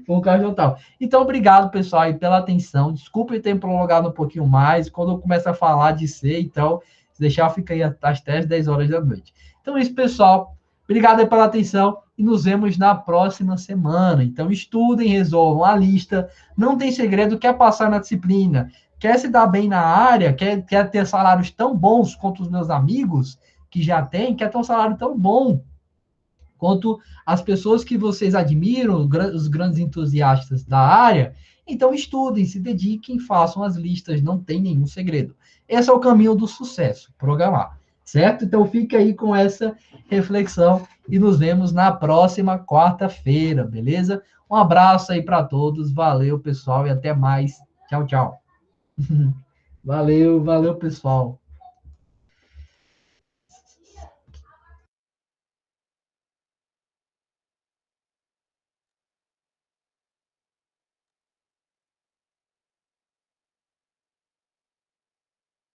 Foi um caos total. Então, obrigado, pessoal, aí, pela atenção. Desculpe ter prolongado um pouquinho mais. Quando eu começo a falar de C, então, se deixar, fica aí até as 10 horas da noite. Então, é isso, pessoal. Obrigado aí pela atenção e nos vemos na próxima semana. Então, estudem, resolvam a lista. Não tem segredo, quer passar na disciplina, quer se dar bem na área, quer ter salários tão bons quanto os meus amigos que já têm, quer ter um salário tão bom quanto as pessoas que vocês admiram, os grandes entusiastas da área. Então, estudem, se dediquem, façam as listas, não tem nenhum segredo. Esse é o caminho do sucesso, programar, certo? Então, fique aí com essa reflexão e nos vemos na próxima quarta-feira, beleza? Um abraço aí para todos, valeu, pessoal, e até mais. Tchau, tchau. Valeu, pessoal.